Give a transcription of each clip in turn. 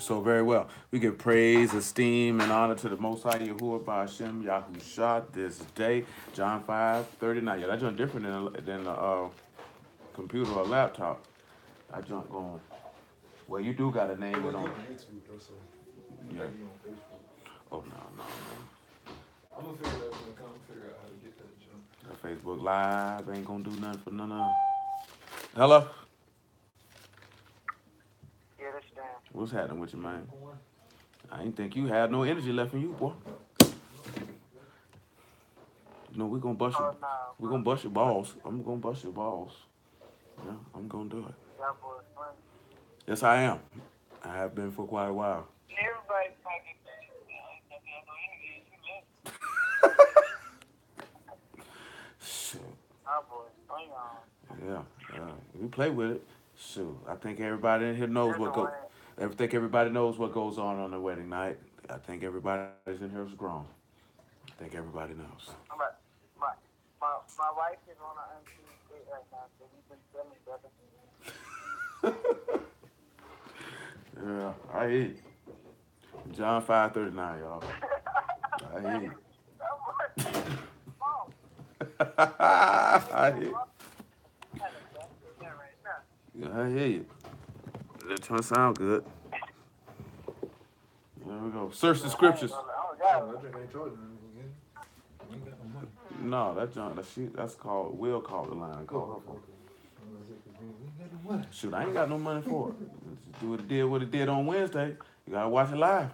So very well. We give praise, esteem, and honor to the Most High Yahuwah Ba'Shem Yahushua this day. John 5:39. Yeah, that junk different than the computer or laptop. That junk going. Well, you do got a name with on. Yeah. Oh no. I'm gonna figure it out when I come figure out how to get that jump. That Facebook Live ain't gonna do nothing for none of them. Hello. Yeah, that's down. What's happening with you, man? I ain't think you had no energy left in you, boy. You know, Oh, no, we're bro. gonna bust your balls. I'm gonna bust your balls. Yeah, I'm gonna do it. Y'all boys funny. Yes, I am. I have been for quite a while. Everybody fucking Shoot. y'all boys funny on. Yeah, we play with it. Shoot, I think everybody in here knows They're what the go. one. I think everybody knows what goes on the wedding night. I think everybody's in here is grown. I think everybody knows. But my wife is on an unseen date right now, so we've been filming together. Yeah, I hear you. John 5:39, y'all. I hear you. I hear you. Yeah, I hear you. That trying to sound good. There we go. Search the scriptures. Oh, I think I told you again. I ain't got no money. No, that's called. Will call the line. Call her phone. We ain't got no money. Shoot, I ain't got no money for it. Do what it did on Wednesday. You gotta watch it live.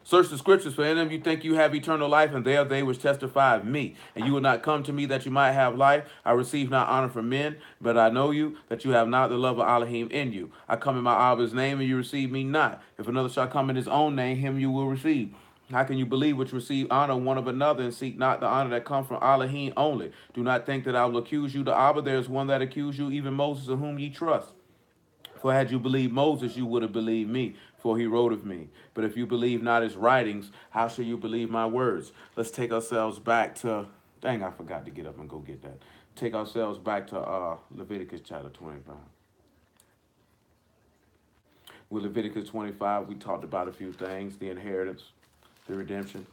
Search the scriptures, for in them you think you have eternal life, and they are they which testify of me. And you will not come to me that you might have life. I receive not honor from men, but I know you, that you have not the love of Elohim in you. I come in my Abba's name, and you receive me not. If another shall come in his own name, him you will receive. How can you believe which receive honor one of another, and seek not the honor that comes from Elohim only? Do not think that I will accuse you to Abba. There is one that accuse you, even Moses, in whom ye trust. For had you believed Moses, you would have believed me, for he wrote of me. But if you believe not his writings, how shall you believe my words? Let's take ourselves back to, dang, I forgot to get up and go get that. Take ourselves back to Leviticus chapter 25. With Leviticus 25, we talked about a few things: the inheritance, the redemption.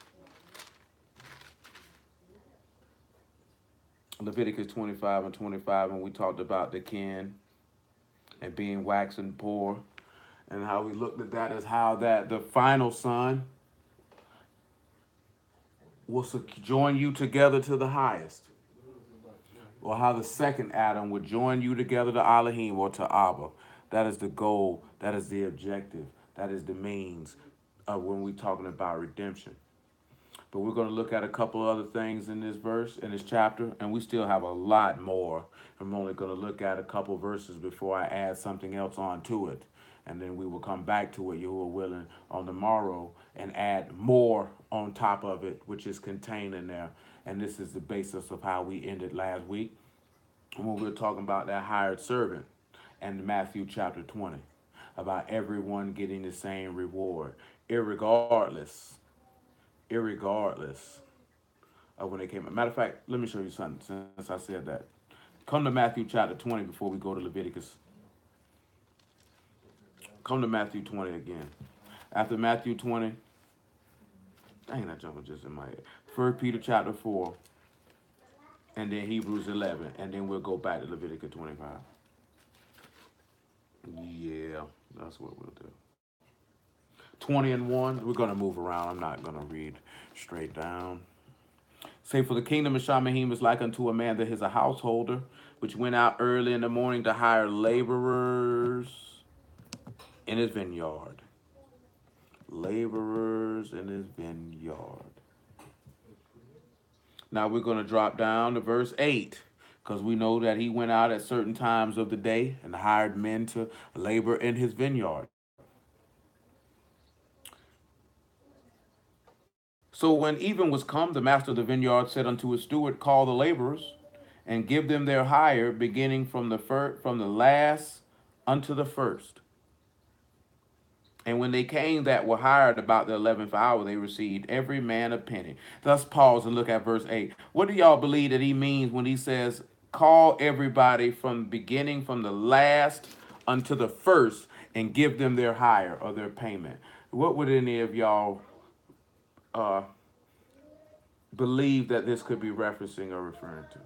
Leviticus 25 and 25, and we talked about the kin and being waxing poor, and how we looked at that as how that the final son will join you together to the highest, or how the second Adam would join you together to Elohim or to Abba. That is the goal. That is the objective. That is the means of when we're talking about redemption. But we're going to look at a couple other things in this verse, in this chapter, and we still have a lot more. I'm only going to look at a couple verses before I add something else onto it. And then we will come back to it, Yahuwah willing, on the morrow and add more on top of it, which is contained in there. And this is the basis of how we ended last week when we were talking about that hired servant and Matthew chapter 20, about everyone getting the same reward, irregardless of when they came. Matter of fact, let me show you something since I said that. Come to Matthew chapter 20 before we go to Leviticus. Come to Matthew 20 again. After Matthew 20, dang, that jump was just in my head. 1 Peter chapter 4, and then Hebrews 11, and then we'll go back to Leviticus 25. Yeah, that's what we'll do. 20 and 1, we're going to move around. I'm not going to read straight down. Say, for the kingdom of Shamahim is like unto a man that is a householder, which went out early in the morning to hire laborers in his vineyard. Laborers in his vineyard. Now we're going to drop down to verse 8, because we know that he went out at certain times of the day and hired men to labor in his vineyard. So when even was come, the master of the vineyard said unto his steward, call the laborers and give them their hire, beginning from the last unto the first. And when they came that were hired about the 11th hour, they received every man a penny. Let's pause and look at verse 8. What do y'all believe that he means when he says, call everybody from beginning from the last unto the first? and give them their hire or their payment. What would any of y'all believe that this could be referencing or referring to?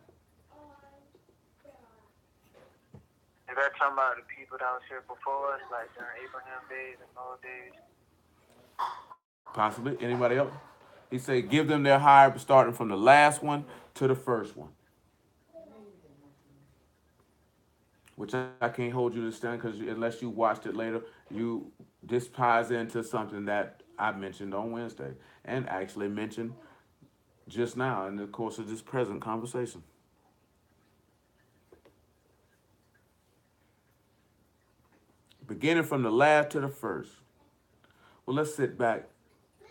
Is that talking about the people that was here before us, like during Abraham days and Noah days? Possibly. Anybody else? He said, give them their hire starting from the last one to the first one. Which I can't hold you to stand because unless you watched it later, this ties into something that I mentioned on Wednesday and actually mentioned just now in the course of this present conversation. Beginning from the last to the first. Well, let's sit back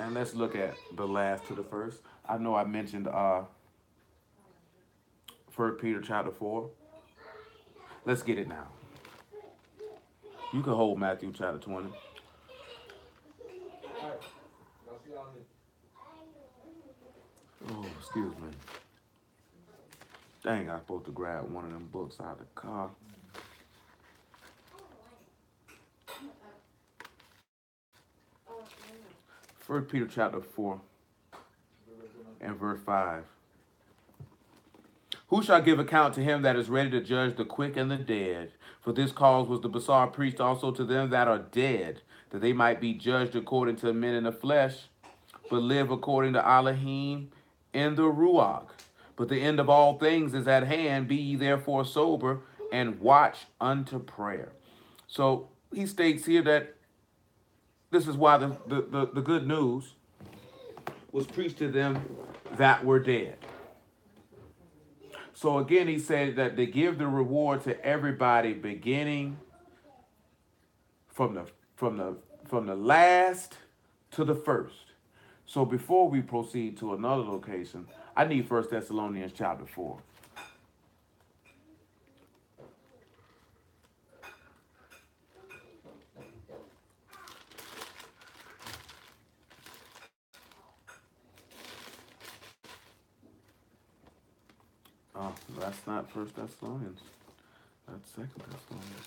and let's look at the last to the first. I know I mentioned 1 Peter chapter 4. Let's get it now. You can hold Matthew chapter 20. Alright. I'll see y'all in Oh, excuse me. Dang, I was supposed to grab one of them books out of the car. First Peter chapter 4 and verse 5. Who shall give account to him that is ready to judge the quick and the dead? For this cause was the Basar preached also to them that are dead, that they might be judged according to men in the flesh, but live according to Elohim in the Ruach. But the end of all things is at hand. Be ye therefore sober and watch unto prayer. So he states here that this is why the good news was preached to them that were dead. So again, he said that they give the reward to everybody beginning from the last to the first. So before we proceed to another location, I need 1 Thessalonians chapter 4. Oh, that's not 1 Thessalonians. That's 2 Thessalonians.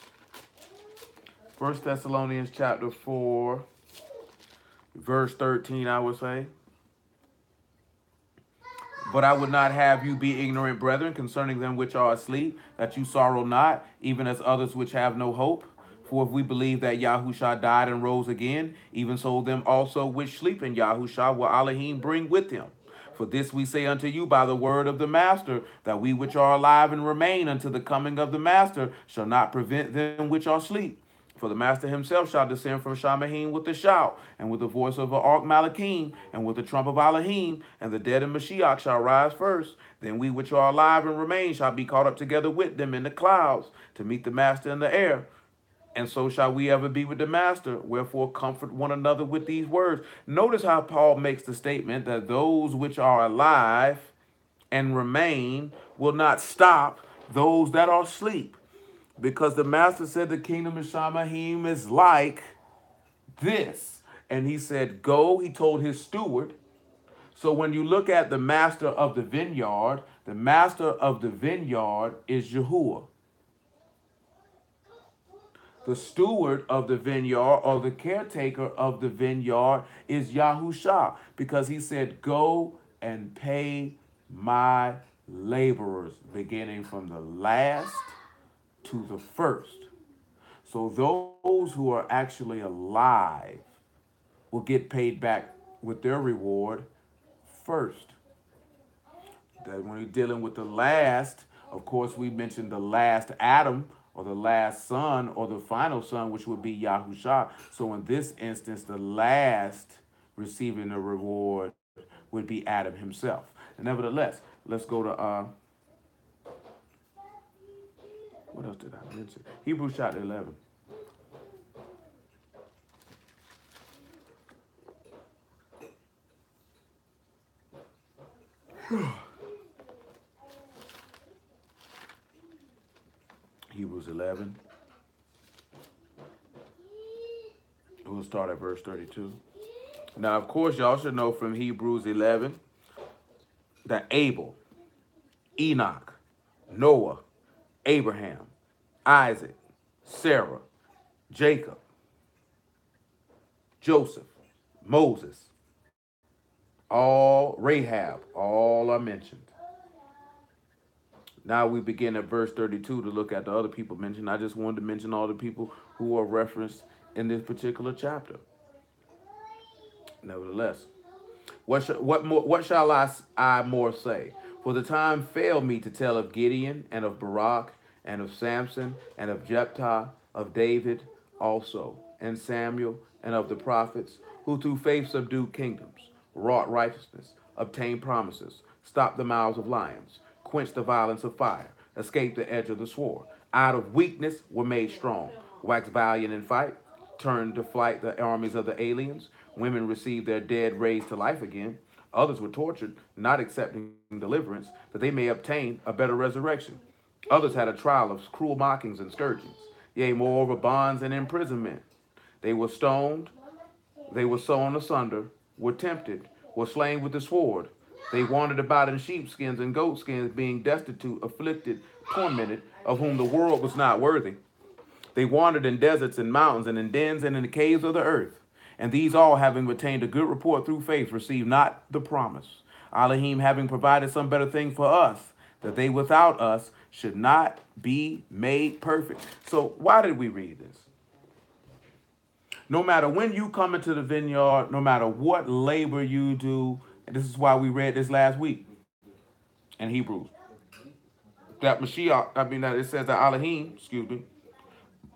1 Thessalonians chapter 4, verse 13, I would say. But I would not have you be ignorant, brethren, concerning them which are asleep, that you sorrow not, even as others which have no hope. For if we believe that Yahushua died and rose again, even so them also which sleep in Yahushua will Elohim bring with him. For this we say unto you by the word of the Master, that we which are alive and remain unto the coming of the Master shall not prevent them which are asleep. For the Master himself shall descend from Shamahim with a shout, and with the voice of an Malachim, and with the trump of Elohim, and the dead in Mashiach shall rise first. Then we which are alive and remain shall be caught up together with them in the clouds, to meet the Master in the air. And so shall we ever be with the Master. Wherefore comfort one another with these words. Notice how Paul makes the statement that those which are alive and remain will not stop those that are asleep. Because the Master said the kingdom of Shamahim is like this. And he said, go, he told his steward. So when you look at the master of the vineyard is Yahuwah. The steward of the vineyard or the caretaker of the vineyard is Yahusha, because he said, go and pay my laborers, beginning from the last to the first. So those who are actually alive will get paid back with their reward first. That when you're dealing with the last, of course, we mentioned the last Adam, or the last son, or the final son, which would be Yahusha. So in this instance, the last receiving the reward would be Adam himself. And nevertheless, let's go to what else did I mention? Hebrews chapter 11. Hebrews 11. We'll start at verse 32. Now, of course, y'all should know from Hebrews 11 that Abel, Enoch, Noah, Abraham, Isaac, Sarah, Jacob, Joseph, Moses, all Rahab, all are mentioned. Now we begin at verse 32 to look at the other people mentioned. I just wanted to mention all the people who are referenced in this particular chapter. Nevertheless, what shall I more say? For the time failed me to tell of Gideon and of Barak and of Samson and of Jephthah, of David also, and Samuel and of the prophets, who through faith subdued kingdoms, wrought righteousness, obtained promises, stopped the mouths of lions, quenched the violence of fire, escaped the edge of the sword. Out of weakness were made strong, waxed valiant in fight, turned to flight the armies of the aliens. Women received their dead raised to life again. Others were tortured, not accepting deliverance, that they may obtain a better resurrection. Others had a trial of cruel mockings and scourgings, yea, moreover, bonds and imprisonment. They were stoned, they were sawn asunder, were tempted, were slain with the sword. They wandered about in sheepskins and goatskins, being destitute, afflicted, tormented, of whom the world was not worthy. They wandered in deserts and mountains and in dens and in the caves of the earth. And these all, having retained a good report through faith, received not the promise. Elohim having provided some better thing for us, that they without us should not be made perfect. So why did we read this? No matter when you come into the vineyard, no matter what labor you do, and this is why we read this last week in Hebrews, that Mashiach, that it says that Elohim,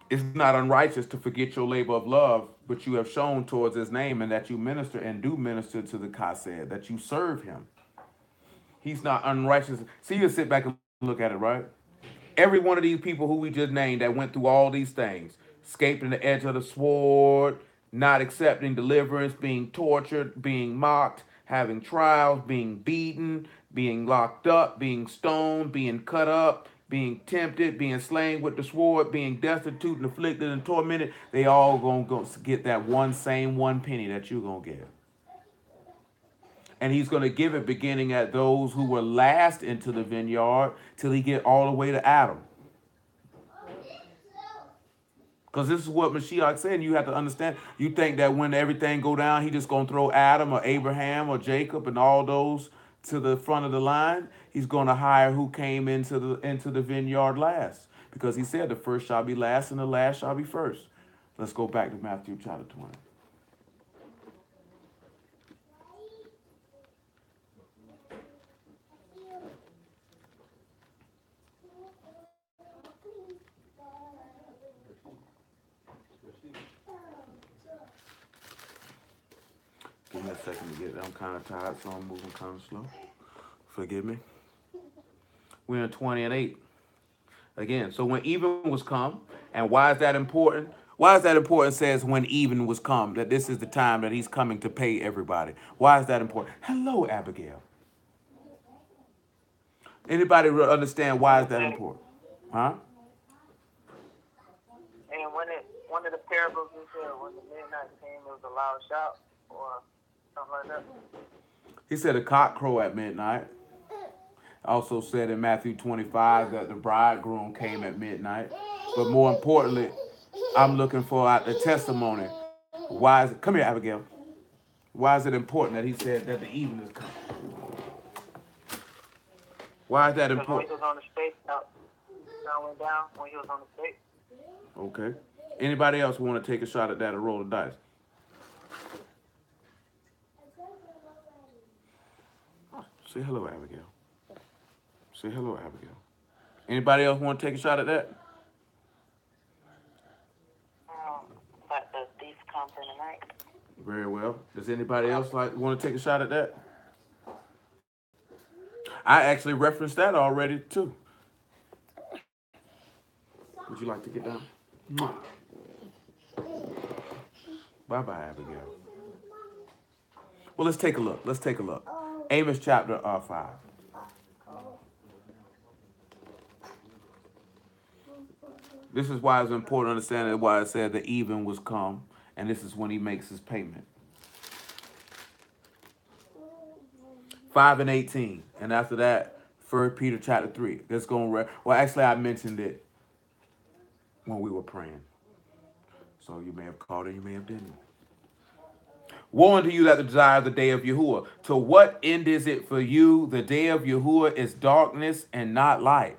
it's not unrighteous to forget your labor of love, which you have shown towards his name, and that you minister and do minister to the Kased, that you serve him. He's not unrighteous. See, you sit back and look at it, right? Every one of these people who we just named that went through all these things, escaping the edge of the sword, not accepting deliverance, being tortured, being mocked, having trials, being beaten, being locked up, being stoned, being cut up, being tempted, being slain with the sword, being destitute and afflicted and tormented, they all gonna get that one penny that you're gonna get. And he's going to give it beginning at those who were last into the vineyard till he get all the way to Adam. Because this is what Mashiach said, and you have to understand. You think that when everything go down, he just going to throw Adam or Abraham or Jacob and all those to the front of the line? He's going to hire who came into the vineyard last. Because he said the first shall be last and the last shall be first. Let's go back to Matthew chapter 20. Give me a second to get it. I'm kind of tired, so I'm moving kind of slow. Forgive me. We're in 20 and 8. Again, so when even was come, and why is that important? Why is that important? It says when even was come, that this is the time that he's coming to pay everybody. Why is that important? Hello, Abigail. Anybody understand why is that important? Huh? And one of the parables you said, when the midnight came, it was a loud shout or something like that. He said a cock crow at midnight. Also said in Matthew 25 that the bridegroom came at midnight. But more importantly, I'm looking for the testimony. Why is it? Come here, Abigail. Why is it important that he said that the evening is coming? Why is that important? When he was on the stage, sound went down when he was on the stage. Okay. Anybody else want to take a shot at that or roll the dice? Say hello, Abigail. Say hello, Abigail. Anybody else want to take a shot at that? But the thief comes in the night. Very well. Does anybody else want to take a shot at that? I actually referenced that already too. Would you like to get down? Bye-bye, Abigail. Well, let's take a look. Let's take a look. Amos chapter 5. This is why it's important to understand why it said the even was come, and this is when he makes his payment. 5 and 18, and after that, 1 Peter chapter 3. That's going. Well, actually, I mentioned it when we were praying, so you may have caught it, you may have didn't. Woe unto you that desire the day of Yahuwah. To what end is it for you? The day of Yahuwah is darkness and not light.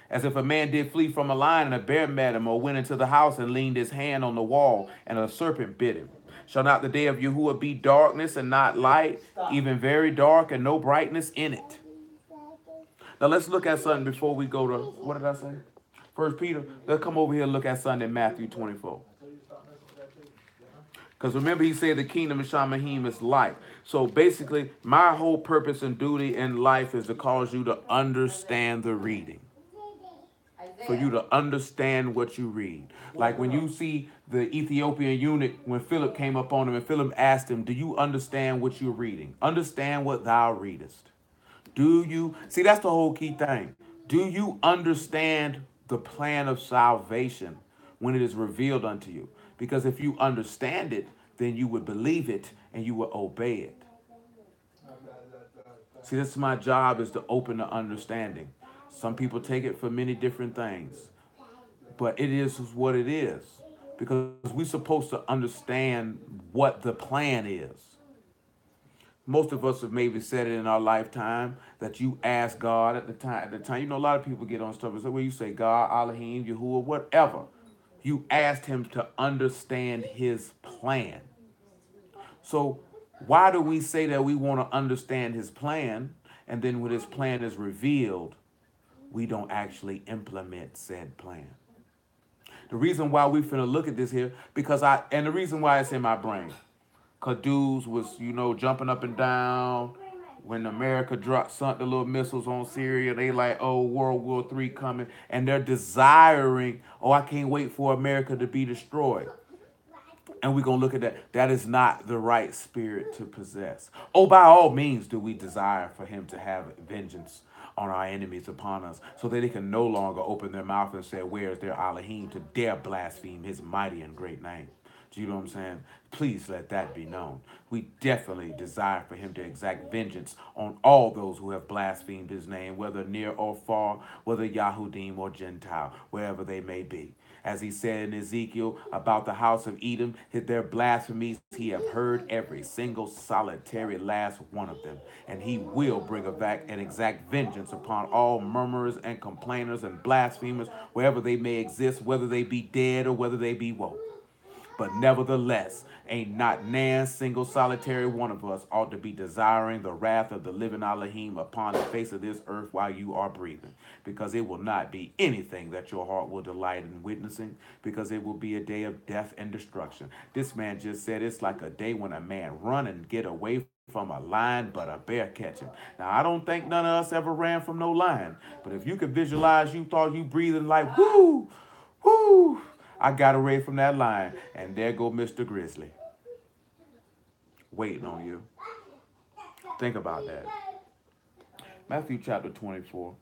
As if a man did flee from a lion and a bear met him, or went into the house and leaned his hand on the wall, and a serpent bit him. Shall not the day of Yahuwah be darkness and not light, even very dark and no brightness in it? Now let's look at something before we go to, what did I say? First Peter. Let's come over here and look at something in Matthew 24. Because remember, he said the kingdom of Shamahim is light. So basically, my whole purpose and duty in life is to cause you to understand the reading. For you to understand what you read. Like when you see the Ethiopian eunuch, when Philip came up on him and Philip asked him, do you understand what you're reading? Understand what thou readest. Do you? See, that's the whole key thing. Do you understand the plan of salvation when it is revealed unto you? Because if you understand it, then you would believe it and you would obey it. See, this is my job, is to open the understanding. Some people take it for many different things, but it is what it is, because we're supposed to understand what the plan is. Most of us have maybe said it in our lifetime that you ask God at the time. You know, a lot of people get on stuff and say, well, you say God, Elohim, Yahuwah, whatever. You asked him to understand his plan. So why do we say that we want to understand his plan, and then when his plan is revealed, we don't actually implement said plan? The reason why we finna look at this here, and the reason why it's in my brain, cause dudes was, jumping up and down when America sunk the little missiles on Syria. They like, oh, World War III coming, and they're desiring, oh, I can't wait for America to be destroyed. And we're going to look at that. That is not the right spirit to possess. Oh, by all means do we desire for him to have vengeance on our enemies upon us, so that they can no longer open their mouth and say, where is their Elohim, to dare blaspheme his mighty and great name. Do you know what I'm saying? Please let that be known. We definitely desire for him to exact vengeance on all those who have blasphemed his name, whether near or far, whether Yahudim or Gentile, wherever they may be. As he said in Ezekiel about the house of Edom, their blasphemies, he have heard every single solitary last one of them. And he will bring an exact vengeance upon all murmurers and complainers and blasphemers, wherever they may exist, whether they be dead or whether they be woke. But nevertheless, ain't not nan single solitary one of us ought to be desiring the wrath of the living Elohim upon the face of this earth while you are breathing. Because it will not be anything that your heart will delight in witnessing, because it will be a day of death and destruction. This man just said it's like a day when a man run and get away from a lion, but a bear catch him. Now, I don't think none of us ever ran from no lion, but if you could visualize, you thought you breathing like, whoo, whoo, I got away from that lion, and there go Mr. Grizzly, waiting on you. Think about that. Matthew chapter 24,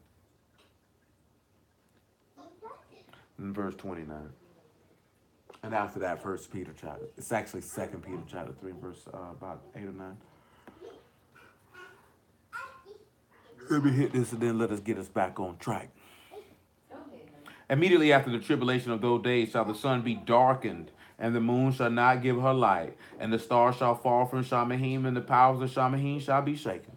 and verse 29. And after that, First Peter chapter. It's actually 2 Peter chapter 3, verse about 8 or 9. Let me hit this and then let us get us back on track. Immediately after the tribulation of those days shall the sun be darkened, and the moon shall not give her light, and the stars shall fall from Shamahim, and the powers of Shamahim shall be shaken.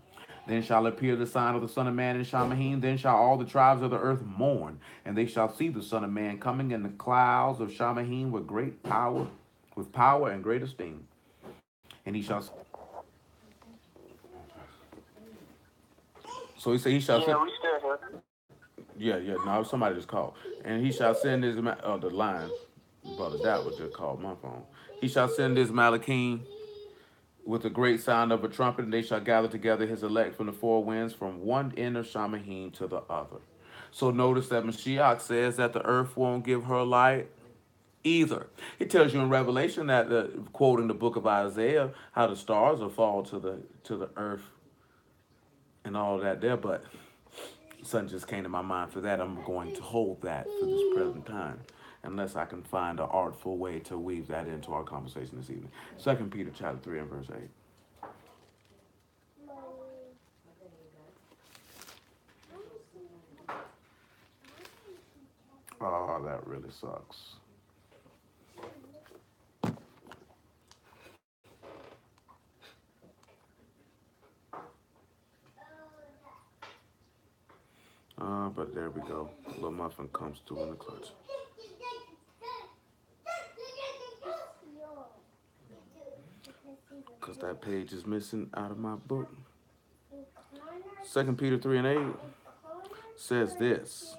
Then shall appear the sign of the Son of Man in Shamahim. Then shall all the tribes of the earth mourn, and they shall see the Son of Man coming in the clouds of Shamahim with great power, with power and great esteem. And he shall. So he said he shall. Yeah, we still here. Yeah. No, somebody just called. And he shall send his the line. Brother, that was just called my phone. He shall send his Malachim with a great sound of a trumpet, and they shall gather together his elect from the four winds, from one end of Shamahim to the other. So notice that Mashiach says that the earth won't give her light either. It tells you in Revelation that, quoting the book of Isaiah, how the stars will fall to the earth and all that there, but something just came to my mind for that. I'm going to hold that for this present time, unless I can find an artful way to weave that into our conversation this evening. 2 Peter chapter 3 and verse 8. Oh, that really sucks. But there we go. Little muffin comes through in the clutch. Because that page is missing out of my book. 2 Peter 3:8 says this.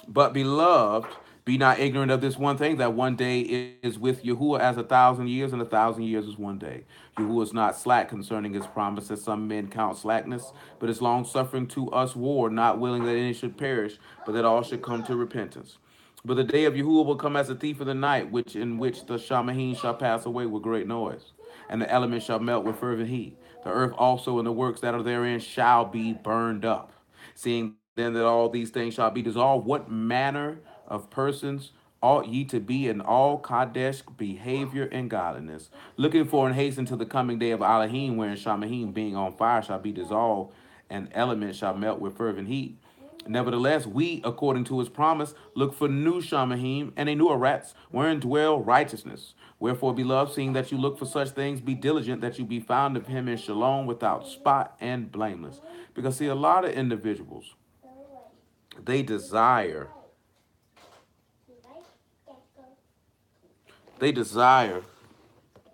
But beloved, be not ignorant of this one thing, that one day is with Yahuwah as 1,000 years, and 1,000 years is one day. Yahuwah is not slack concerning his promise, as some men count slackness, but is long suffering to us war, not willing that any should perish, but that all should come to repentance. But the day of Yahuwah will come as a thief in the night, in which the Shamahim shall pass away with great noise, and the elements shall melt with fervent heat. The earth also and the works that are therein shall be burned up. Seeing then that all these things shall be dissolved, what manner of persons ought ye to be in all Kadesh behavior and godliness, looking for and hasten to the coming day of Elohim, wherein Shamahim being on fire shall be dissolved, and elements shall melt with fervent heat. Nevertheless, we, according to his promise, look for new Shamahim and a new Eretz, wherein dwell righteousness. Wherefore, beloved, seeing that you look for such things, be diligent that you be found of him in shalom, without spot and blameless. Because, see, a lot of individuals, they desire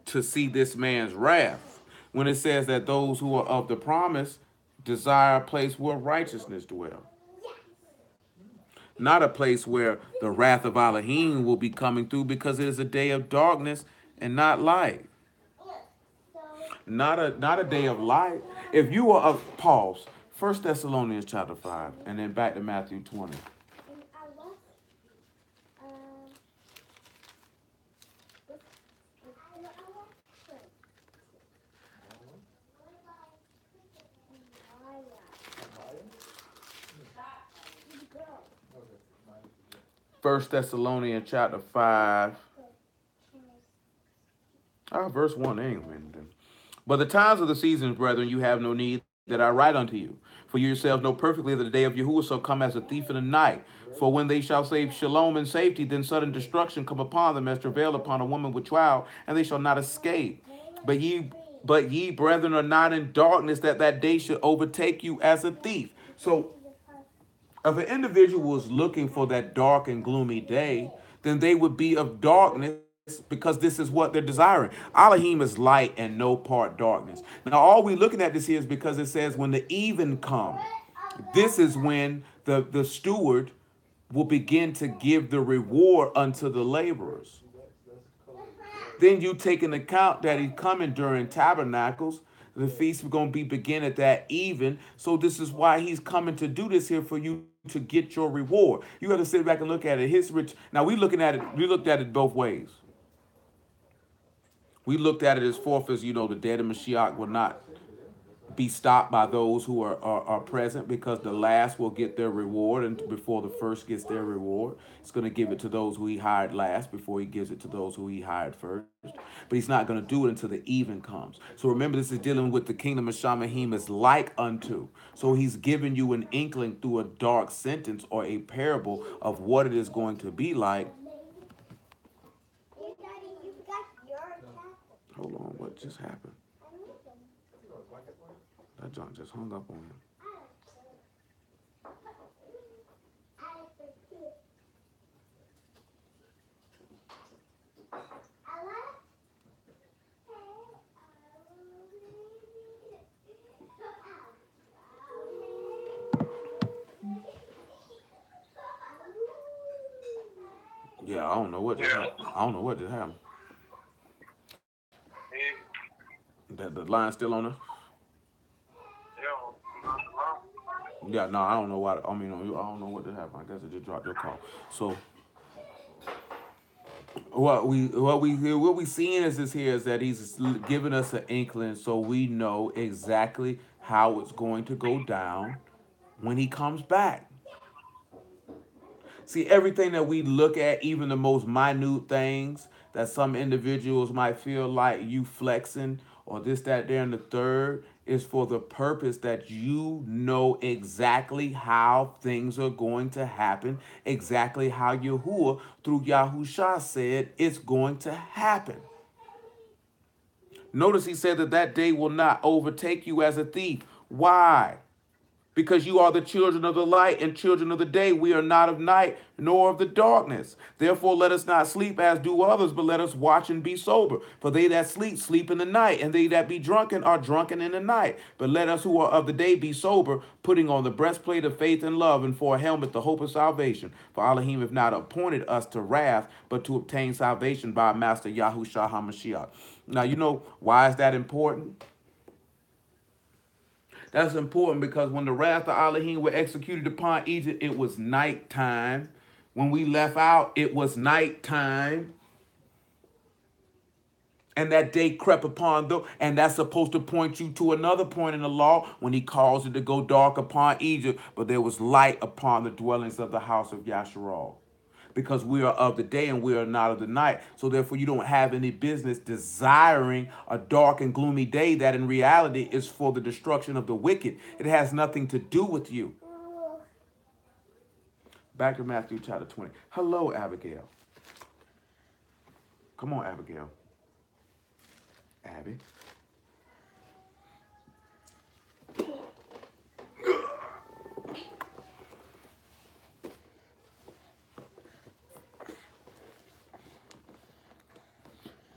to see this man's wrath, when it says that those who are of the promise desire a place where righteousness dwell. Not a place where the wrath of Elohim will be coming through, because it is a day of darkness and not light. Not a day of light. If you are of pause, 1 Thessalonians chapter 5, and then back to Matthew 20. First Thessalonians chapter 5, verse 1. Amen. But the times of the seasons, brethren, you have no need that I write unto you. For you yourselves know perfectly that the day of Yahuwah shall come as a thief in the night. For when they shall say shalom and safety, then sudden destruction come upon them as travail upon a woman with child, and they shall not escape. But ye, brethren, are not in darkness, that that day should overtake you as a thief. So if an individual was looking for that dark and gloomy day, then they would be of darkness, because this is what they're desiring. Elohim is light and no part darkness. Now, all we're looking at this here is because it says when the even come, this is when the steward will begin to give the reward unto the laborers. Then you take into account that he's coming during tabernacles. The feast is going to be begin at that even. So this is why he's coming to do this here, for you to get your reward. You got to sit back and look at it. His rich. Now we looked at it both ways. We looked at it as forth as, the dead of Mashiach will not be stopped by those who are present, because the last will get their reward, and before the first gets their reward. It's going to give it to those who he hired last before he gives it to those who he hired first. But he's not going to do it until the even comes. So remember, this is dealing with the kingdom of Shamahim is like unto. So he's giving you an inkling through a dark sentence or a parable of what it is going to be like. Hold on, what just happened? That junk just hung up on him. Yeah, I don't know what just happened. That the line's still on there? Yeah, no, I don't know why. I don't know what just happened. I guess it just dropped your call. So what we seeing is that he's giving us an inkling, so we know exactly how it's going to go down when he comes back. See, everything that we look at, even the most minute things that some individuals might feel like you flexing or this, that, there, and the third, is for the purpose that you know exactly how things are going to happen, exactly how Yahuwah through Yahusha said it's going to happen. Notice he said that day will not overtake you as a thief. Why? because you are the children of the light and children of the day. We are not of night nor of the darkness. Therefore, let us not sleep as do others, but let us watch and be sober. For they that sleep, sleep in the night, and they that be drunken are drunken in the night. But let us who are of the day be sober, putting on the breastplate of faith and love, and for a helmet the hope of salvation. For Elohim have not appointed us to wrath, but to obtain salvation by our Master Yahushua HaMashiach. Now, you know why is that important? That's important because when the wrath of Elohim were executed upon Egypt, it was nighttime. When we left out, it was nighttime. And that day crept upon them. And that's supposed to point you to another point in the law when he caused it to go dark upon Egypt. But there was light upon the dwellings of the house of Yasharal. Because we are of the day and we are not of the night. So therefore you don't have any business desiring a dark and gloomy day that in reality is for the destruction of the wicked. It has nothing to do with you. Back to Matthew chapter 20. Hello, Abigail. Come on, Abigail. Abby.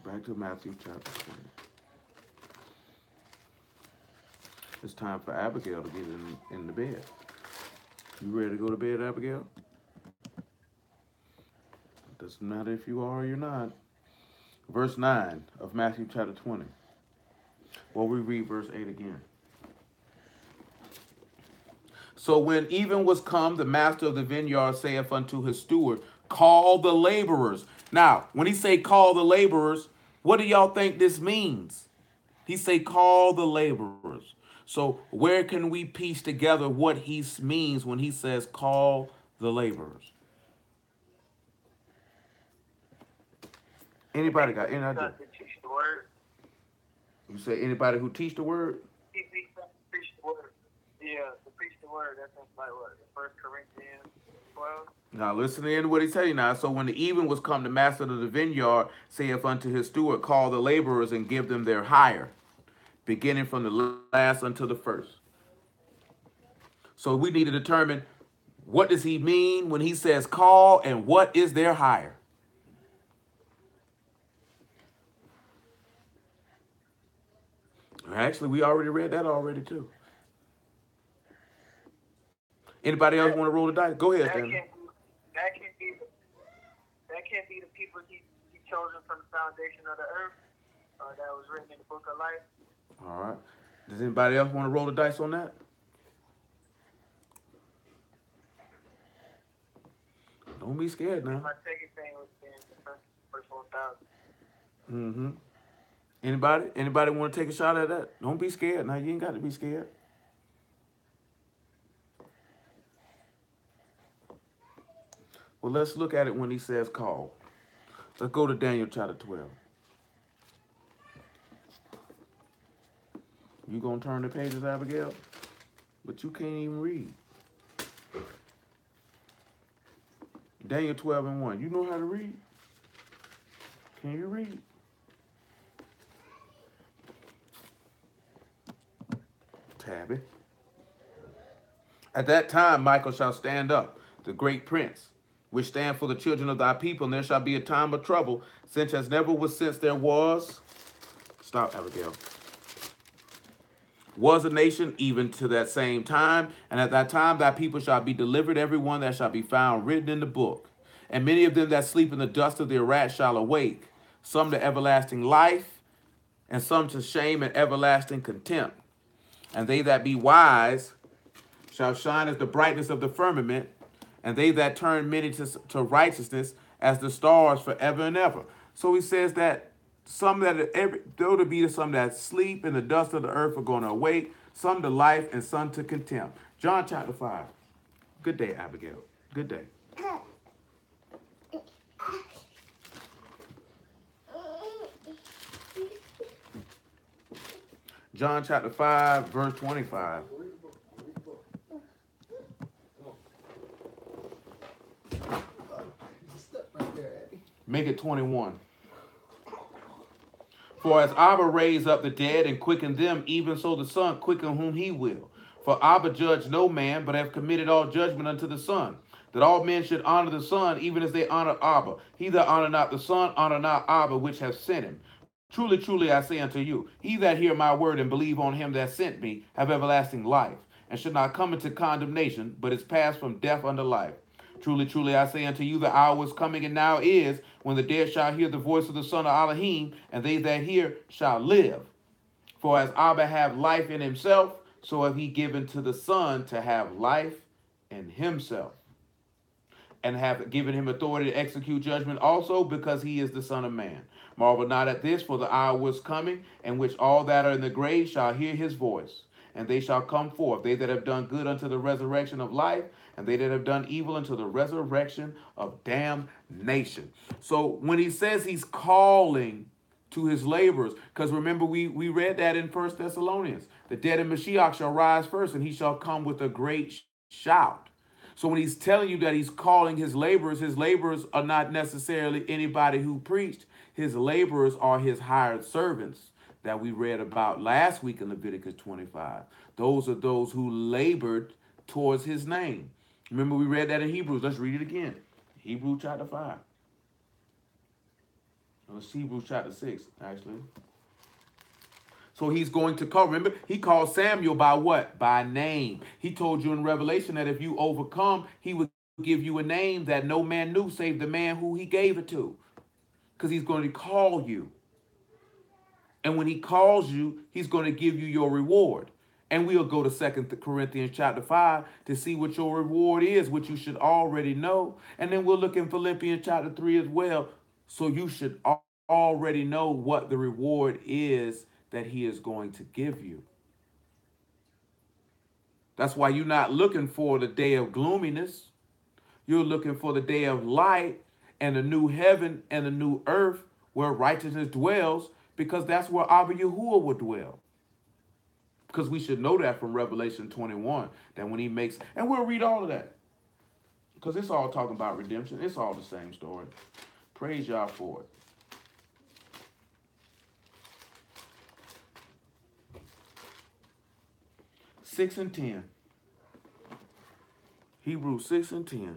Back to Matthew chapter 20. It's time for Abigail to get in the bed. You ready to go to bed, Abigail? Doesn't matter if you are or you're not. Verse 9 of Matthew chapter 20. Well, we read verse 8 again. So when even was come, the master of the vineyard saith unto his steward, call the laborers. Now, when he say call the laborers, what do y'all think this means? He say call the laborers. So where can we piece together what he means when he says call the laborers? Anybody got any idea? Teach the word. You say anybody who teach the word? Preach the word. Yeah, to preach the word. That's like what? 1 Corinthians 12. Now listen in what he tell you now. So when the even was come, the master of the vineyard saith unto his steward, call the laborers and give them their hire, beginning from the last unto the first. So we need to determine what does he mean when he says call and what is their hire. Actually, we already read that already too. Anybody else want to roll the dice? Go ahead, Stanley. That can't be the people he chosen from the foundation of the earth. That was written in the book of life. All right. Does anybody else want to roll the dice on that? Don't be scared now. My second thing was the first 1,000. Mm-hmm. Anybody want to take a shot at that? Don't be scared. Now you ain't got to be scared. Well, let's look at it when he says call. Let's go to Daniel chapter 12. You gonna turn the pages, Abigail? But you can't even read. Daniel 12 and 1. You know how to read? Can you read? Tabby. At that time, Michael shall stand up, the great prince, which stand for the children of thy people, and there shall be a time of trouble, such as never was since there was. Stop, Abigail. Was a nation even to that same time, and at that time thy people shall be delivered, every one that shall be found written in the book. And many of them that sleep in the dust of their rat shall awake, some to everlasting life, and some to shame and everlasting contempt. And they that be wise shall shine as the brightness of the firmament, and they that turn many to righteousness as the stars forever and ever. So he says that some that there to be some that sleep in the dust of the earth are going to awake, some to life and some to contempt. John chapter 5. Good day, Abigail. Good day. John chapter 5, verse 25. Make it 21. For as Abba raised up the dead and quickened them, even so the Son quicken whom he will. For Abba judged no man, but have committed all judgment unto the Son, that all men should honor the Son, even as they honor Abba. He that honor not the Son, honor not Abba, which hath sent him. Truly, truly, I say unto you, he that hear my word and believe on him that sent me, have everlasting life, and should not come into condemnation, but is passed from death unto life. Truly, truly, I say unto you, the hour is coming, and now is, when the dead shall hear the voice of the Son of Elohim, and they that hear shall live. For as Abba have life in himself, so have he given to the Son to have life in himself, and have given him authority to execute judgment also, because he is the Son of Man. Marvel not at this, for the hour is coming, in which all that are in the grave shall hear his voice, and they shall come forth, they that have done good unto the resurrection of life, and they that have done evil unto the resurrection of damnation. So when he says he's calling to his laborers, because remember we read that in 1 Thessalonians, the dead in Mashiach shall rise first, and he shall come with a great shout. So when he's telling you that he's calling his laborers are not necessarily anybody who preached. His laborers are his hired servants that we read about last week in Leviticus 25. Those are those who labored towards his name. Remember we read that in Hebrews. Let's read it again. Hebrews chapter 5. Let's see Hebrews chapter 6, actually. So he's going to call. Remember, he called Samuel by what? By name. He told you in Revelation that if you overcome, he would give you a name that no man knew save the man who he gave it to. Because he's going to call you. And when he calls you, he's going to give you your reward. And we'll go to 2 Corinthians chapter 5 to see what your reward is, which you should already know. And then we'll look in Philippians chapter 3 as well. So you should already know what the reward is that he is going to give you. That's why you're not looking for the day of gloominess. You're looking for the day of light and the new heaven and the new earth where righteousness dwells, because that's where Abba Yahuwah will dwell. Because we should know that from Revelation 21, that when he makes, and we'll read all of that, because it's all talking about redemption. It's all the same story. Praise Yah for it. Six and 10. Hebrews 6 and 10.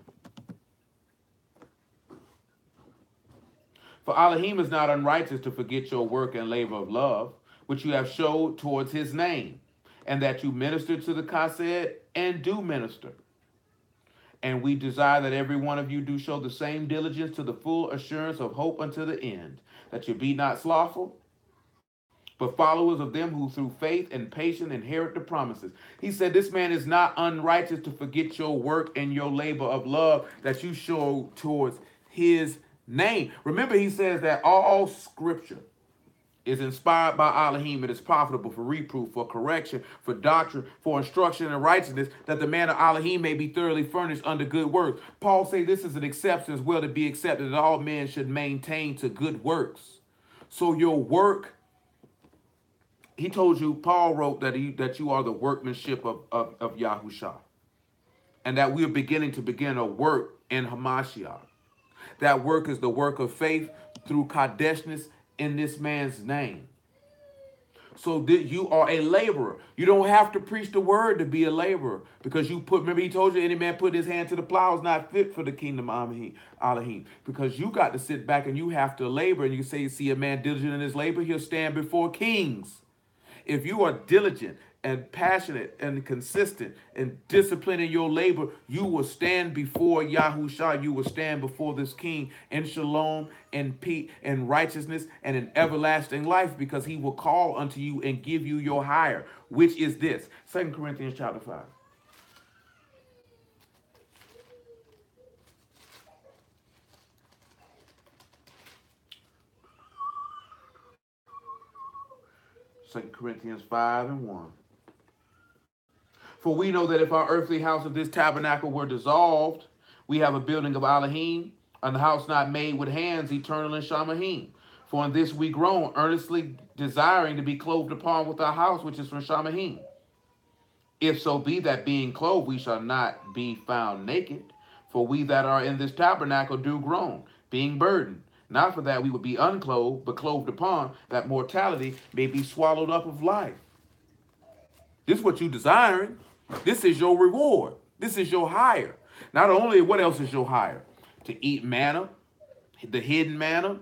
For Elohim is not unrighteous to forget your work and labor of love, which you have showed towards his name, and that you minister to the Chesed and do minister. And we desire that every one of you do show the same diligence to the full assurance of hope unto the end, that you be not slothful, but followers of them who through faith and patience inherit the promises. He said this man is not unrighteous to forget your work and your labor of love that you show towards his name. Remember, he says that all scripture is inspired by Elohim and is profitable for reproof, for correction, for doctrine, for instruction in righteousness, that the man of Elohim may be thoroughly furnished unto good works. Paul says this is an exception as well to be accepted, that all men should maintain to good works. So your work, he told you, Paul wrote that you are the workmanship of Yahushua, and that we are beginning to begin a work in Hamashiach. That work is the work of faith through Kadeshness in this man's name. So that you are a laborer. You don't have to preach the word to be a laborer, because remember he told you, any man put his hand to the plow is not fit for the kingdom of Elohim. Because you got to sit back and you have to labor, and you say, see a man diligent in his labor, he'll stand before kings. If you are diligent and passionate and consistent and disciplined in your labor, you will stand before Yahushua. You will stand before this king in shalom and peace and righteousness and in everlasting life, because he will call unto you and give you your hire, which is this. 2 Corinthians chapter 5. Second Corinthians 5 and 1. For we know that if our earthly house of this tabernacle were dissolved, we have a building of Elohim, and a house not made with hands, eternal in Shamahim. For in this we groan, earnestly desiring to be clothed upon with our house, which is from Shamahim. If so be that being clothed, we shall not be found naked. For we that are in this tabernacle do groan, being burdened. Not for that we would be unclothed, but clothed upon, that mortality may be swallowed up of life. This is what you desiring. This is your reward. This is your hire. Not only, what else is your hire? To eat manna, the hidden manna.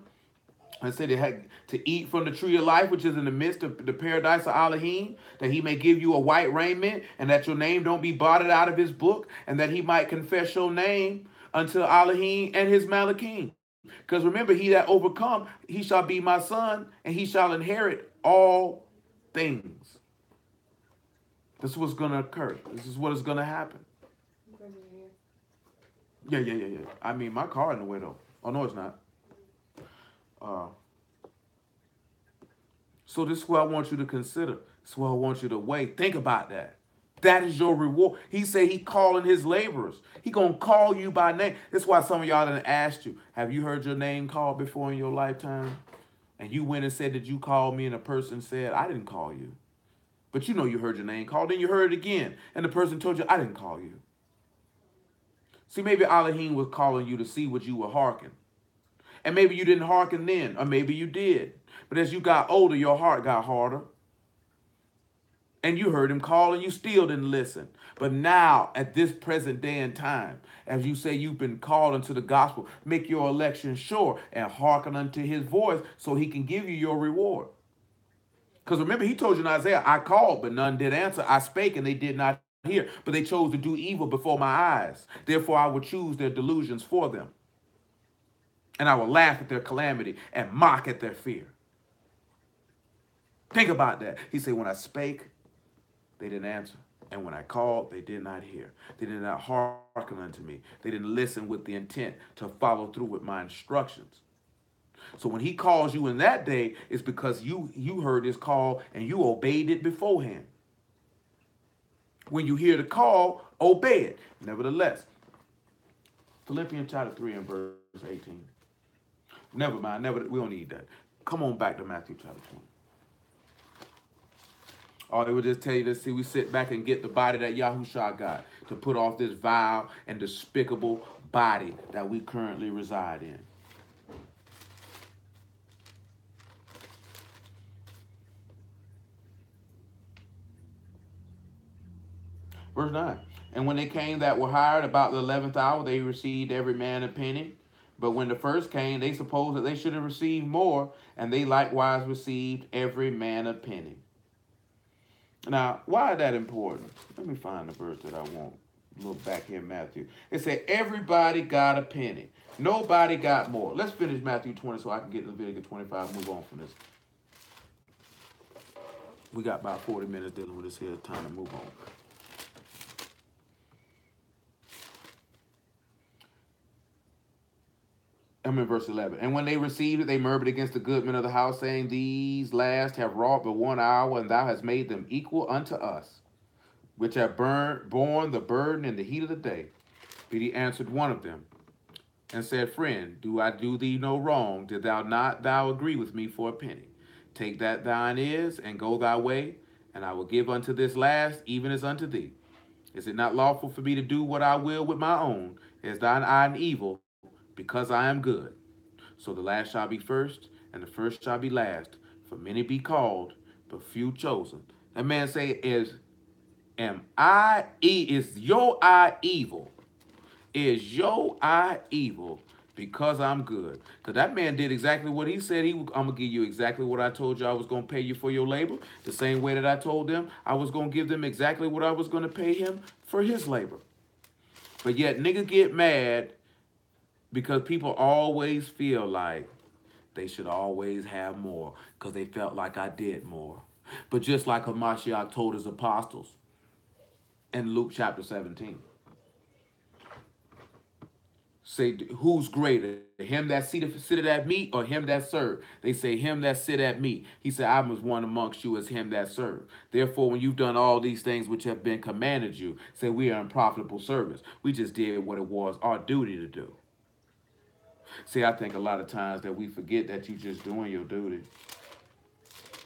I said it had to eat from the tree of life, which is in the midst of the paradise of Elohim, that he may give you a white raiment, and that your name don't be blotted out of his book, and that he might confess your name unto Elohim and his Malachim. Because remember, he that overcome, he shall be my son, and he shall inherit all things. This is what's going to occur. This is what is going to happen. Yeah. I mean, my car in the way, though. Oh, no, it's not. So this is what I want you to consider. This is what I want you to weigh. Think about that. That is your reward. He said he calling his laborers. He going to call you by name. That's why some of y'all done asked you, have you heard your name called before in your lifetime? And you went and said that you called me, and a person said, I didn't call you. But you know you heard your name called. Then you heard it again, and the person told you, I didn't call you. See, maybe Elohim was calling you to see what you were hearken. And maybe you didn't hearken then, or maybe you did. But as you got older, your heart got harder. And you heard him call and you still didn't listen. But now, at this present day and time, as you say you've been called into the gospel, make your election sure and hearken unto his voice so he can give you your reward. Because remember, he told you in Isaiah, I called, but none did answer. I spake, and they did not hear. But they chose to do evil before my eyes. Therefore, I will choose their delusions for them. And I will laugh at their calamity and mock at their fear. Think about that. He said, when I spake, they didn't answer. And when I called, they did not hear. They did not hearken unto me. They didn't listen with the intent to follow through with my instructions. So when he calls you in that day, it's because you heard his call and you obeyed it beforehand. When you hear the call, obey it. Nevertheless, Philippians chapter 3 and verse 18. Never mind. We don't need that. Come on back to Matthew chapter 20. Or they would just tell you, let's see, we sit back and get the body that Yahushua got to put off this vile and despicable body that we currently reside in. Verse 9. And when they came that were hired about the 11th hour, they received every man a penny. But when the first came, they supposed that they should have received more, and they likewise received every man a penny. Now, why is that important? Let me find the verse that I want. Look back here in Matthew. It said, everybody got a penny. Nobody got more. Let's finish Matthew 20 so I can get Leviticus 25 and move on from this. We got about 40 minutes dealing with this here. Time to move on. I'm in verse 11. And when they received it, they murmured against the goodman of the house, saying, these last have wrought but 1 hour, and thou hast made them equal unto us, which have borne the burden in the heat of the day. But he answered one of them, and said, friend, do I do thee no wrong? Did thou agree with me for a penny? Take that thine is, and go thy way, and I will give unto this last, even as unto thee. Is it not lawful for me to do what I will with my own? Is thine eye an evil? Because I am good. So the last shall be first, and the first shall be last. For many be called, but few chosen. That man say, is your eye evil? Is your eye evil because I'm good? Because that man did exactly what he said. I'm going to give you exactly what I told you I was going to pay you for your labor. The same way that I told them I was going to give them exactly what I was going to pay him for his labor. But yet nigga get mad because people always feel like they should always have more because they felt like I did more. But just like Hamashiach told his apostles in Luke chapter 17, say, who's greater, him that sitteth at meat or him that served? They say, him that sit at meat. He said, I was one amongst you as him that served. Therefore, when you've done all these things which have been commanded you, say, we are unprofitable servants. We just did what it was our duty to do. See, I think a lot of times that we forget that you just doing your duty.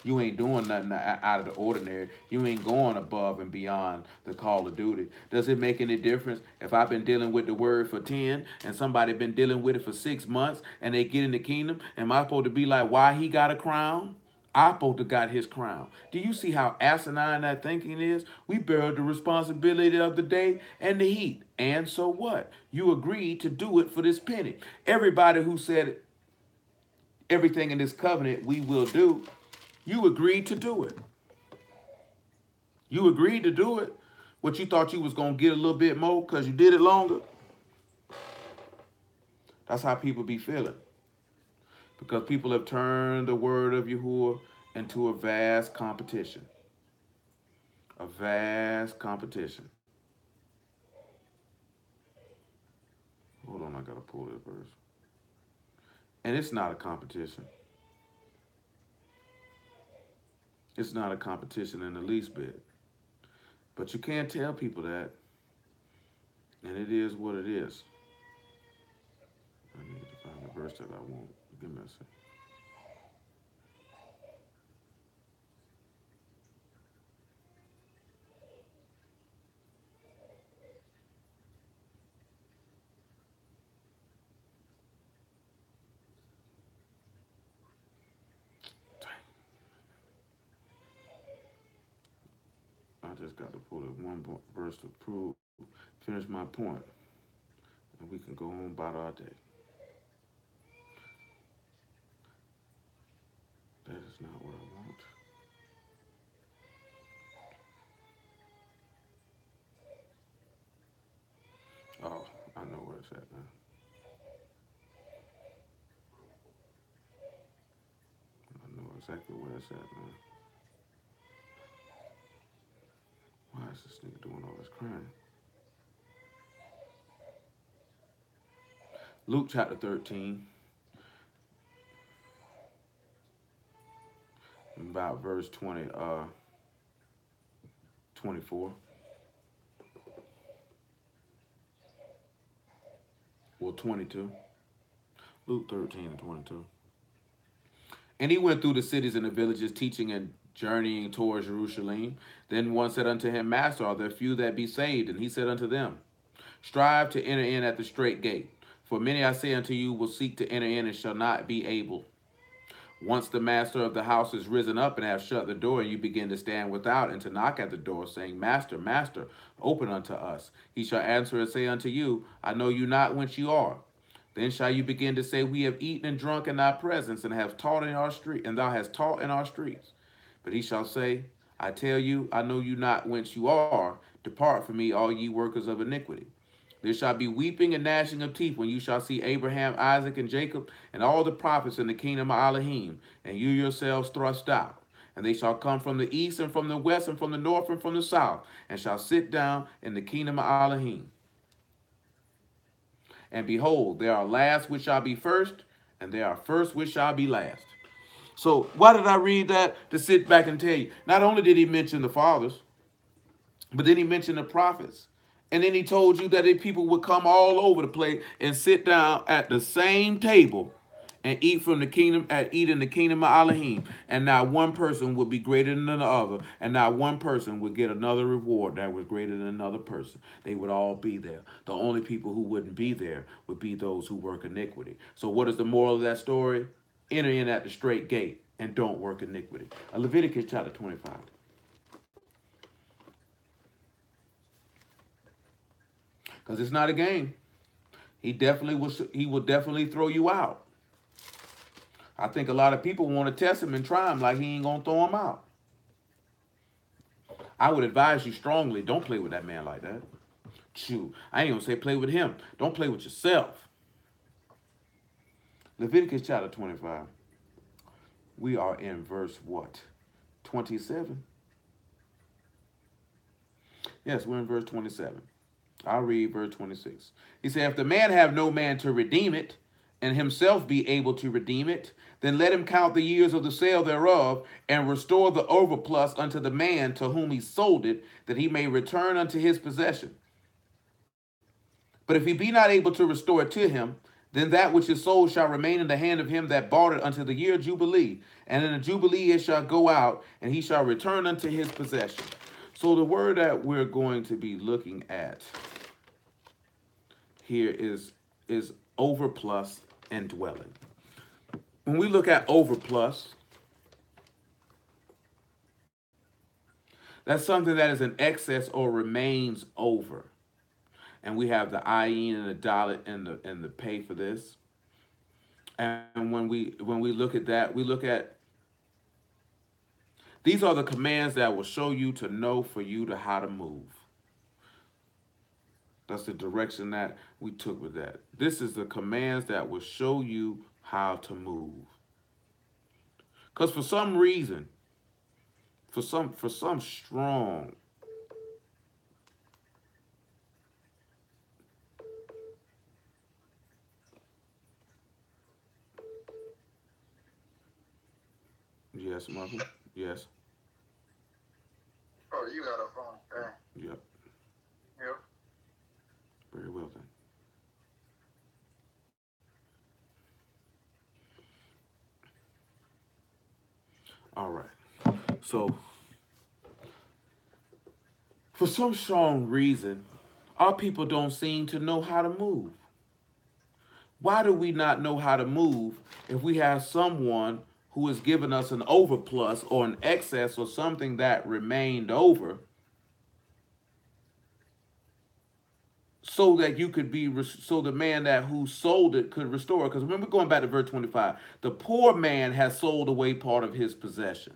You ain't doing nothing out of the ordinary. You ain't going above and beyond the call of duty. Does it make any difference if I've been dealing with the word for 10 and somebody been dealing with it for 6 months and they get in the kingdom? Am I supposed to be like, why he got a crown? I supposed to got his crown. Do you see how asinine that thinking is? We bear the responsibility of the day and the heat. And so what? You agreed to do it for this penny. Everybody who said everything in this covenant we will do, you agreed to do it. You agreed to do it. What you thought you was going to get a little bit more because you did it longer. That's how people be feeling. Because people have turned the word of Yahuwah into a vast competition. A vast competition. Hold on, I gotta pull this verse. And it's not a competition. It's not a competition in the least bit. But you can't tell people that. And it is what it is. I need to find the verse that I want. Give me a second. I just got to pull it one verse to finish my point. And we can go on about our day. That is not what I want. Oh, I know where it's at now. I know exactly where it's at now. Why is this nigga doing all this crying? Luke chapter 13, about verse 24. Well, 22. Luke 13 and 22. And he went through the cities and the villages, teaching and journeying towards Jerusalem. Then one said unto him, Master, are there few that be saved? And he said unto them, Strive to enter in at the strait gate. For many, I say unto you, will seek to enter in and shall not be able. Once the master of the house is risen up and have shut the door, and you begin to stand without and to knock at the door, saying, Master, Master, open unto us. He shall answer and say unto you, I know you not whence you are. Then shall you begin to say, We have eaten and drunk in thy presence, and have taught in our street, and thou hast taught in our streets. But he shall say, I tell you, I know you not whence you are. Depart from me, all ye workers of iniquity. There shall be weeping and gnashing of teeth when you shall see Abraham, Isaac, and Jacob, and all the prophets in the kingdom of Elohim, and you yourselves thrust out. And they shall come from the east, and from the west, and from the north, and from the south, and shall sit down in the kingdom of Elohim. And behold, there are last which shall be first, and there are first which shall be last. So why did I read that? To sit back and tell you. Not only did he mention the fathers, but then he mentioned the prophets. And then he told you that people would come all over the place and sit down at the same table and eat from the kingdom, eat in the kingdom of Elohim. And not one person would be greater than the other. And not one person would get another reward that was greater than another person. They would all be there. The only people who wouldn't be there would be those who work iniquity. So what is the moral of that story? Enter in at the straight gate and don't work iniquity. Leviticus chapter 25. Because it's not a game. He will definitely throw you out. I think a lot of people want to test him and try him like he ain't gonna throw him out. I would advise you strongly, don't play with that man like that. Shoot, I ain't gonna say play with him. Don't play with yourself. Leviticus chapter 25. We are in verse what? 27. Yes, we're in verse 27. I'll read verse 26. He said, if the man have no man to redeem it, and himself be able to redeem it, then let him count the years of the sale thereof, and restore the overplus unto the man to whom he sold it, that he may return unto his possession. But if he be not able to restore it to him, then that which is sold shall remain in the hand of him that bought it unto the year of Jubilee. And in the Jubilee it shall go out, and he shall return unto his possession. So the word that we're going to be looking at here is overplus and dwelling. When we look at overplus, That's something that is in excess or remains over. And we have the ayin and the dalit and the pay for this. And when we look at that, we look at these are the commands that will show you to know for you to how to move. That's the direction that we took with that. This is the commands that will show you how to move. Because for some reason, for some strong yes, Michael. Yes. Oh, you got a phone. Yep. Yep. Very well then. All right. So for some strong reason, our people don't seem to know how to move. Why do we not know how to move if we have someone who has given us an overplus or an excess or something that remained over so that you could be, so the man that who sold it could restore it? Because remember, going back to verse 25, the poor man has sold away part of his possession.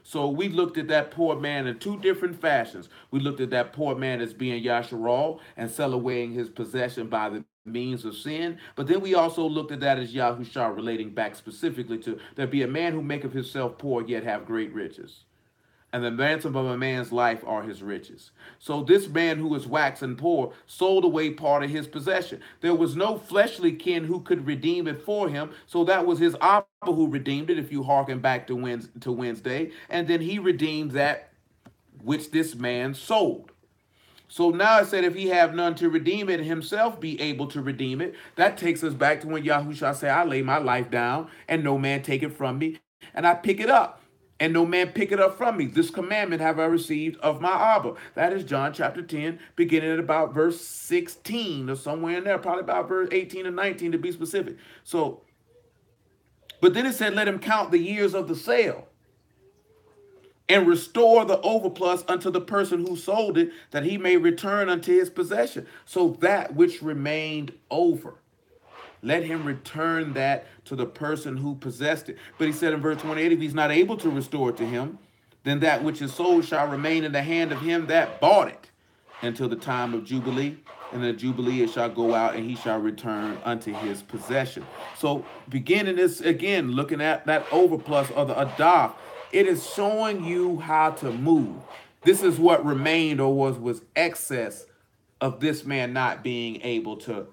So we looked at that poor man in two different fashions. We looked at that poor man as being Yasharal and selling his possession by the means of sin. But then we also looked at that as Yahushua, relating back specifically to there be a man who maketh himself poor yet have great riches. And the ransom of a man's life are his riches. So this man who was waxing poor sold away part of his possession. There was no fleshly kin who could redeem it for him. So that was his Abba who redeemed it, if you hearken back to Wednesday. And then he redeemed that which this man sold. So now it said, if he have none to redeem it, himself be able to redeem it. That takes us back to when Yahushua said, I lay my life down and no man take it from me, and I pick it up. And no man pick it up from me. This commandment have I received of my Abba. That is John chapter 10, beginning at about verse 16 or somewhere in there, probably about verse 18 and 19 to be specific. So, but then it said, let him count the years of the sale and restore the overplus unto the person who sold it, that he may return unto his possession. So that which remained over, let him return that to the person who possessed it. But he said in verse 28, if he's not able to restore it to him, then that which is sold shall remain in the hand of him that bought it until the time of Jubilee. And in the Jubilee it shall go out, and he shall return unto his possession. So beginning this again, looking at that overplus or the adaf, it is showing you how to move. This is what remained or was excess of this man not being able to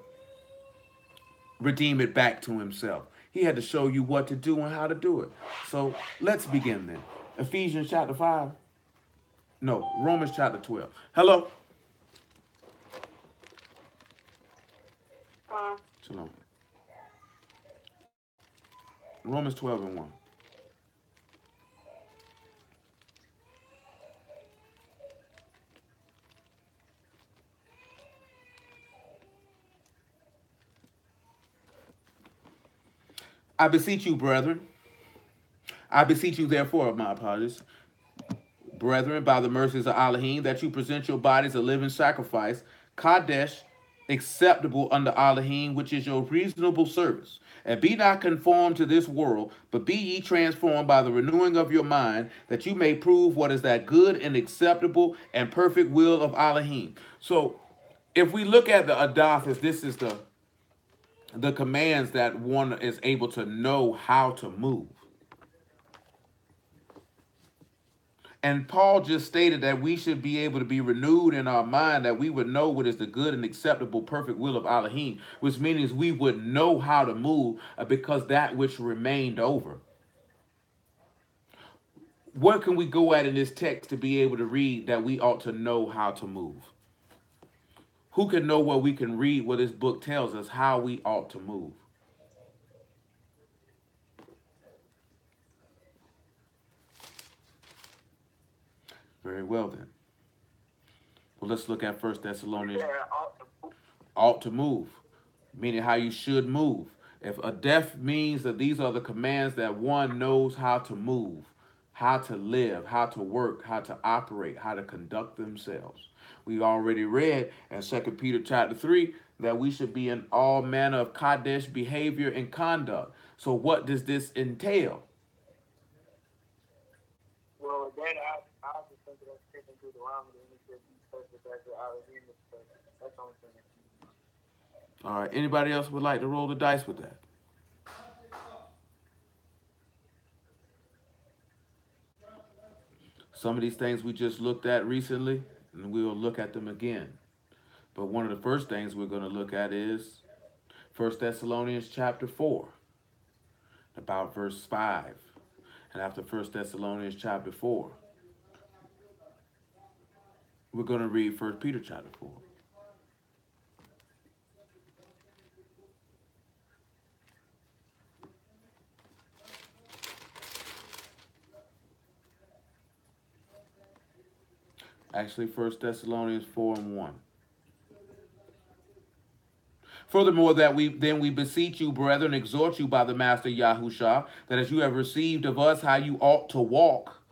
redeem it back to himself. He had to show you what to do and how to do it. So let's begin then. Ephesians chapter 5. No, Romans chapter 12. Hello? Shalom. Romans 12 and 1. I beseech you, brethren. I beseech you, therefore, my apologies, brethren, by the mercies of Elohim, that you present your bodies a living sacrifice, Kadesh, acceptable unto Elohim, which is your reasonable service. And be not conformed to this world, but be ye transformed by the renewing of your mind, that you may prove what is that good and acceptable and perfect will of Elohim. So, if we look at the Adaf, this is the commands that one is able to know how to move. And Paul just stated that we should be able to be renewed in our mind, that we would know what is the good and acceptable, perfect will of Elohim, which means we would know how to move because that which remained over. What can we go at in this text to be able to read that we ought to know how to move? Who can know what we can read, what this book tells us, how we ought to move? Very well then. Well, let's look at 1 Thessalonians. Ought to move, meaning how you should move. If a def means that these are the commands that one knows how to move. how to live, how to work, how to operate, how to conduct themselves. We already read in 2 Peter chapter 3 that we should be in all manner of Kadesh behavior and conduct. So what does this entail? Well, with that, I just think that's taken through the Ramadan and it says be perfect as your Elohim is perfect. That's the only thing. All right, anybody else would like to roll the dice with that? Some of these things we just looked at recently, and we'll look at them again. But one of the first things we're going to look at is 1 Thessalonians chapter 4, about verse 5. And after 1 Thessalonians chapter 4, we're going to read 1 Peter chapter 4. Actually, 1 Thessalonians 4 and 1. Furthermore, that we beseech you, brethren, exhort you by the Master Yahushua, that as you have received of us how you ought to walk,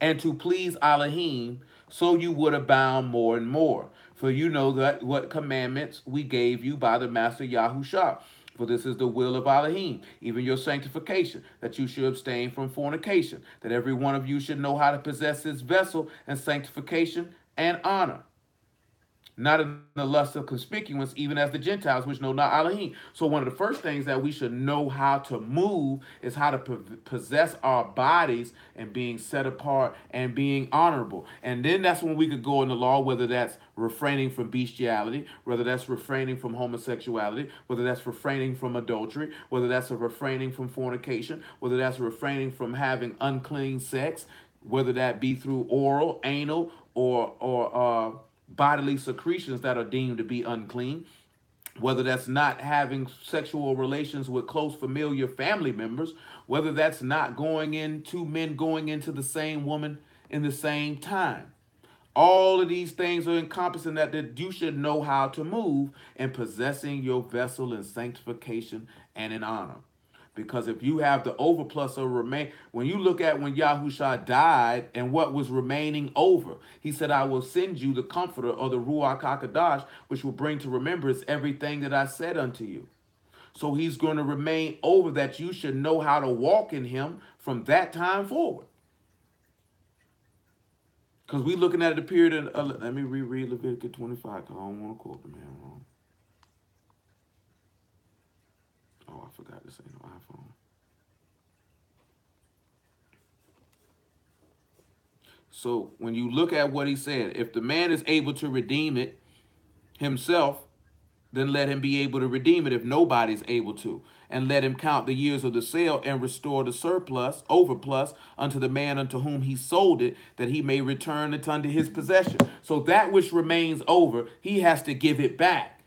and to please Elohim, so you would abound more and more. For you know that what commandments we gave you by the Master Yahushua. For this is the will of Elohim, even your sanctification, that you should abstain from fornication, that every one of you should know how to possess his vessel in sanctification and honor, not in the lust of conspicuance, even as the Gentiles, which know not Elohim. So one of the first things that we should know how to move is how to possess our bodies and being set apart and being honorable. And then that's when we could go in the law, whether that's refraining from bestiality, whether that's refraining from homosexuality, whether that's refraining from adultery, whether that's refraining from fornication, whether that's refraining from having unclean sex, whether that be through oral, anal, or bodily secretions that are deemed to be unclean, whether that's not having sexual relations with close familiar family members, whether that's not two men going into the same woman in the same time. All of these things are encompassing that you should know how to move in possessing your vessel in sanctification and in honor. Because if you have the overplus or remain, when you look at when Yahushua died and what was remaining over, he said, I will send you the comforter or the Ruach HaKodesh, which will bring to remembrance everything that I said unto you. So he's going to remain over that you should know how to walk in him from that time forward. Because we're looking at the period of, let me reread Leviticus 25, because I don't want to quote the man wrong. Oh, I forgot this ain't no iPhone. So when you look at what he said, if the man is able to redeem it himself, then let him be able to redeem it if nobody's able to. And let him count the years of the sale and restore the surplus, overplus, unto the man unto whom he sold it, that he may return it unto his possession. So that which remains over, he has to give it back.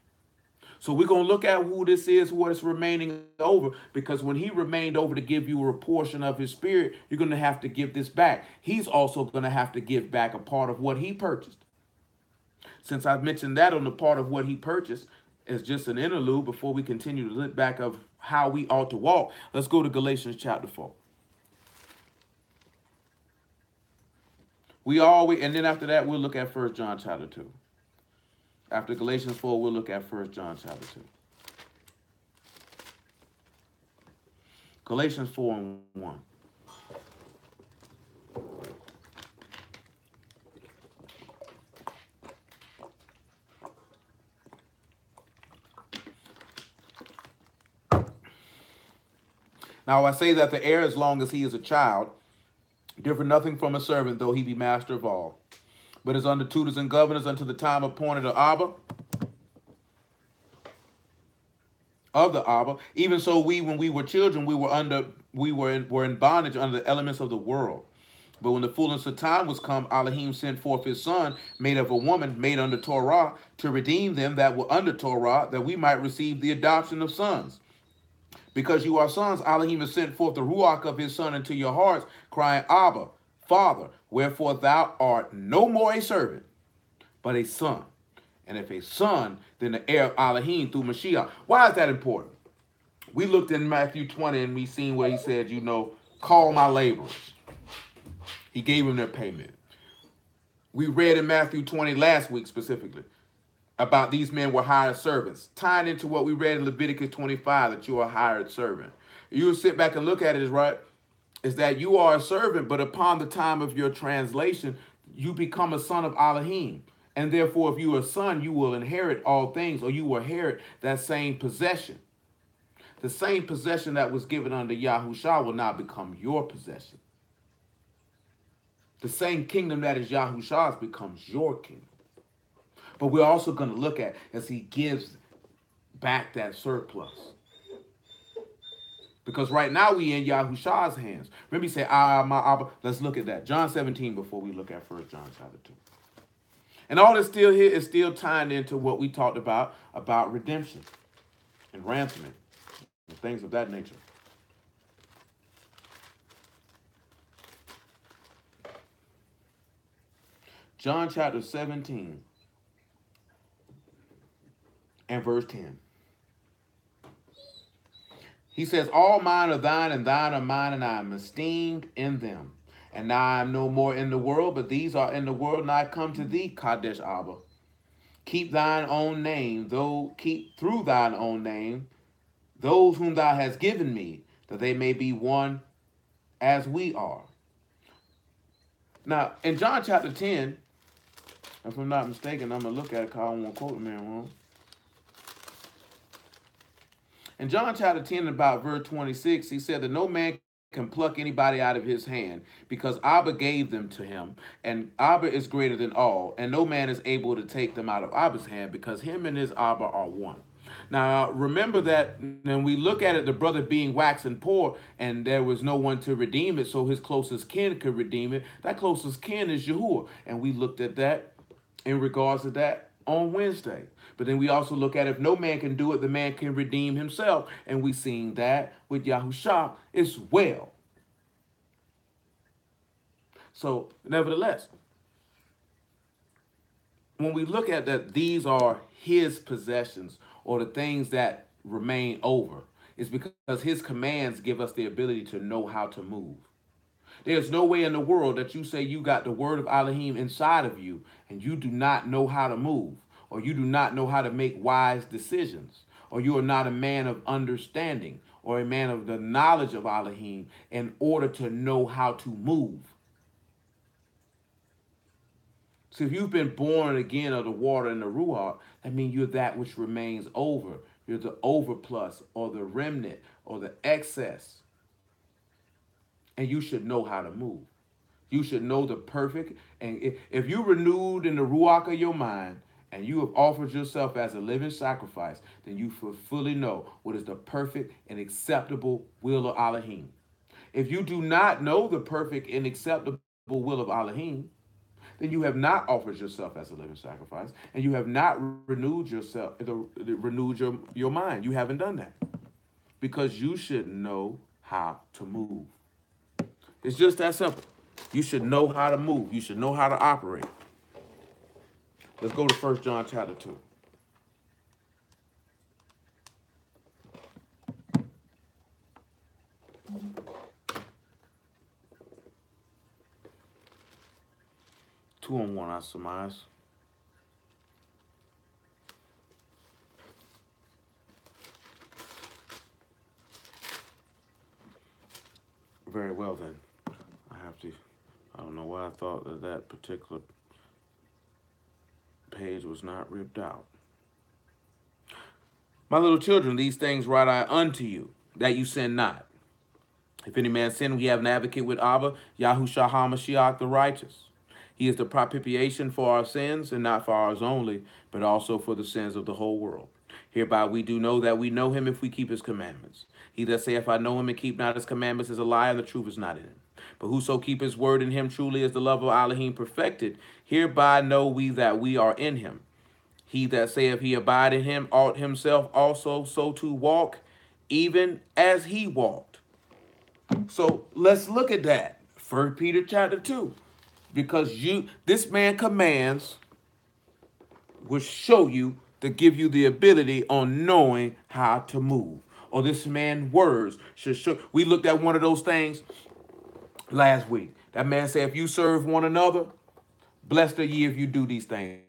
So we're going to look at who this is, what is remaining over, because when he remained over to give you a portion of his spirit, you're going to have to give this back. He's also going to have to give back a part of what he purchased. Since I've mentioned that on the part of what he purchased as just an interlude before we continue to look back of how we ought to walk, let's go to Galatians chapter 4. And then after that, we'll look at 1 John chapter 2. After Galatians 4, we'll look at 1 John chapter 2. Galatians 4 and 1. Now I say that the heir, as long as he is a child, differ nothing from a servant, though he be master of all, but is under tutors and governors unto the time appointed of the Abba. Even so, we, when we were children, we were in bondage under the elements of the world. But when the fullness of time was come, Elohim sent forth his son, made of a woman, made under Torah, to redeem them that were under Torah, that we might receive the adoption of sons. Because you are sons, Elohim has sent forth the Ruach of his son into your hearts, crying, Abba, Father, wherefore thou art no more a servant, but a son. And if a son, then the heir of Elohim through Mashiach. Why is that important? We looked in Matthew 20 and we seen where he said, call my laborers. He gave them their payment. We read in Matthew 20 last week specifically about these men were hired servants, tying into what we read in Leviticus 25, that you are a hired servant. You will sit back and look at it, is right, is that you are a servant, but upon the time of your translation, you become a son of Elohim. And therefore, if you are a son, you will inherit all things, or you will inherit that same possession. The same possession that was given under Yahushua will now become your possession. The same kingdom that is Yahushua's becomes your kingdom. But we're also going to look at as he gives back that surplus. Because right now we in Yahushua's hands. Remember he said, my Abba. Let's look at that. John 17 before we look at 1 John chapter 2. And all that's still here is still tying into what we talked about redemption and ransoming and things of that nature. John chapter 17 and verse 10. He says, all mine are thine, and thine are mine, and I am esteemed in them. And now I am no more in the world, but these are in the world, and I come to thee, Kadesh Abba. Keep thine own name, keep through thine own name those whom thou hast given me, that they may be one as we are. Now, in John chapter 10, if I'm not mistaken, I'm going to look at it because I don't want to quote the man wrong. In John chapter 10, about verse 26, he said that no man can pluck anybody out of his hand, because Abba gave them to him, and Abba is greater than all, and no man is able to take them out of Abba's hand, because him and his Abba are one. Now, remember that when we look at it, the brother being waxing poor, and there was no one to redeem it, so his closest kin could redeem it. That closest kin is Yahuwah, and we looked at that in regards to that on Wednesday. But then we also look at if no man can do it, the man can redeem himself. And we seen that with Yahushua as well. So, nevertheless, when we look at that, these are his possessions, or the things that remain over, it's because his commands give us the ability to know how to move. There's no way in the world that you say you got the word of Elohim inside of you and you do not know how to move, or you do not know how to make wise decisions, or you are not a man of understanding or a man of the knowledge of Elohim in order to know how to move. So if you've been born again of the water and the Ruach, that means you're that which remains over. You're the overplus, or the remnant, or the excess. And you should know how to move. You should know the perfect. And if you're renewed in the Ruach of your mind, and you have offered yourself as a living sacrifice, then you fully know what is the perfect and acceptable will of Elohim. If you do not know the perfect and acceptable will of Elohim, then you have not offered yourself as a living sacrifice, and you have not renewed yourself, renewed your mind. You haven't done that, because you should know how to move. It's just that simple. You should know how to move. You should know how to operate. Let's go to 1 John chapter 2. Two and one, I surmise. Very well then. I don't know why I thought that that particular page was not ripped out. My little children, these things write I unto you, that you sin not. If any man sin, we have an advocate with Abba, Yahushua HaMashiach the righteous. He is the propitiation for our sins, and not for ours only, but also for the sins of the whole world. Hereby we do know that we know him if we keep his commandments. He that saith, I know him and keep not his commandments, is a liar, and the truth is not in him. But whoso keep his word, in him truly is the love of Elohim perfected. Hereby know we that we are in him. He that saith he abide in him ought himself also so to walk, even as he walked. So let's look at that. 1 Peter chapter 2. Because this man commands will show you to give you the ability on knowing how to move. Or this man's words should show. We looked at one of those things last week. That man said, if you serve one another, blessed are ye if you do these things.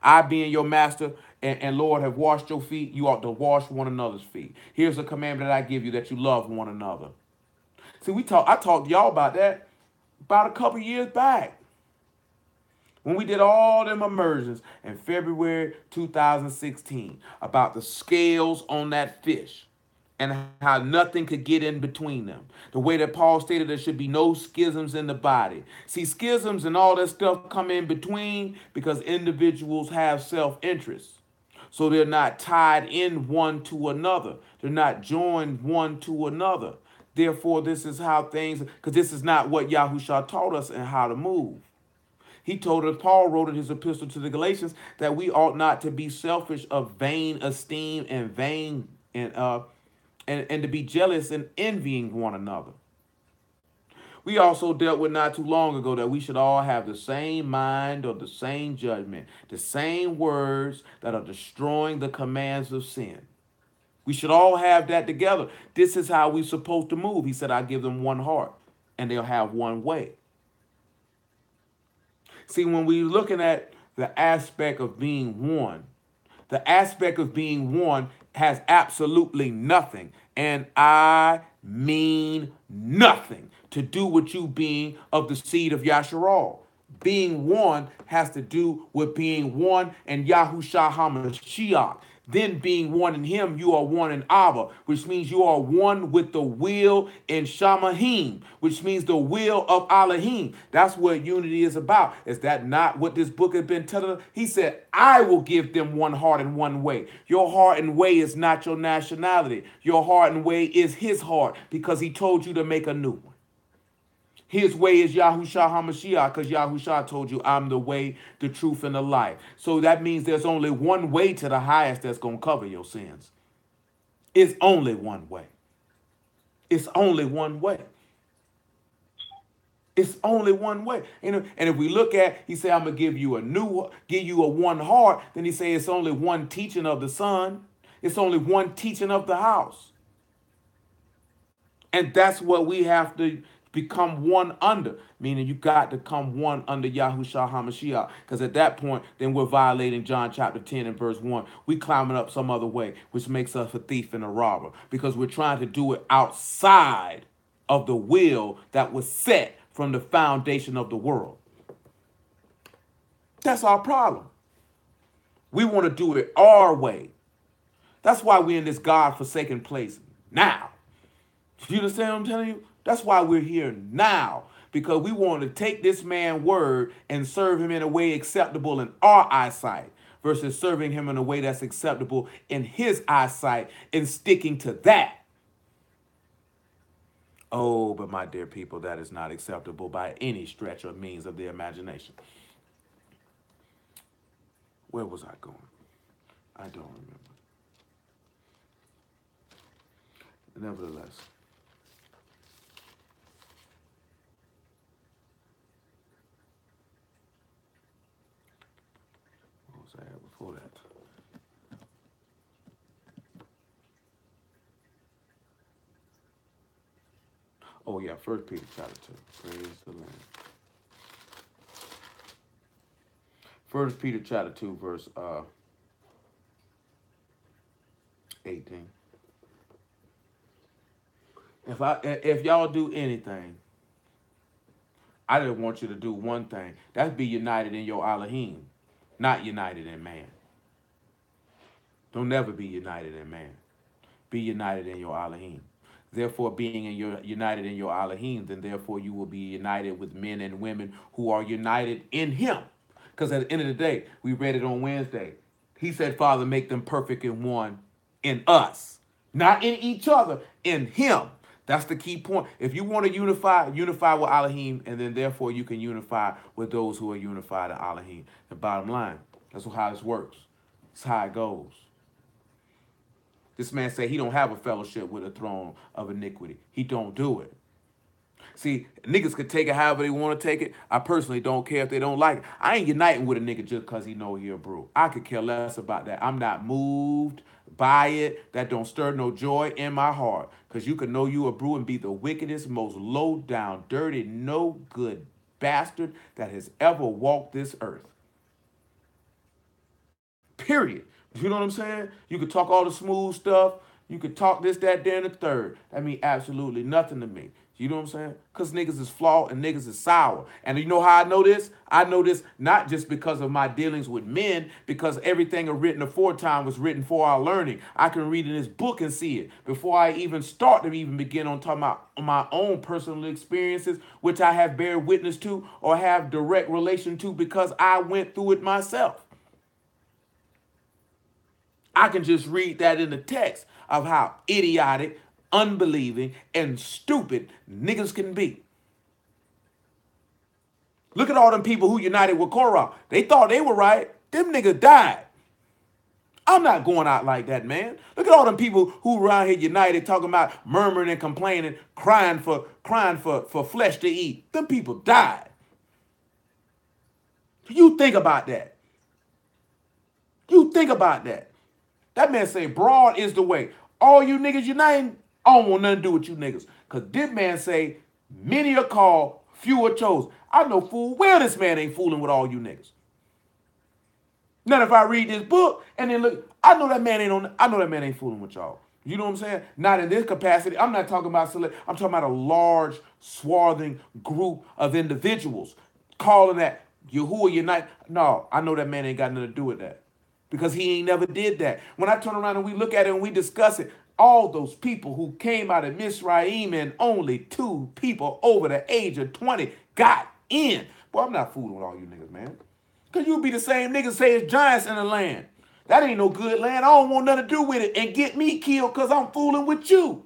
I, being your master and Lord, have washed your feet. You ought to wash one another's feet. Here's a commandment that I give you, that you love one another. See, I talked to y'all about that about a couple years back, when we did all them immersions in February 2016, about the scales on that fish and how nothing could get in between them. The way that Paul stated there should be no schisms in the body. See, schisms and all that stuff come in between because individuals have self-interest. So they're not tied in one to another. They're not joined one to another. Therefore, this is how things, because this is not what Yahushua taught us and how to move. He told us, Paul wrote in his epistle to the Galatians, that we ought not to be selfish of vain esteem and vain and to be jealous and envying one another. We also dealt with not too long ago that we should all have the same mind or the same judgment, the same words that are destroying the commands of sin. We should all have that together. This is how we're supposed to move. He said, I give them one heart and they'll have one way. See, when we're looking at the aspect of being one, the aspect of being one has absolutely nothing, and I mean nothing, to do with you being of the seed of Yasharal. Being one has to do with being one in Yahushua HaMashiach. Then being one in him, you are one in Abba, which means you are one with the will in Shamahim, which means the will of Elohim. That's what unity is about. Is that not what this book has been telling us? He said, I will give them one heart and one way. Your heart and way is not your nationality. Your heart and way is his heart, because he told you to make a new one. His way is Yahushua HaMashiach, because Yahushua told you, I'm the way, the truth, and the life. So that means there's only one way to the highest that's going to cover your sins. It's only one way. It's only one way. It's only one way. And if we look at, he said, I'm going to give you a one heart. Then he said, it's only one teaching of the Son. It's only one teaching of the house. And that's what we have to become one under, meaning you got to come one under Yahushua HaMashiach, because at that point, then we're violating John chapter 10 and verse 1. We climbing up some other way, which makes us a thief and a robber, because we're trying to do it outside of the will that was set from the foundation of the world. That's our problem. We want to do it our way. That's why we're in this God-forsaken place now. You understand what I'm telling you? That's why we're here now, because we want to take this man's word and serve him in a way acceptable in our eyesight versus serving him in a way that's acceptable in his eyesight and sticking to that. Oh, but my dear people, that is not acceptable by any stretch or means of the imagination. Where was I going? I don't remember. Nevertheless. Before that. Oh yeah, 1 Peter chapter 2. Praise the Lord. 1 Peter chapter 2, verse 18. If y'all do anything, I just want you to do one thing. That's be united in your Elohim, not united in man. Don't never be united in man. Be united in your Elohim. Therefore, being united in your Elohim, then therefore you will be united with men and women who are united in him. Because at the end of the day, we read it on Wednesday. He said, Father, make them perfect in one, in us. Not in each other, in him. That's the key point. If you want to unify with Elohim, and then therefore you can unify with those who are unified in Elohim. The bottom line, that's how this works. That's how it goes. This man said he don't have a fellowship with a throne of iniquity. He don't do it. See, niggas could take it however they want to take it. I personally don't care if they don't like it. I ain't uniting with a nigga just because he know he a brew. I could care less about that. I'm not moved buy it. That don't stir no joy in my heart. Because you can know you a brew and be the wickedest, most low down, dirty, no good bastard that has ever walked this earth. Period. You know what I'm saying? You could talk all the smooth stuff. You could talk this, that, then, and the third. That mean absolutely nothing to me. You know what I'm saying? Because niggas is flawed and niggas is sour. And you know how I know this? I know this not just because of my dealings with men, because everything written aforetime was written for our learning. I can read in this book and see it before I even start to even begin on talking about my own personal experiences, which I have bear witness to or have direct relation to because I went through it myself. I can just read that in the text of how idiotic, unbelieving, and stupid niggas can be. Look at all them people who united with Korah. They thought they were right. Them niggas died. I'm not going out like that, man. Look at all them people who around here united talking about murmuring and complaining, crying for flesh to eat. Them people died. You think about that. You think about that. That man say broad is the way. All you niggas uniting, I don't want nothing to do with you niggas. Because this man say, many are called, few are chosen. I know full well this man ain't fooling with all you niggas. Now if I read this book and then look, I know that man ain't fooling with y'all. You know what I'm saying? Not in this capacity. I'm not talking about select. I'm talking about a large, swathing group of individuals calling that Yahuwah unite. No, I know that man ain't got nothing to do with that. Because he ain't never did that. When I turn around and we look at it and we discuss it, all those people who came out of Mizraim and only 2 people over the age of 20 got in. Boy, I'm not fooling with all you niggas, man. Because you be the same niggas say it's giants in the land. That ain't no good land. I don't want nothing to do with it and get me killed because I'm fooling with you.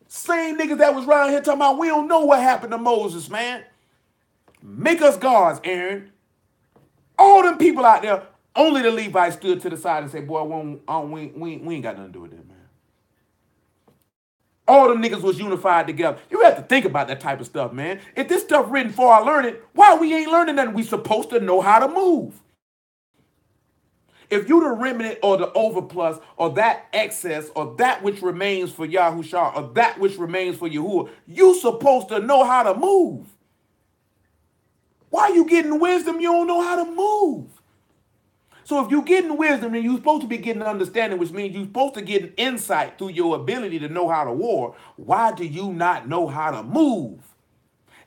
Same niggas that was around here talking about we don't know what happened to Moses, man. Make us gods, Aaron. All them people out there, only the Levites stood to the side and said, boy, we ain't got nothing to do with that, man. All them niggas was unified together. You have to think about that type of stuff, man. If this stuff written for our learning, why we ain't learning nothing? We supposed to know how to move. If you the remnant or the overplus or that excess or that which remains for Yahushua or that which remains for Yahuwah, you supposed to know how to move. Why you getting wisdom? You don't know how to move. So if you're getting wisdom, then you're supposed to be getting understanding, which means you're supposed to get an insight through your ability to know how to war. Why do you not know how to move?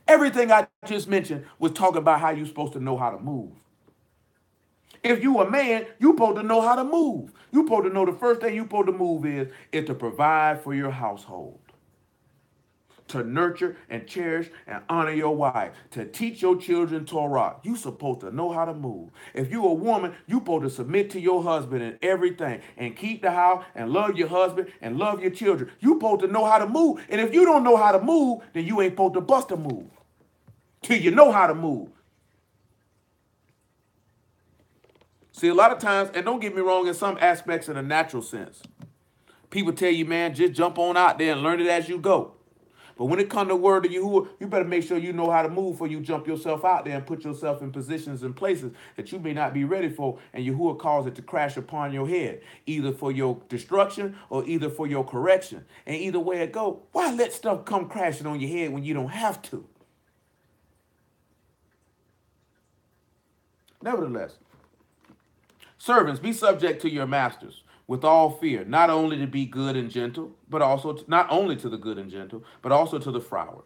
Everything I just mentioned was talking about how you're supposed to know how to move. If you a man, you're supposed to know how to move. You're supposed to know the first thing you're supposed to move is to provide for your household. To nurture and cherish and honor your wife, to teach your children Torah. You supposed to know how to move. If you a woman, you supposed to submit to your husband in everything and keep the house and love your husband and love your children. You supposed to know how to move. And if you don't know how to move, then you ain't supposed to bust a move till you know how to move. See, a lot of times, and don't get me wrong, in some aspects in a natural sense, people tell you, man, just jump on out there and learn it as you go. But when it comes to word of Yahuwah, you better make sure you know how to move before you jump yourself out there and put yourself in positions and places that you may not be ready for, and Yahuwah calls it to crash upon your head, either for your destruction or either for your correction. And either way it go, why let stuff come crashing on your head when you don't have to? Nevertheless, servants, be subject to your masters with all fear, not only to be good and gentle, but also not only to the good and gentle, but also to the froward.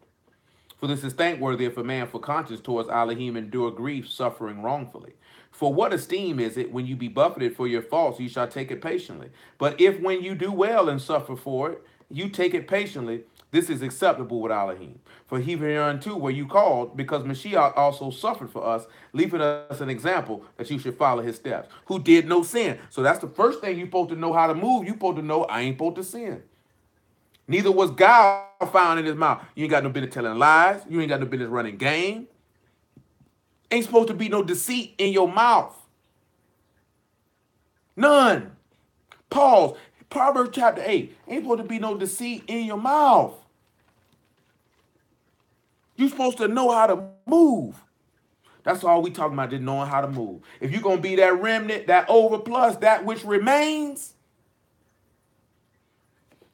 For this is thankworthy if a man for conscience towards Elohim endure grief, suffering wrongfully. For what esteem is it when you be buffeted for your faults, you shall take it patiently. But if when you do well and suffer for it, you take it patiently, this is acceptable with Elohim. For hereunto were you called, because Mashiach also suffered for us, leaving us an example that you should follow his steps, who did no sin. So that's the first thing you're supposed to know how to move. You're supposed to know I ain't supposed to sin. Neither was guile found in his mouth. You ain't got no business telling lies. You ain't got no business running game. Ain't supposed to be no deceit in your mouth. None. Pause. Proverbs chapter 8. Ain't supposed to be no deceit in your mouth. You're supposed to know how to move. That's all we talking about, just knowing how to move. If you're going to be that remnant, that overplus, that which remains,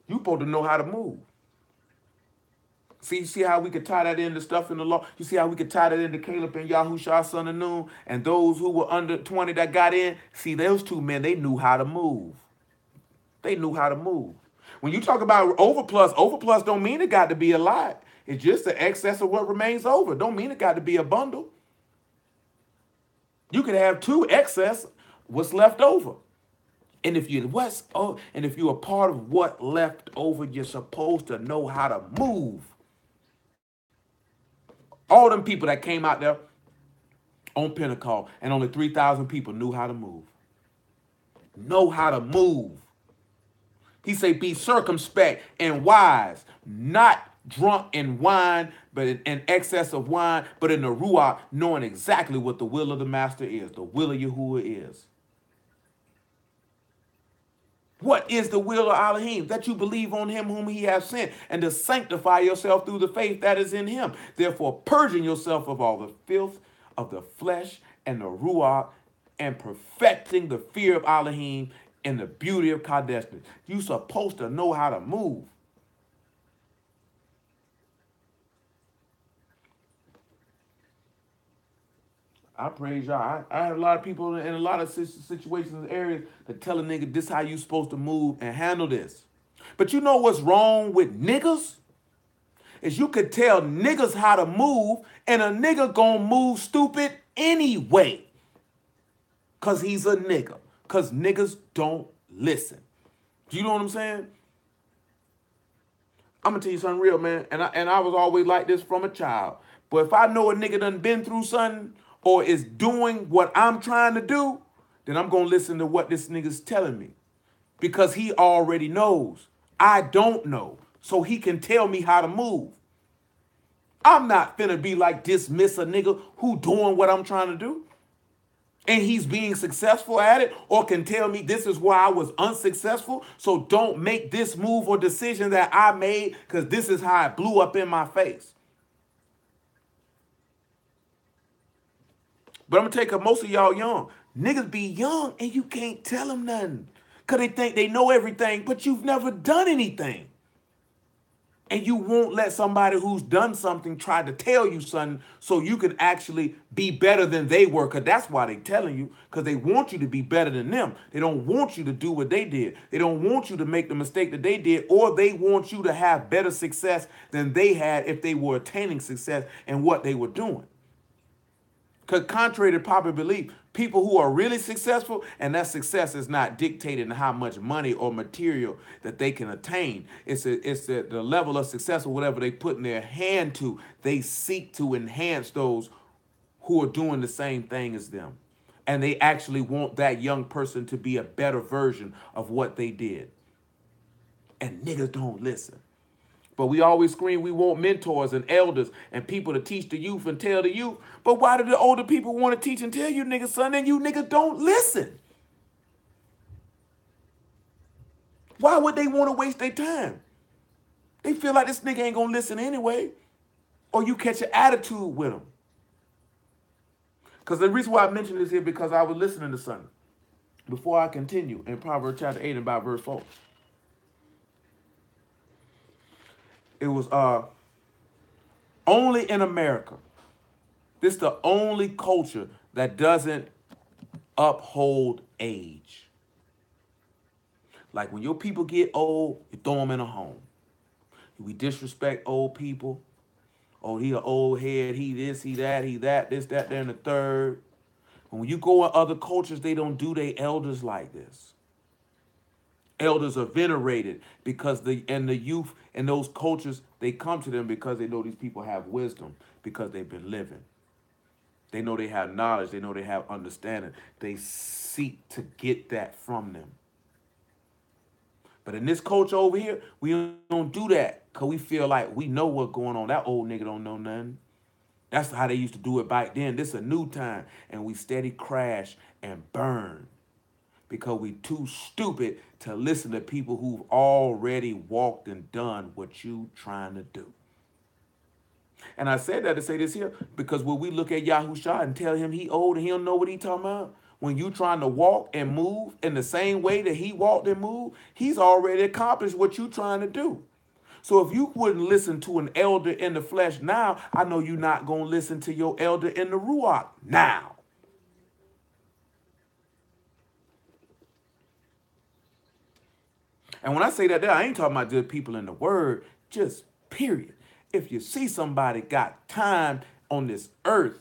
you supposed to know how to move. See how we could tie that into stuff in the law? You see how we could tie that into Caleb and Yahushua, son of Nun, and those who were under 20 that got in? See, those two men, they knew how to move. They knew how to move. When you talk about overplus don't mean it got to be a lot. It's just the excess of what remains over. Don't mean it got to be a bundle. You could have two excess, what's left over. And if you're a part of what left over, you're supposed to know how to move. All them people that came out there on Pentecost, and only 3,000 people knew how to move. Know how to move. He say, be circumspect and wise, not drunk in wine, but in excess of wine, but in the Ruach, knowing exactly what the will of the master is, the will of Yahuwah is. What is the will of Elohim? That you believe on him whom he has sent, and to sanctify yourself through the faith that is in him. Therefore, purging yourself of all the filth of the flesh and the Ruach, and perfecting the fear of Elohim and the beauty of Kadeshness. You're supposed to know how to move. I praise y'all. I had a lot of people in a lot of situations and areas that tell a nigga this how you supposed to move and handle this. But you know what's wrong with niggas? Is you could tell niggas how to move and a nigga gonna move stupid anyway. Cause he's a nigga. Cause niggas don't listen. Do you know what I'm saying? I'm gonna tell you something real, man. And I was always like this from a child. But if I know a nigga done been through something or is doing what I'm trying to do, then I'm gonna listen to what this nigga's telling me. Because he already knows. I don't know. So he can tell me how to move. I'm not finna be like dismiss a nigga who doing what I'm trying to do. And he's being successful at it, or can tell me this is why I was unsuccessful. So don't make this move or decision that I made because this is how it blew up in my face. But I'm going to take up most of y'all young. Niggas be young and you can't tell them nothing. Because they think they know everything, but you've never done anything. And you won't let somebody who's done something try to tell you something so you can actually be better than they were. Because that's why they telling you. Because they want you to be better than them. They don't want you to do what they did. They don't want you to make the mistake that they did. Or they want you to have better success than they had if they were attaining success in what they were doing. Because contrary to popular belief, people who are really successful, and that success is not dictated in how much money or material that they can attain. It's the level of success or whatever they put in their hand to. They seek to enhance those who are doing the same thing as them. And they actually want that young person to be a better version of what they did. And niggas don't listen. But we always scream we want mentors and elders and people to teach the youth and tell the youth. But why do the older people want to teach and tell you niggas, son, and you niggas don't listen? Why would they want to waste their time? They feel like this nigga ain't going to listen anyway. Or you catch an attitude with him. Because the reason why I mentioned this here because I was listening to something. Before I continue in Proverbs chapter 8 and about verse 4. It was only in America. This is the only culture that doesn't uphold age. Like when your people get old, you throw them in a home. We disrespect old people. Oh, he an old head, he this, he that, this, that, there, and the third. And when you go in other cultures, they don't do their elders like this. Elders are venerated because the youth in those cultures, they come to them because they know these people have wisdom because they've been living. They know they have knowledge. They know they have understanding. They seek to get that from them. But in this culture over here, we don't do that because we feel like we know what's going on. That old nigga don't know nothing. That's how they used to do it back then. This is a new time, and we steady crash and burn. Because we too stupid to listen to people who've already walked and done what you trying to do. And I said that to say this here because when we look at Yahusha and tell him he old and he don't know what he talking about, when you trying to walk and move in the same way that he walked and moved, he's already accomplished what you trying to do. So if you wouldn't listen to an elder in the flesh now, I know you're not going to listen to your elder in the Ruach now. And when I say that there, I ain't talking about just people in the word, just period. If you see somebody got time on this earth,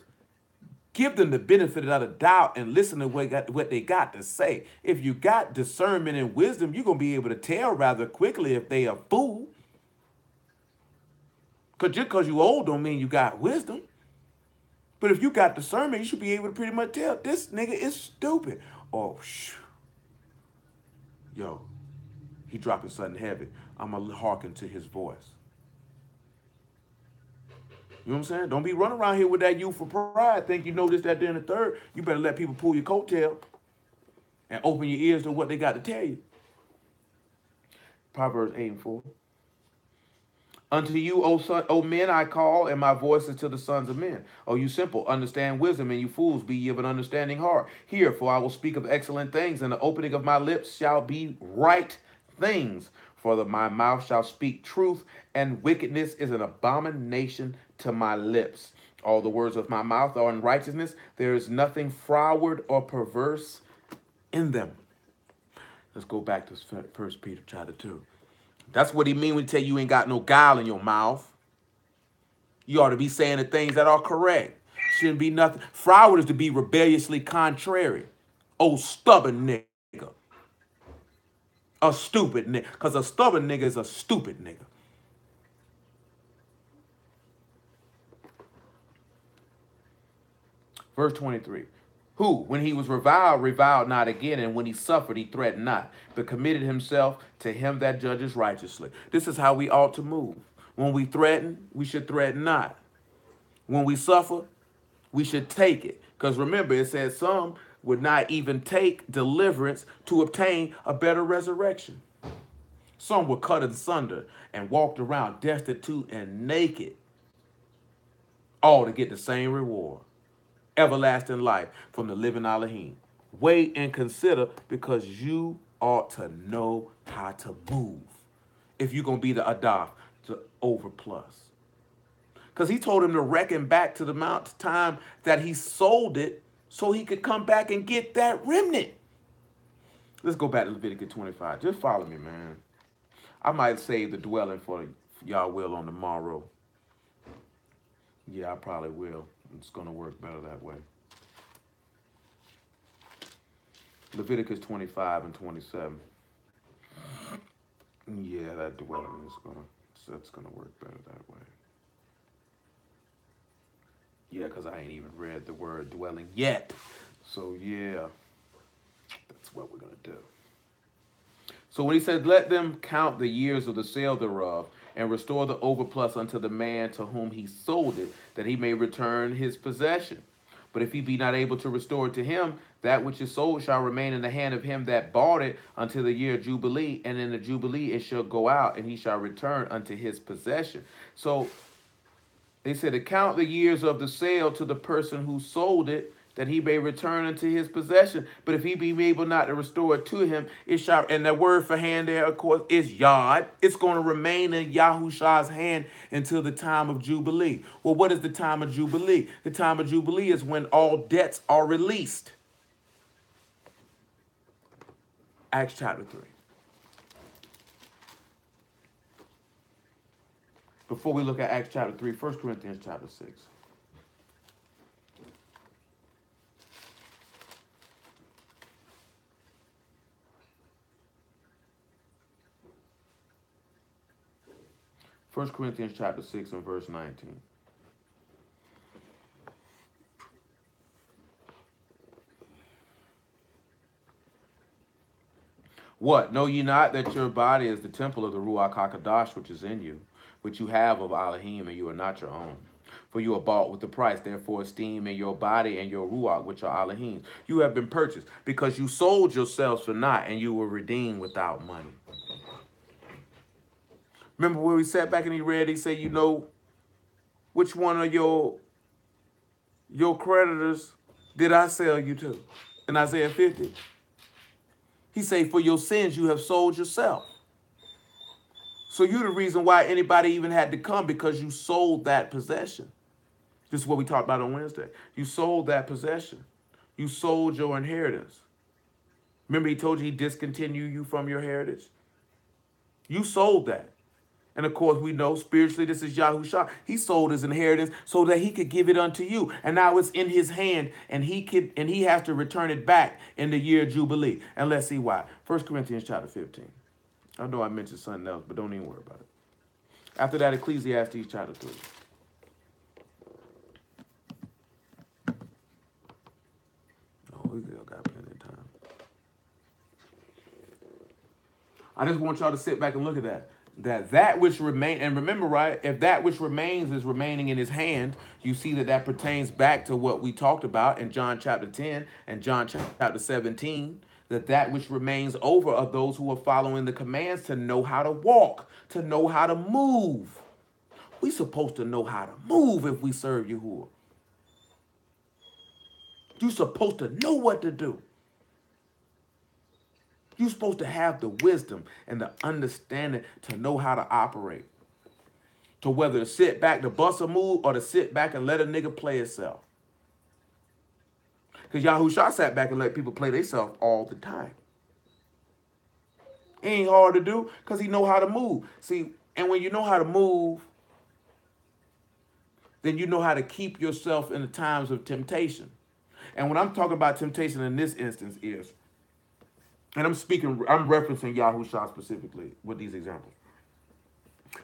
give them the benefit of the doubt and listen to what they got to say. If you got discernment and wisdom, you're going to be able to tell rather quickly if they a fool. Because just because you old don't mean you got wisdom. But if you got discernment, you should be able to pretty much tell this nigga is stupid. Oh, yo, he dropping something heavy. I'm going to hearken to his voice. You know what I'm saying? Don't be running around here with that youthful pride. Think you know this, that, then, the third. You better let people pull your coattail and open your ears to what they got to tell you. Proverbs 8:4. Unto you, O men, I call, and my voice is to the sons of men. O you simple, understand wisdom, and you fools, be ye of an understanding heart. Hear, for I will speak of excellent things, and the opening of my lips shall be right things. For my mouth shall speak truth, and wickedness is an abomination to my lips. All the words of my mouth are in righteousness. There is nothing froward or perverse in them. Let's go back to 1 Peter chapter 2. That's what he mean when he tell you ain't got no guile in your mouth. You ought to be saying the things that are correct. Shouldn't be nothing. Froward is to be rebelliously contrary. Oh, stubborn nigga. A stupid nigga. Because a stubborn nigga is a stupid nigga. Verse 23. Who, when he was reviled not again, and when he suffered, he threatened not, but committed himself to him that judges righteously. This is how we ought to move. When we threaten, we should threaten not. When we suffer, we should take it. Because remember, it says some would not even take deliverance to obtain a better resurrection. Some were cut asunder and walked around destitute and naked, all to get the same reward. Everlasting life from the living Elohim. Wait and consider, because you ought to know how to move if you're going to be the Adaf, the overplus. Because he told him to reckon back to the amount of time that he sold it so he could come back and get that remnant. Let's go back to Leviticus 25. Just follow me, man. I might save the dwelling for y'all will on tomorrow. Yeah, I probably will. It's going to work better that way. Leviticus 25 and 27. Yeah, that dwelling that's gonna work better that way. Yeah, because I ain't even read the word dwelling yet. So yeah, that's what we're gonna do. So when he says, let them count the years of the sale thereof, and restore the overplus unto the man to whom he sold it, that he may return his possession. But if he be not able to restore it to him, that which is sold shall remain in the hand of him that bought it until the year of Jubilee, and in the Jubilee it shall go out, and he shall return unto his possession. So they said, account the years of the sale to the person who sold it, that he may return unto his possession. But if he be able not to restore it to him, it shall, and that word for hand there, of course, is yod. It's going to remain in Yahusha's hand until the time of Jubilee. Well, what is the time of Jubilee? The time of Jubilee is when all debts are released. Acts chapter 3. Before we look at Acts chapter 3, 1 Corinthians chapter 6. First Corinthians chapter 6 and verse 19. What? Know ye not that your body is the temple of the Ruach HaKadosh, which is in you, which you have of Elohim, and you are not your own? For you are bought with the price. Therefore esteem in your body and your Ruach, which are Elohim. You have been purchased, because you sold yourselves for naught, and you were redeemed without money. Remember where we sat back and he read, he said, you know which one of your creditors did I sell you to? In Isaiah 50. He say, for your sins you have sold yourself. So you're the reason why anybody even had to come, because you sold that possession. This is what we talked about on Wednesday. You sold that possession. You sold your inheritance. Remember he told you he discontinued you from your heritage? You sold that. And of course, we know spiritually this is Yahushua. He sold his inheritance so that he could give it unto you. And now it's in his hand, and he has to return it back in the year of Jubilee. And let's see why. 1 Corinthians chapter 15. I know I mentioned something else, but don't even worry about it. After that, Ecclesiastes chapter 3. Oh, we still got plenty of time. I just want y'all to sit back and look at that. That which remain, and remember, right, if that which remains is remaining in his hand, you see that pertains back to what we talked about in John chapter 10 and John chapter 17, that which remains over of those who are following the commands to know how to walk, to know how to move. We supposed to know how to move if we serve Yahuwah. You supposed to know what to do. You're supposed to have the wisdom and the understanding to know how to operate. To whether to sit back to bust a move or to sit back and let a nigga play itself. Because Yahushua sat back and let people play themselves all the time. It ain't hard to do because he know how to move. See, and when you know how to move, then you know how to keep yourself in the times of temptation. And when I'm talking about temptation in this instance is, and I'm referencing Yahushua specifically with these examples.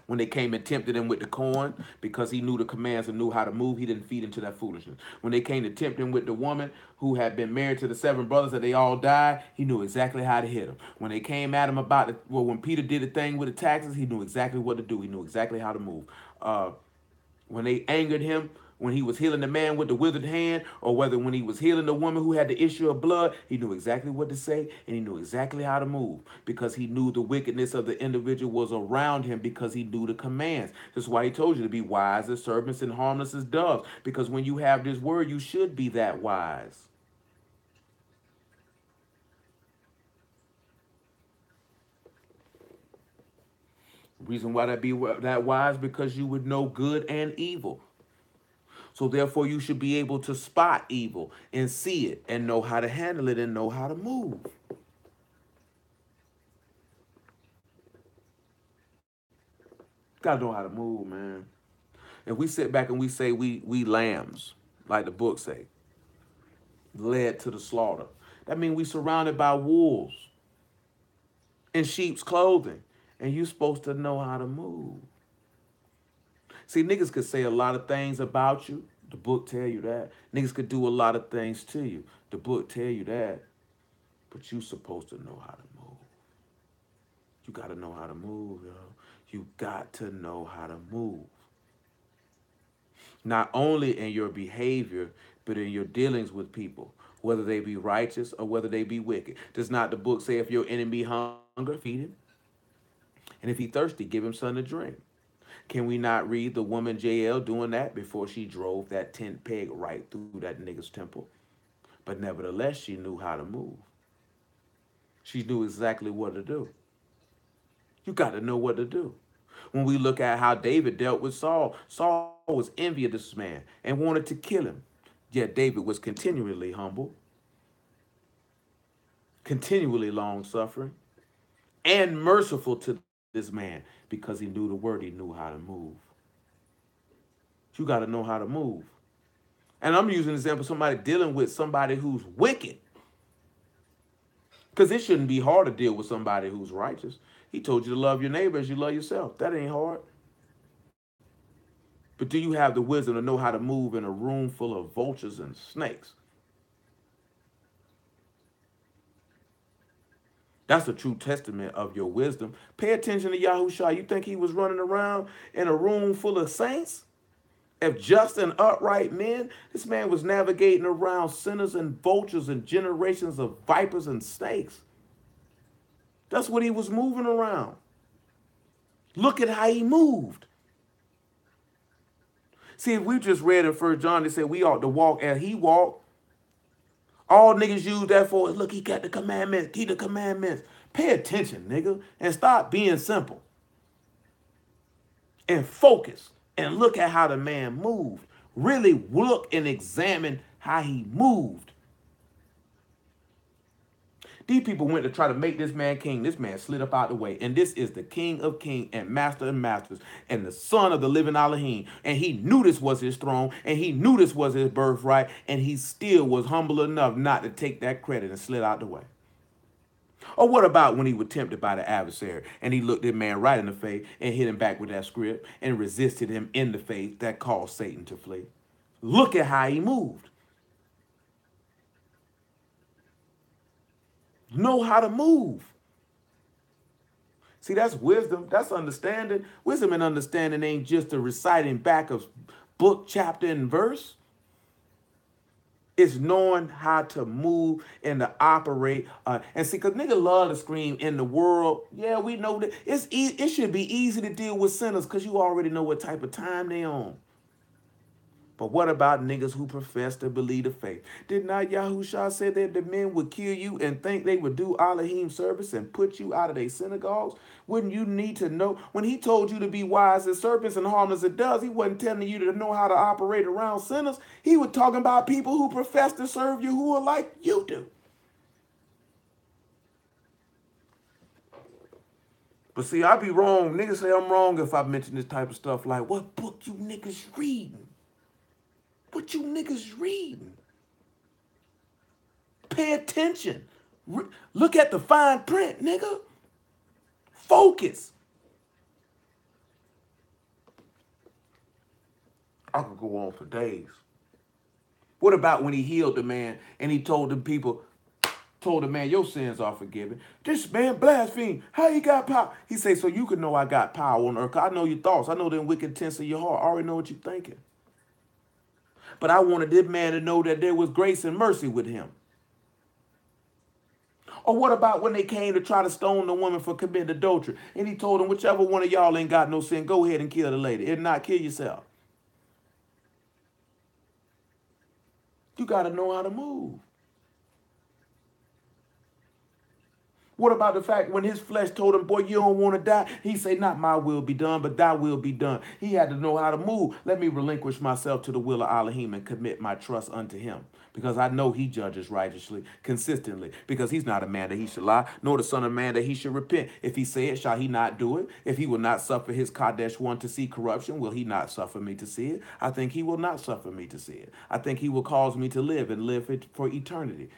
When they came and tempted him with the corn, because he knew the commands and knew how to move, he didn't feed into that foolishness. When they came to tempt him with the woman who had been married to the 7 brothers that they all died, he knew exactly how to hit them. When they came at him about when Peter did the thing with the taxes, he knew exactly what to do. He knew exactly how to move. When they angered him, when he was healing the man with the withered hand, or whether when he was healing the woman who had the issue of blood, he knew exactly what to say, and he knew exactly how to move, because he knew the wickedness of the individual was around him, because he knew the commands. That's why he told you to be wise as serpents and harmless as doves, because when you have this word, you should be that wise. The reason why that be that wise, because you would know good and evil. So therefore, you should be able to spot evil and see it and know how to handle it and know how to move. Gotta know how to move, man. If we sit back and we say we lambs, like the book say, led to the slaughter, that means we surrounded by wolves in sheep's clothing, and you supposed to know how to move. See, niggas could say a lot of things about you. The book tell you that. Niggas could do a lot of things to you. The book tell you that. But you supposed to know how to move. You got to know how to move, yo. You got to know how to move. Not only in your behavior, but in your dealings with people, whether they be righteous or whether they be wicked. Does not the book say if your enemy hunger, feed him? And if he thirsty, give him something to drink. Can we not read the woman Jael doing that before she drove that tent peg right through that nigga's temple? But nevertheless, she knew how to move. She knew exactly what to do. You got to know what to do. When we look at how David dealt with Saul, Saul was envious of this man and wanted to kill him. Yet David was continually humble, continually long-suffering, and merciful to this man, because he knew the word, he knew how to move. You got to know how to move. And I'm using an example of somebody dealing with somebody who's wicked. Because it shouldn't be hard to deal with somebody who's righteous. He told you to love your neighbor as you love yourself. That ain't hard. But do you have the wisdom to know how to move in a room full of vultures and snakes? That's a true testament of your wisdom. Pay attention to Yahushua. You think he was running around in a room full of saints? If just and upright men, this man was navigating around sinners and vultures and generations of vipers and snakes. That's what he was moving around. Look at how he moved. See, if we just read in 1 John, they said we ought to walk as he walked. All niggas use that for is, look, he got the commandments, keep the commandments. Pay attention, nigga, and stop being simple. And focus and look at how the man moved. Really look and examine how he moved. These people went to try to make this man king. This man slid up out the way. And this is the king of kings and master of masters and the son of the living Elohim. And he knew this was his throne. And he knew this was his birthright. And he still was humble enough not to take that credit and slid out the way. Or what about when he was tempted by the adversary and he looked that man right in the face and hit him back with that script and resisted him in the face that caused Satan to flee? Look at how he moved. Know how to move. See, that's wisdom. That's understanding. Wisdom and understanding ain't just a reciting back of book, chapter, and verse. It's knowing how to move and to operate. And see, because niggas love to scream in the world. Yeah, we know that. It should be easy to deal with sinners because you already know what type of time they on. But what about niggas who profess to believe the faith? Did not Yahushua say that the men would kill you and think they would do Elohim service and put you out of their synagogues? Wouldn't you need to know? When he told you to be wise as serpents and harmless as doves, he wasn't telling you to know how to operate around sinners. He was talking about people who profess to serve you who are like you do. But see, I be wrong. Niggas say I'm wrong if I mention this type of stuff like, what book you niggas reading? What you niggas reading? Pay attention. Look at the fine print, nigga. Focus. I could go on for days. What about when he healed the man and he told the people, told the man, your sins are forgiven. This man blasphemed. How he got power? He say, so you can know I got power on earth. I know your thoughts. I know them wicked intents of your heart. I already know what you're thinking. But I wanted this man to know that there was grace and mercy with him. Or what about when they came to try to stone the woman for committing adultery? And he told them, whichever one of y'all ain't got no sin, go ahead and kill the lady. If not, kill yourself. You got to know how to move. What about the fact when his flesh told him, boy, you don't want to die? He said, not my will be done, but thy will be done. He had to know how to move. Let me relinquish myself to the will of Elohim and commit my trust unto him. Because I know he judges righteously, consistently. Because he's not a man that he should lie, nor the son of man that he should repent. If he say it, shall he not do it? If he will not suffer his Kadesh one to see corruption, will he not suffer me to see it? I think he will not suffer me to see it. I think he will cause me to live and live it for eternity.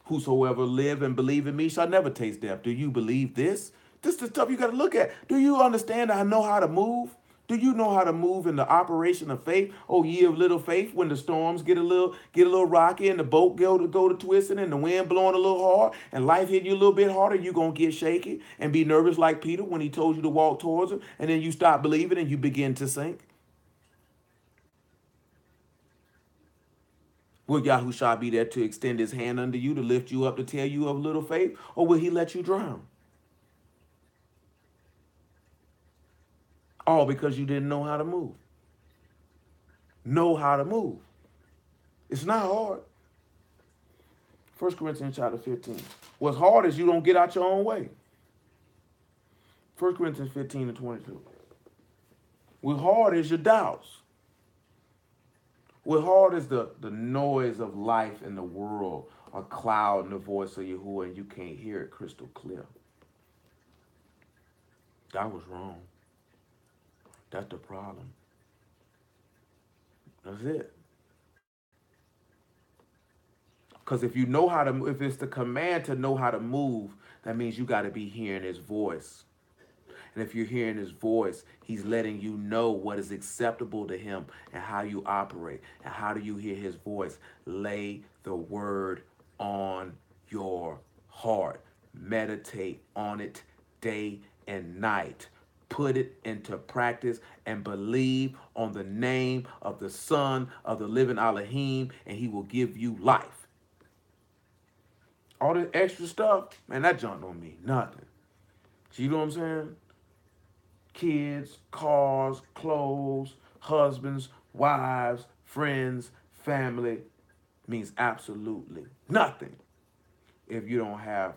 Whosoever live and believe in me shall never taste death. Do you believe this? This is the stuff you got to look at. Do you understand that I know how to move? Do you know how to move in the operation of faith? Oh, ye of little faith, when the storms get a little rocky and the boat go to twisting and the wind blowing a little hard and life hit you a little bit harder, you going to get shaky and be nervous like Peter when he told you to walk towards him, and then you stop believing and you begin to sink. Will Yahushua be there to extend his hand unto you, to lift you up, to tell you of little faith? Or will he let you drown? All because you didn't know how to move. Know how to move. It's not hard. 1 Corinthians chapter 15. What's hard is you don't get out your own way. 1 Corinthians 15 and 22. What's hard is your doubts. What hard is the noise of life in the world, a cloud in the voice of Yahuwah, and you can't hear it crystal clear. That was wrong. That's the problem. That's it. Because if you know how to, if it's the command to know how to move, that means you got to be hearing his voice. And if you're hearing his voice, he's letting you know what is acceptable to him and how you operate. And how do you hear his voice? Lay the word on your heart. Meditate on it day and night. Put it into practice and believe on the name of the Son of the living Elohim, and he will give you life. All this extra stuff, man, that junk don't mean nothing. You know what I'm saying? Kids, cars, clothes, husbands, wives, friends, family, means absolutely nothing if you don't have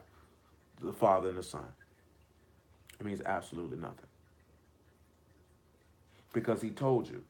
the Father and the Son. It means absolutely nothing. Because he told you,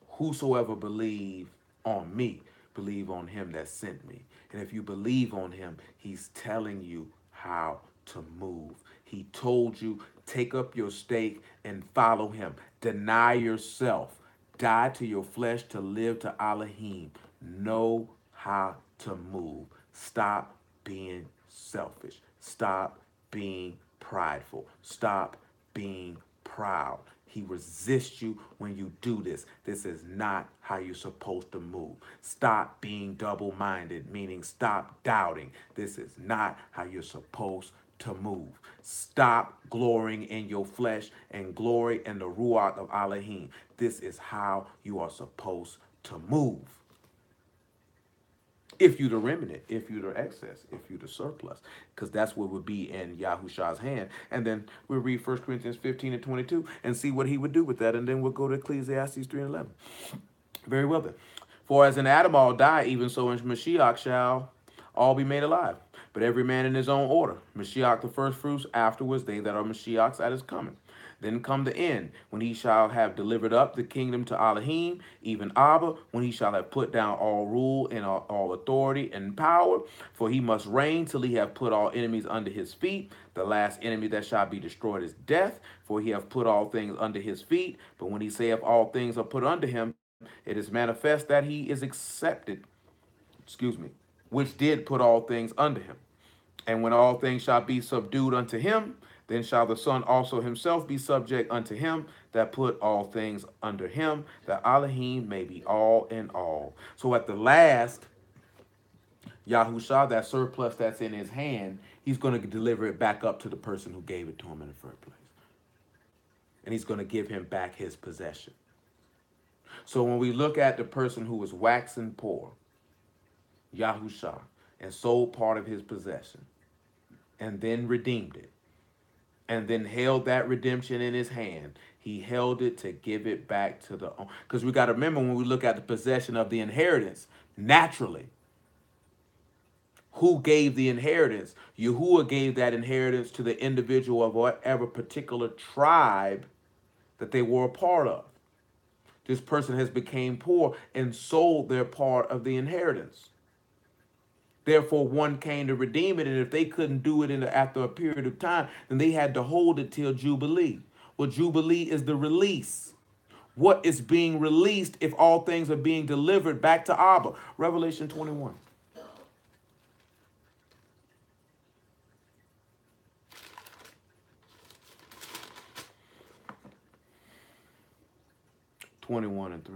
whosoever believe on me, believe on him that sent me. And if you believe on him, he's telling you how to move. He told you, take up your stake and follow him. Deny yourself. Die to your flesh to live to Elohim. Know how to move. Stop being selfish. Stop being prideful. Stop being proud. He resists you when you do this. This is not how you're supposed to move. Stop being double-minded, meaning stop doubting. This is not how you're supposed to move. Stop glorying in your flesh and glory in the Ruach of Elohim. This is how you are supposed to move. If you're the remnant, if you're the excess, if you're the surplus, because that's what would be in Yahushua's hand. And then we'll read 1 Corinthians 15 and 22 and see what he would do with that. And then we'll go to Ecclesiastes 3 and 11. Very well then. For as in Adam all die, even so in Mashiach shall all be made alive. But every man in his own order. Mashiach the first fruits, afterwards they that are Mashiach's at his coming. Then come the end, when he shall have delivered up the kingdom to Elohim, even Abba, when he shall have put down all rule and all authority and power. For he must reign till he have put all enemies under his feet. The last enemy that shall be destroyed is death, for he hath put all things under his feet. But when he saith all things are put under him, it is manifest that he is accepted, which did put all things under him. And when all things shall be subdued unto him, then shall the Son also himself be subject unto him that put all things under him, that Elohim may be all in all. So at the last, Yahushua, that surplus that's in his hand, he's going to deliver it back up to the person who gave it to him in the first place. And he's going to give him back his possession. So when we look at the person who was waxing poor, Yahushua, and sold part of his possession, and then redeemed it, and then held that redemption in his hand. He held it to give it back to the owner. Because we got to remember, when we look at the possession of the inheritance, naturally, who gave the inheritance? Yahuwah gave that inheritance to the individual of whatever particular tribe that they were a part of. This person has become poor and sold their part of the inheritance. Therefore, one came to redeem it, and if they couldn't do it after a period of time, then they had to hold it till Jubilee. Well, Jubilee is the release. What is being released if all things are being delivered back to Abba? Revelation 21. (21 and 3).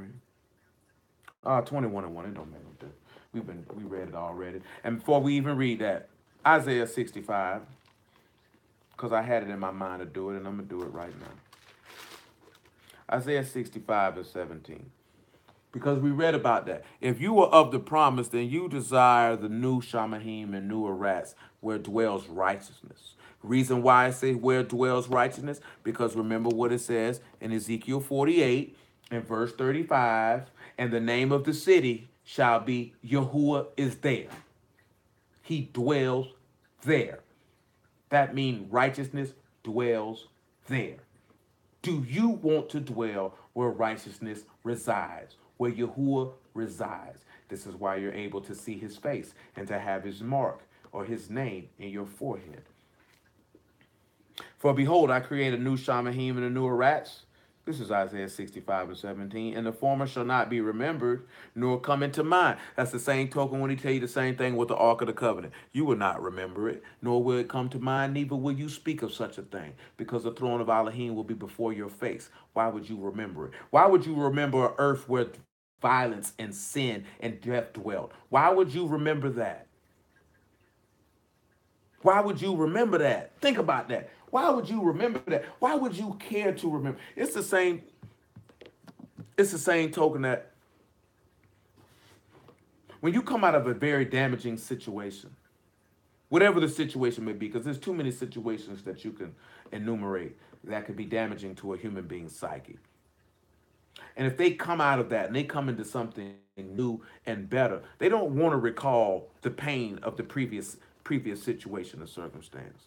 21 and 1. It don't make no difference. We read it already. And before we even read that, Isaiah 65, because I had it in my mind to do it, and I'm going to do it right now. Isaiah 65 and 17. Because we read about that. If you are of the promise, then you desire the new Shamahim and new Arats, where dwells righteousness. Reason why I say where dwells righteousness, because remember what it says in Ezekiel 48 and verse 35, and the name of the city shall be Yahuwah is there. He dwells there. That means righteousness dwells there. Do you want to dwell where righteousness resides, where Yahuwah resides? This is why you're able to see his face and to have his mark or his name in your forehead. For behold, I create a new Shamahim and a new Arats. This is Isaiah 65 and 17. And the former shall not be remembered, nor come into mind. That's the same token when he tell you the same thing with the Ark of the Covenant. You will not remember it, nor will it come to mind, neither will you speak of such a thing, because the throne of Elohim will be before your face. Why would you remember it? Why would you remember an earth where violence and sin and death dwelled? Why would you remember that? Why would you remember that? Think about that. Why would you remember that? Why would you care to remember? It's the same token that when you come out of a very damaging situation, whatever the situation may be, because there's too many situations that you can enumerate that could be damaging to a human being's psyche. And if they come out of that and they come into something new and better, they don't want to recall the pain of the previous situation or circumstance.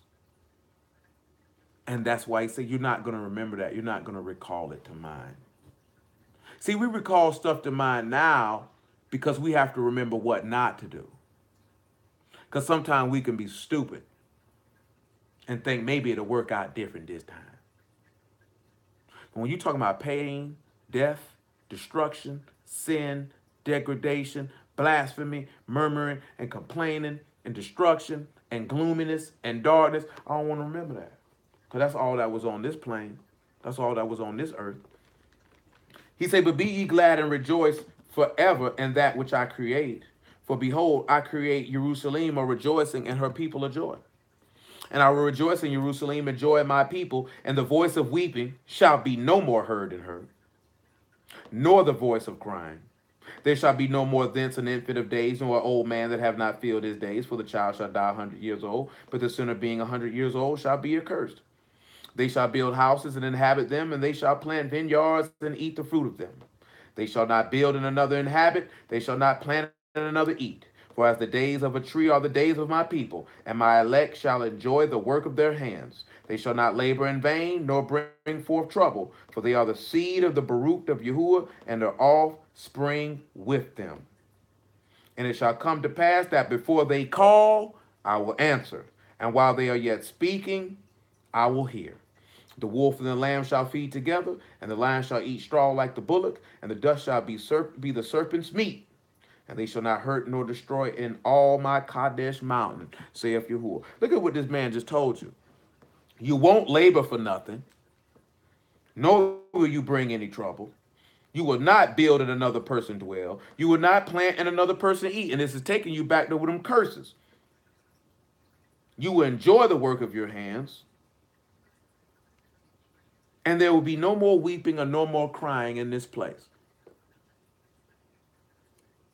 And that's why he said, you're not going to remember that. You're not going to recall it to mind. See, we recall stuff to mind now because we have to remember what not to do. Because sometimes we can be stupid and think maybe it'll work out different this time. But when you're talking about pain, death, destruction, sin, degradation, blasphemy, murmuring, and complaining, and destruction, and gloominess, and darkness, I don't want to remember that. Because that's all that was on this plane. That's all that was on this earth. He said, but be ye glad and rejoice forever in that which I create. For behold, I create Jerusalem a rejoicing and her people a joy. And I will rejoice in Jerusalem and joy in my people, and the voice of weeping shall be no more heard in her, nor the voice of crying. There shall be no more thence an infant of days, nor an old man that have not filled his days, for the child shall die 100 years old, but the sinner being 100 years old shall be accursed. They shall build houses and inhabit them, and they shall plant vineyards and eat the fruit of them. They shall not build and another inhabit, they shall not plant and another eat. For as the days of a tree are the days of my people, and my elect shall enjoy the work of their hands. They shall not labor in vain, nor bring forth trouble, for they are the seed of the Baruch of Yahuwah, and their offspring with them. And it shall come to pass that before they call, I will answer, and while they are yet speaking, I will hear. The wolf and the lamb shall feed together, and the lion shall eat straw like the bullock, and the dust shall be the serpent's meat. And they shall not hurt nor destroy in all my Kadesh mountain, saith Yahuwah. Look at what this man just told you. You won't labor for nothing, nor will you bring any trouble. You will not build and another person dwell. You will not plant and another person eat. And this is taking you back to them curses. You will enjoy the work of your hands. And there will be no more weeping or no more crying in this place.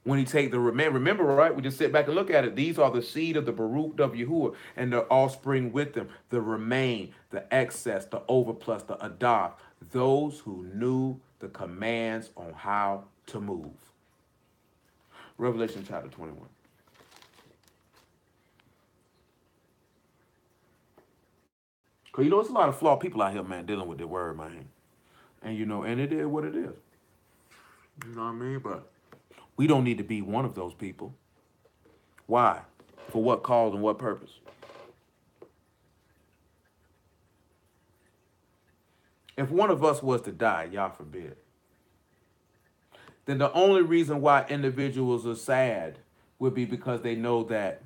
When he take the remember, right? We just sit back and look at it. These are the seed of the Baruch of Yahuwah and their offspring with them, the remain, the excess, the overplus, the adopt, those who knew the commands on how to move. Revelation chapter 21. Because you know, it's a lot of flawed people out here, man, dealing with the word, man. And you know, and it is what it is. You know what I mean? But we don't need to be one of those people. Why? For what cause and what purpose? If one of us was to die, Yah forbid, then the only reason why individuals are sad would be because they know that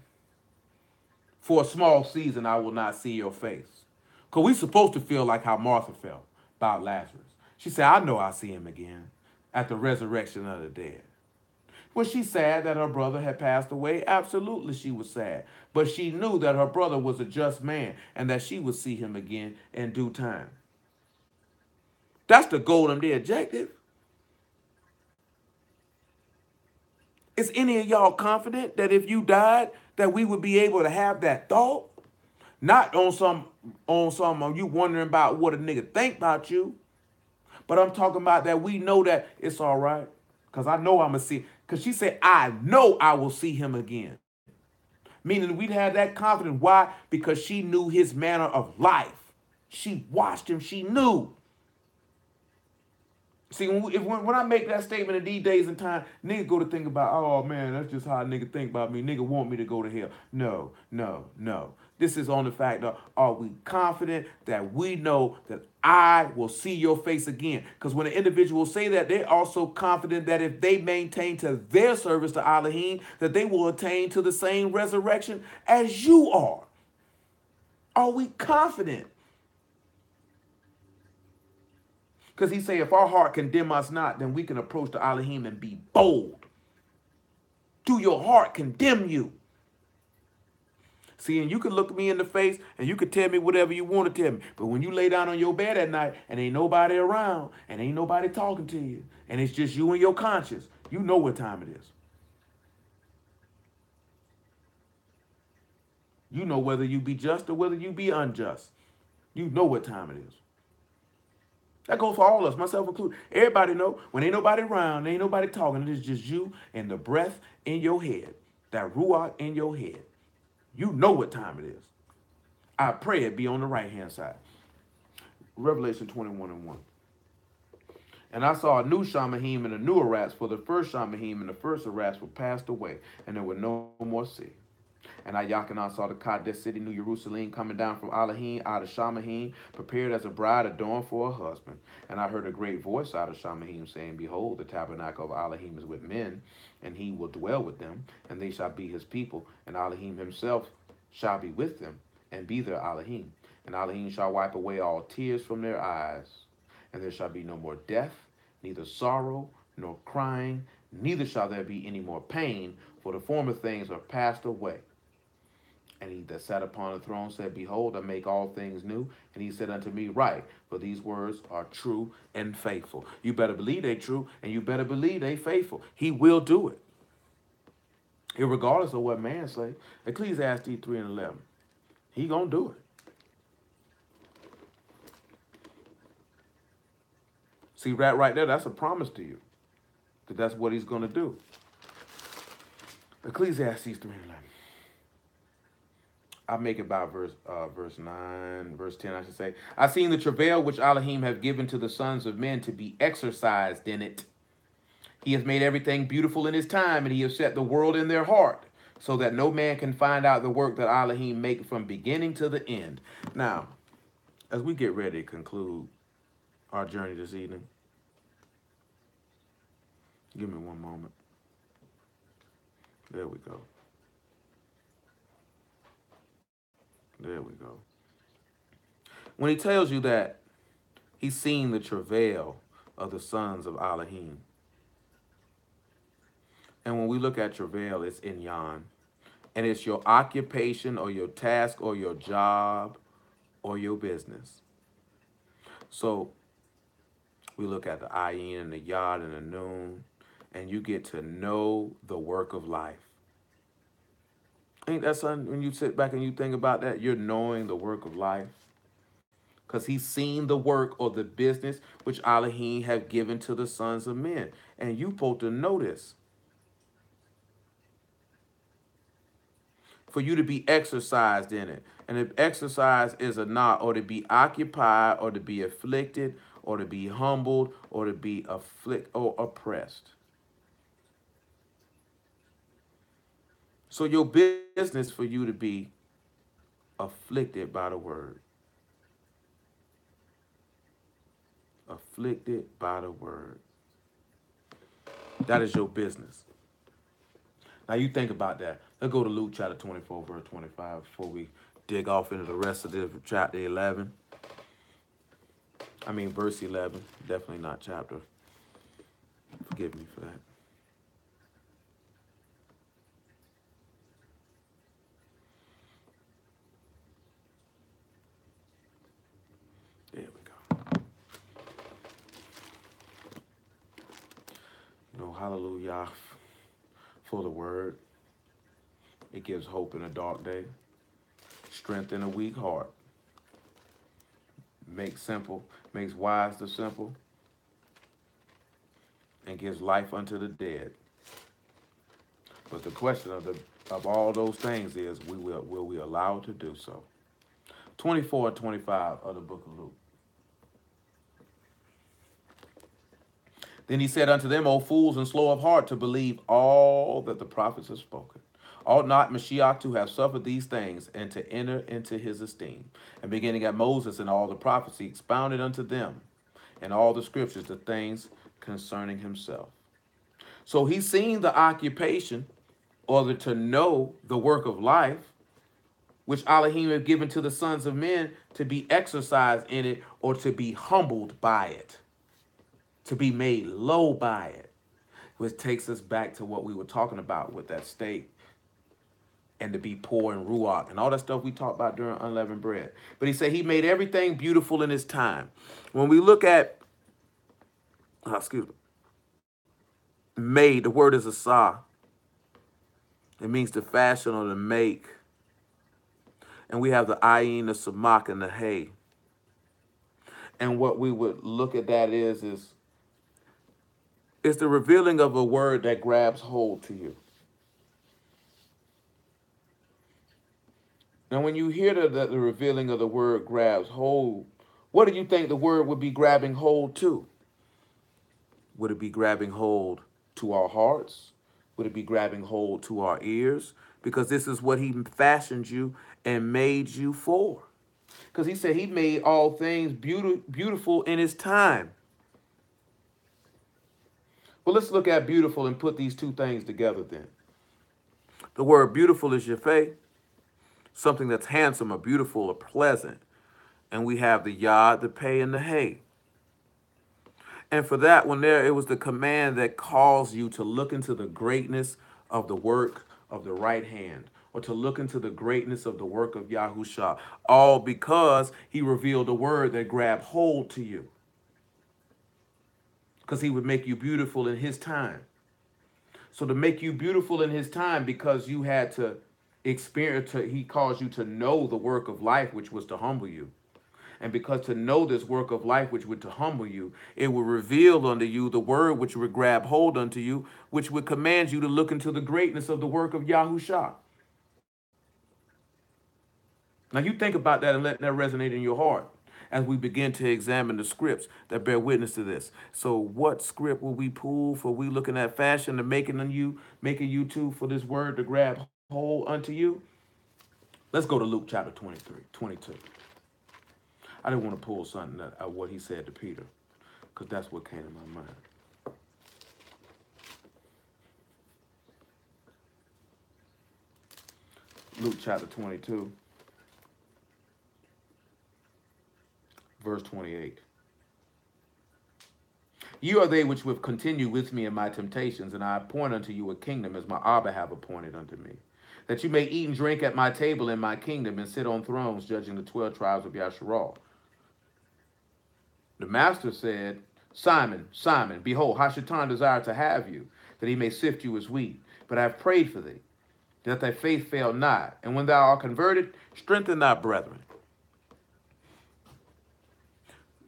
for a small season I will not see your face. Because we're supposed to feel like how Martha felt about Lazarus. She said, I know I'll see him again at the resurrection of the dead. Was she sad that her brother had passed away? Absolutely, she was sad. But she knew that her brother was a just man and that she would see him again in due time. That's the goal and the objective. Is any of y'all confident that if you died, that we would be able to have that thought? Not on some you wondering about what a nigga think about you. But I'm talking about that we know that it's all right. Because I know I'm going to see. Because she said, I know I will see him again. Meaning we'd have that confidence. Why? Because she knew his manner of life. She watched him. She knew. See, when I make that statement in these days and time, nigga go to think about, oh man, that's just how a nigga think about me. Nigga want me to go to hell. No, no, no. This is on the fact of, are we confident that we know that I will see your face again? Because when an individual say that, they're also confident that if they maintain to their service to Elohim, that they will attain to the same resurrection as you are. Are we confident? Because he say, if our heart condemn us not, then we can approach the Elohim and be bold. Do your heart condemn you? See, and you can look me in the face and you can tell me whatever you want to tell me. But when you lay down on your bed at night and ain't nobody around and ain't nobody talking to you and it's just you and your conscience, you know what time it is. You know whether you be just or whether you be unjust. You know what time it is. That goes for all of us, myself included. Everybody know when ain't nobody around, ain't nobody talking. It is just you and the breath in your head, that ruach in your head. You know what time it is. I pray it be on the right hand side. Revelation 21 and 1. And I saw a new Shamahim and a new Aras, for the first Shamahim and the first Aras were passed away, and there were no more sea. And I, Yachanan, saw the Kadesh city, New Jerusalem, coming down from Elohim out of Shamahim, prepared as a bride adorned for a husband. And I heard a great voice out of Shamahim, saying, Behold, the tabernacle of Elohim is with men, and he will dwell with them, and they shall be his people, and Elohim himself shall be with them, and be their Elohim. And Elohim shall wipe away all tears from their eyes, and there shall be no more death, neither sorrow, nor crying, neither shall there be any more pain, for the former things are passed away. And he that sat upon the throne said, Behold, I make all things new. And he said unto me, Write, for these words are true and faithful. You better believe they true, and you better believe they faithful. He will do it, regardless of what man say. Ecclesiastes 3 and 11. He gonna do it. See that right there? That's a promise to you, that that's what he's gonna do. Ecclesiastes 3 and 11. I'll make it by verse 9, verse 10, I should say. I seen the travail which Elohim have given to the sons of men to be exercised in it. He has made everything beautiful in his time, and he has set the world in their heart, so that no man can find out the work that Elohim make from beginning to the end. Now, as we get ready to conclude our journey this evening, give me one moment. There we go. There we go. When he tells you that he's seen the travail of the sons of Elohim. And when we look at travail, it's inyan. And it's your occupation or your task or your job or your business. So we look at the ayin and the yod and the noon, and you get to know the work of life. Ain't that something when you sit back and you think about that? You're knowing the work of life. Because he's seen the work or the business which Elohim have given to the sons of men. And you supposed to know this. For you to be exercised in it. And if exercise is a not, or to be occupied, or to be afflicted, or to be humbled, or to be oppressed. So your business for you to be afflicted by the word. Afflicted by the word. That is your business. Now you think about that. Let's go to Luke chapter 24, verse 25 before we dig off into the rest of this chapter 11. Verse 11. Definitely not chapter. Forgive me for that. There we go. Hallelujah for the word. It gives hope in a dark day, strength in a weak heart, makes wise the simple, and gives life unto the dead. But the question of all those things is, will we allow it to do so? 24 and 25 of the book of Luke. Then he said unto them, O fools and slow of heart to believe all that the prophets have spoken. Ought not Mashiach to have suffered these things and to enter into his esteem? And beginning at Moses and all the prophets, he expounded unto them in all the scriptures the things concerning himself. So he's seen the occupation, or to know the work of life, which Elohim have given to the sons of men to be exercised in it, or to be humbled by it, to be made low by it, which takes us back to what we were talking about with that state, and to be poor in ruach and all that stuff we talked about during unleavened bread. But he said he made everything beautiful in his time. When we look at, made, the word is asah. It means to fashion or to make. And we have the ayin, the samak, and the hay. And what we would look at that is it's the revealing of a word that grabs hold to you. Now, when you hear the revealing of the word grabs hold, what do you think the word would be grabbing hold to? Would it be grabbing hold to our hearts? Would it be grabbing hold to our ears? Because this is what he fashioned you and made you for. Because he said he made all things beautiful in his time. Well, let's look at beautiful and put these two things together then. The word beautiful is yafeh, something that's handsome or beautiful or pleasant. And we have the yod, the pay, and the hay. And for that one there, it was the command that calls you to look into the greatness of the work of the right hand, or to look into the greatness of the work of Yahusha, all because he revealed a word that grabbed hold to you. Because he would make you beautiful in his time. So to make you beautiful in his time, because you had to experience, he caused you to know the work of life, which was to humble you. And because to know this work of life, which would to humble you, it will reveal unto you the word which would grab hold unto you, which would command you to look into the greatness of the work of Yahusha. Now you think about that and let that resonate in your heart as we begin to examine the scripts that bear witness to this. So what script will we pull for we looking at fashion and making you too for this word to grab hold unto you? Let's go to Luke chapter 22. I didn't want to pull something out what he said to Peter, because that's what came to my mind. Luke chapter 22, verse 28. You are they which will continue with me in my temptations, and I appoint unto you a kingdom as my Abba have appointed unto me, that you may eat and drink at my table in my kingdom and sit on thrones judging the 12 tribes of Yasharal. The master said, Simon, Simon, behold, Hashatan desire to have you, that he may sift you as wheat. But I have prayed for thee, that thy faith fail not. And when thou art converted, strengthen thy brethren.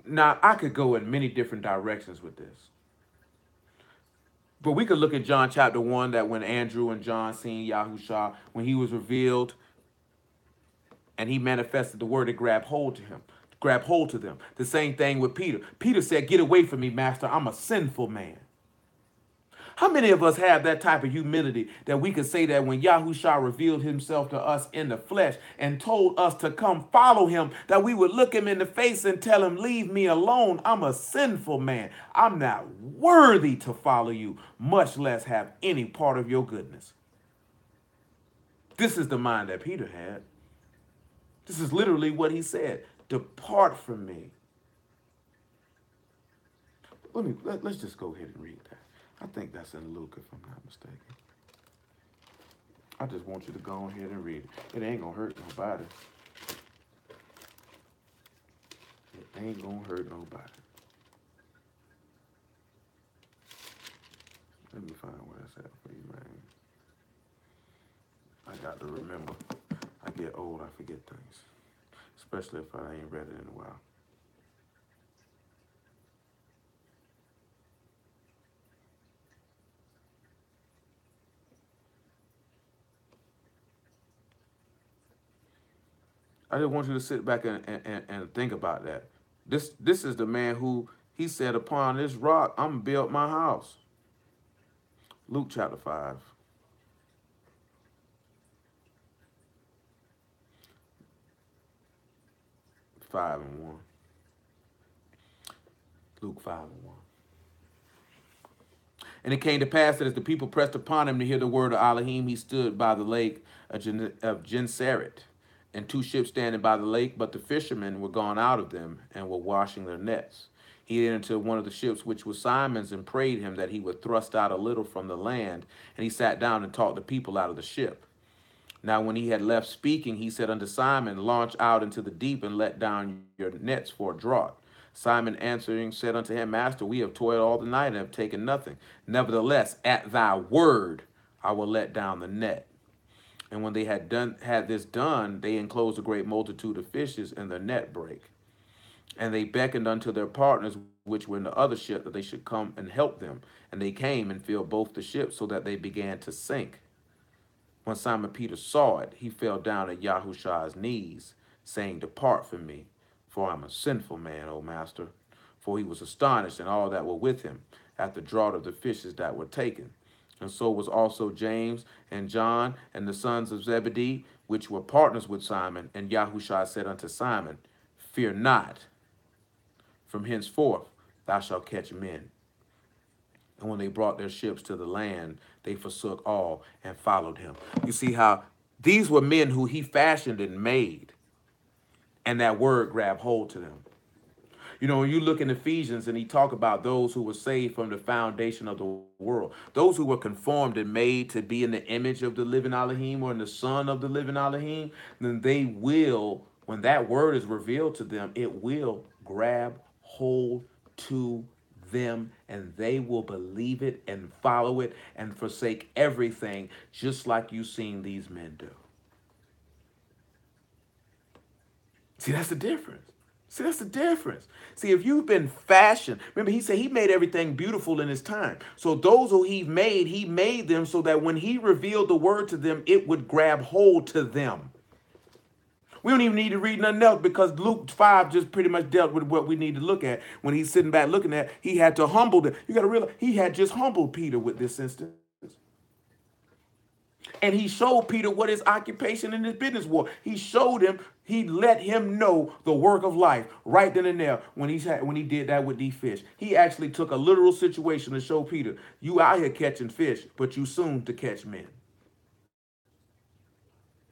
Now, I could go in many different directions with this. But we could look at John chapter 1, that when Andrew and John seen Yahusha, when he was revealed and he manifested the word, it grabbed hold to him. Grab hold to them. The same thing with Peter. Peter said, get away from me, master. I'm a sinful man. How many of us have that type of humility that we could say that when Yahusha revealed himself to us in the flesh and told us to come follow him, that we would look him in the face and tell him, leave me alone. I'm a sinful man. I'm not worthy to follow you, much less have any part of your goodness. This is the mind that Peter had. This is literally what he said. Depart from me. Let's just go ahead and read that. I think that's in Luke, if I'm not mistaken. I just want you to go ahead and read it. It ain't gonna hurt nobody. It ain't gonna hurt nobody. Let me find where that's at for you, man. I got to remember. I get old, I forget things. Especially if I ain't read it in a while. I just want you to sit back and think about that. This is the man who, he said, upon this rock, I'm going to build my house. Luke chapter 5. Luke 5:1. And it came to pass that as the people pressed upon him to hear the word of Elohim, he stood by the lake of Gennesaret, and two ships standing by the lake, but the fishermen were gone out of them and were washing their nets. He entered into one of the ships, which was Simon's, and prayed him that he would thrust out a little from the land. And he sat down and taught the people out of the ship. Now when he had left speaking, he said unto Simon, launch out into the deep and let down your nets for a draught. Simon answering said unto him, Master, we have toiled all the night and have taken nothing. Nevertheless, at thy word, I will let down the net. And when they had this done, they enclosed a great multitude of fishes, and the net brake. And they beckoned unto their partners which were in the other ship that they should come and help them. And they came and filled both the ships so that they began to sink. When Simon Peter saw it, he fell down at Yahushua's knees, saying, Depart from me, for I am a sinful man, O master. For he was astonished, and all that were with him, at the draught of the fishes that were taken. And so was also James and John and the sons of Zebedee, which were partners with Simon. And Yahushua said unto Simon, Fear not, from henceforth thou shalt catch men. And when they brought their ships to the land, they forsook all and followed him. You see how these were men who he fashioned and made, and that word grabbed hold to them. You know, when you look in Ephesians and he talk about those who were saved from the foundation of the world, those who were conformed and made to be in the image of the living Elohim or in the son of the living Elohim, then they will, when that word is revealed to them, it will grab hold to them, and they will believe it and follow it and forsake everything, just like you've seen these men do. See, that's the difference. See, that's the difference. See, if you've been fashioned, remember he said he made everything beautiful in his time. So those who he made them so that when he revealed the word to them, it would grab hold to them. We don't even need to read nothing else because Luke 5 just pretty much dealt with what we need to look at. When he's sitting back looking at, he had to humble them. You got to realize he had just humbled Peter with this instance. And he showed Peter what his occupation and his business was. He showed him, he let him know the work of life right then and there when he did that with these fish. He actually took a literal situation to show Peter, you out here catching fish, but you soon to catch men.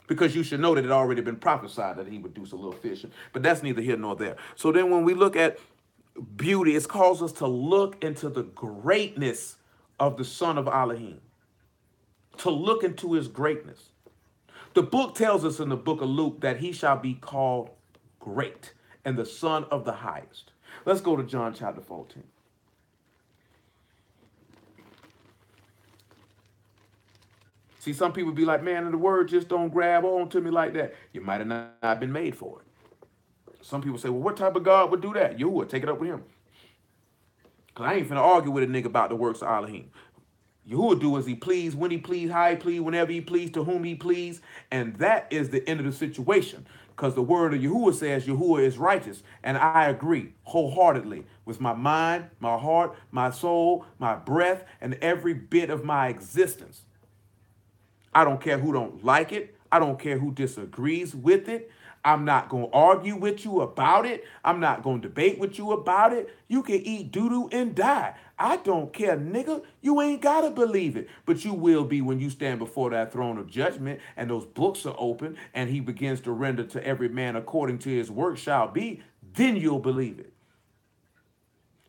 Because you should know that it had already been prophesied that he would do some little fishing. But that's neither here nor there. So then when we look at beauty, it calls us to look into the greatness of the Son of Elohim. To look into his greatness. The book tells us in the book of Luke that he shall be called great and the Son of the highest. Let's go to John chapter 14. See, some people be like, man, the word just don't grab on to me like that. You might have not been made for it. Some people say, well, what type of God would do that? You would take it up with him. Because I ain't finna argue with a nigga about the works of Elohim. Yahuwah do as he please, when he please, how he please, whenever he please, to whom he please. And that is the end of the situation. Because the word of Yahuwah says Yahuwah is righteous. And I agree wholeheartedly with my mind, my heart, my soul, my breath, and every bit of my existence. I don't care who don't like it. I don't care who disagrees with it. I'm not going to argue with you about it. I'm not going to debate with you about it. You can eat doo-doo and die. I don't care, nigga. You ain't got to believe it. But you will be when you stand before that throne of judgment and those books are open and he begins to render to every man according to his work shall be. Then you'll believe it.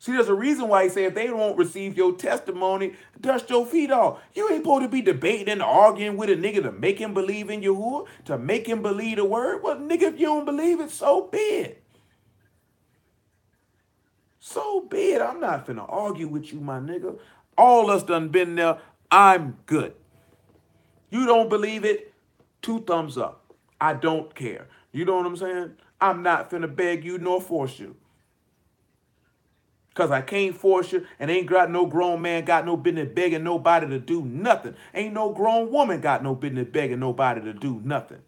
See, there's a reason why he said if they won't receive your testimony, dust your feet off. You ain't supposed to be debating and arguing with a nigga to make him believe in Yahuwah, to make him believe the word. Well, nigga, if you don't believe it, so be it. So be it. I'm not finna argue with you, my nigga. All us done been there. I'm good. You don't believe it? 2 thumbs up. I don't care. You know what I'm saying? I'm not finna beg you nor force you. Because I can't force you, and ain't got no grown man got no business begging nobody to do nothing. Ain't no grown woman got no business begging nobody to do nothing.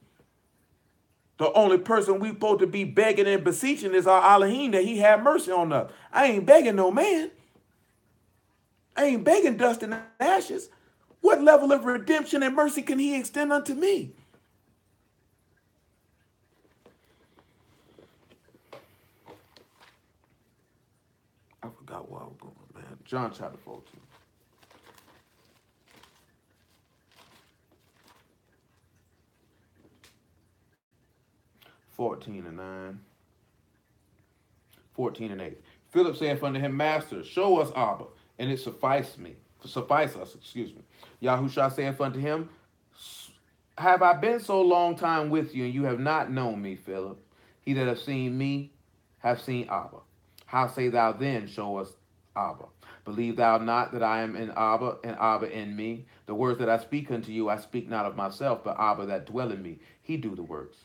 The only person we supposed to be begging and beseeching is our Elohim that he have mercy on us. I ain't begging no man. I ain't begging dust and ashes. What level of redemption and mercy can he extend unto me? I forgot where I was going, man. John chapter 14. (14 and 9). 14 and 8. Philip saith unto him, Master, show us Abba, and it suffice us. Yahushua saith unto him, Have I been so long time with you, and you have not known me, Philip? He that hath seen me hath seen Abba. How say thou then, show us Abba? Believe thou not that I am in Abba, and Abba in me? The words that I speak unto you, I speak not of myself, but Abba that dwell in me, he do the works.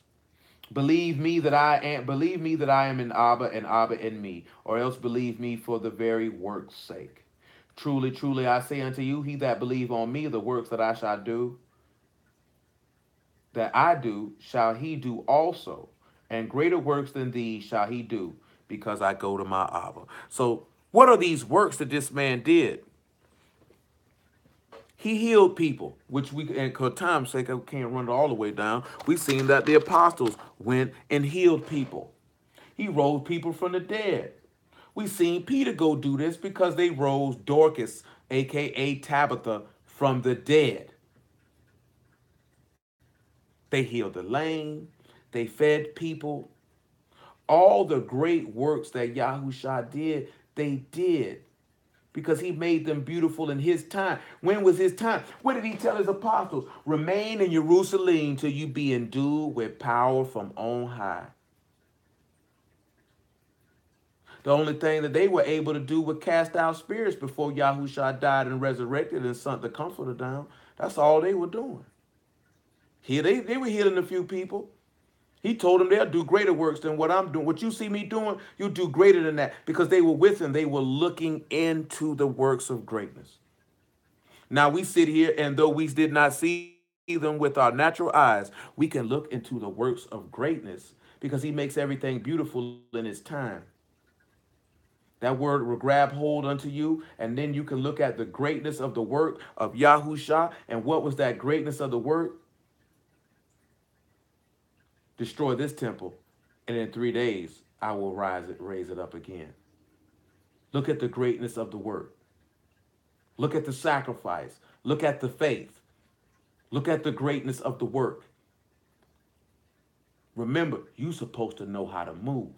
Believe me that I am in Abba and Abba in me, or else believe me for the very work's sake. Truly, truly, I say unto you, he that believe on me, the works that I shall do, that I do, shall he do also, and greater works than these shall he do, because I go to my Abba. So, what are these works that this man did? He healed people, which we, and for time's sake, I can't run it all the way down. We've seen that the apostles went and healed people. He rose people from the dead. We've seen Peter go do this because they rose Dorcas, aka Tabitha, from the dead. They healed the lame. They fed people. All the great works that Yahushua did, they did because he made them beautiful in his time. When was his time? What did he tell his apostles? Remain in Jerusalem till you be endued with power from on high. The only thing that they were able to do was cast out spirits before Yahushua died and resurrected and sent the comforter down. That's all they were doing. Here they were healing a few people. He told them they'll do greater works than what I'm doing. What you see me doing, you'll do greater than that, because they were with him. They were looking into the works of greatness. Now we sit here, and though we did not see them with our natural eyes, we can look into the works of greatness because he makes everything beautiful in his time. That word will grab hold unto you, and then you can look at the greatness of the work of Yahusha. And what was that greatness of the work? Destroy this temple, and in 3 days I will raise it up again. Look at the greatness of the work. Look at the sacrifice. Look at the faith. Look at the greatness of the work. Remember, you're supposed to know how to move.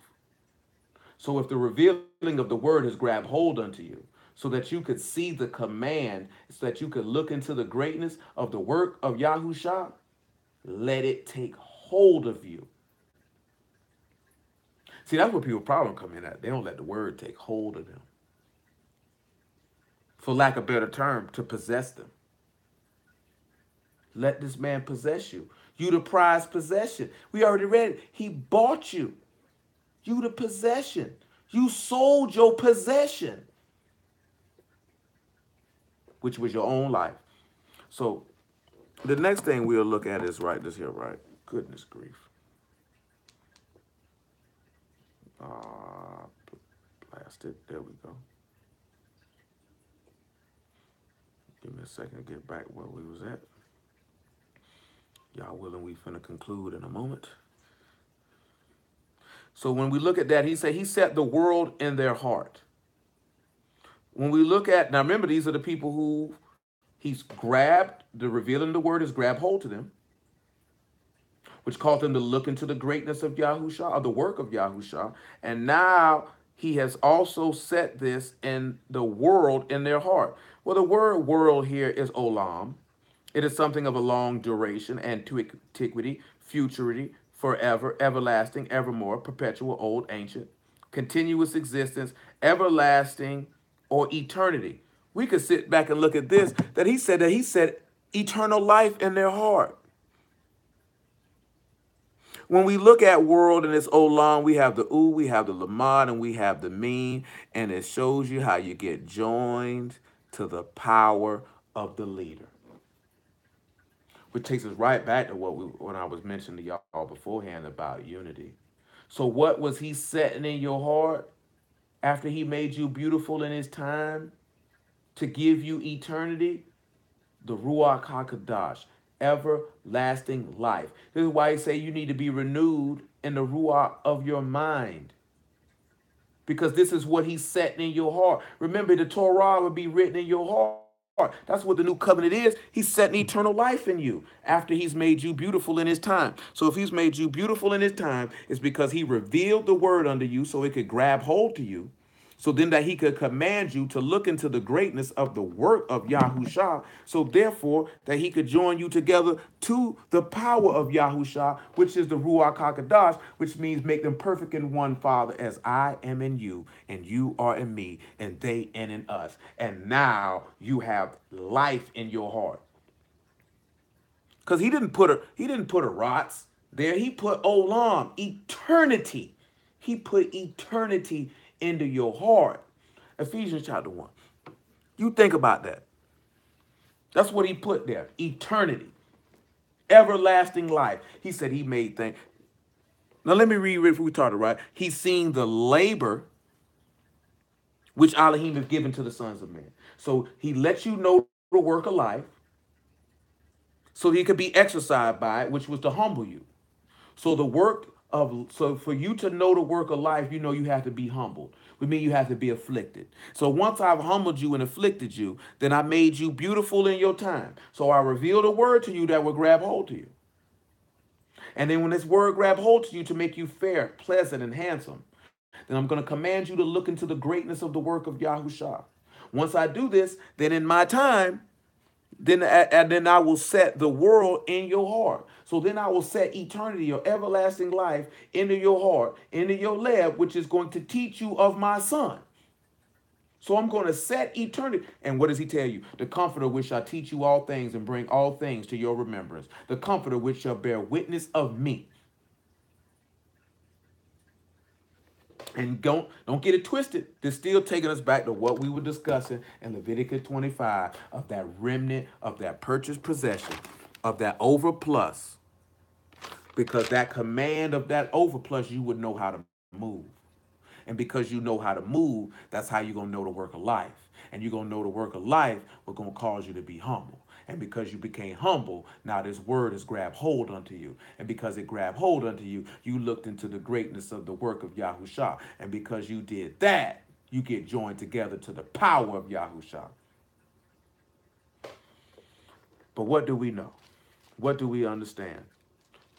So if the revealing of the word has grabbed hold unto you, so that you could see the command, so that you could look into the greatness of the work of Yahusha, let it take hold of you. See, that's where people's problem come in at. They don't let the word take hold of them. For lack of a better term, to possess them. Let this man possess you. You the prized possession. We already read it. He bought you. You the possession. You sold your possession, which was your own life. So the next thing we'll look at is right this here, right? Goodness grief. Blasted. There we go. Give me a second to get back where we was at. Y'all willing, we finna conclude in a moment. So when we look at that, he said he set the world in their heart. When we look at, now remember, these are the people who he's grabbed, the revealing the word has grabbed hold to them, which caused them to look into the greatness of Yahusha, or the work of Yahusha. And now he has also set this in the world in their heart. Well, the word world here is olam. It is something of a long duration, antiquity, futurity, forever, everlasting, evermore, perpetual, old, ancient, continuous existence, everlasting, or eternity. We could sit back and look at this, that he said eternal life in their heart. When we look at world and its olam, we have the u, we have the lamad, and we have the mean, and it shows you how you get joined to the power of the leader. Which takes us right back to what I was mentioning to y'all beforehand about unity. So what was he setting in your heart after he made you beautiful in his time to give you eternity? The Ruach HaKadosh, everlasting life. This is why he say you need to be renewed in the Ruach of your mind. Because this is what he's setting in your heart. Remember, the Torah would be written in your heart. That's what the new covenant is. He's setting eternal life in you after he's made you beautiful in his time. So if he's made you beautiful in his time, it's because he revealed the word unto you so it could grab hold to you. So then that he could command you to look into the greatness of the work of Yahusha. So therefore that he could join you together to the power of Yahusha, which is the Ruach HaKadosh, which means make them perfect in one, Father, as I am in you, and you are in me, and they and in us. And now you have life in your heart. Because he didn't put a rots. There he put olam, eternity. He put eternity into your heart. Ephesians chapter 1. You think about that. That's what he put there. Eternity. Everlasting life. He said he made things. Now let me read if we talked right. He's seen the labor which Elohim has given to the sons of men. So he lets you know the work of life so he could be exercised by it, which was to humble you. So for you to know the work of life, you know you have to be humbled. Which means you have to be afflicted. So once I've humbled you and afflicted you, then I made you beautiful in your time. So I revealed a word to you that will grab hold to you. And then when this word grab hold to you to make you fair, pleasant, and handsome, then I'm going to command you to look into the greatness of the work of Yahushua. Once I do this, then in my time, then I will set the world in your heart. So then I will set eternity or everlasting life into your heart, into your lab, which is going to teach you of my son. So I'm going to set eternity. And what does he tell you? The comforter which shall teach you all things and bring all things to your remembrance. The comforter which shall bear witness of me. And don't get it twisted. They're still taking us back to what we were discussing in Leviticus 25 of that remnant, of that purchased possession, of that overplus. Because that command of that overplus, you would know how to move. And because you know how to move, that's how you're going to know the work of life. And you're going to know the work of life, we're going to cause you to be humble. And because you became humble, now this word has grabbed hold unto you. And because it grabbed hold unto you, you looked into the greatness of the work of Yahushua. And because you did that, you get joined together to the power of Yahushua. But what do we know? What do we understand?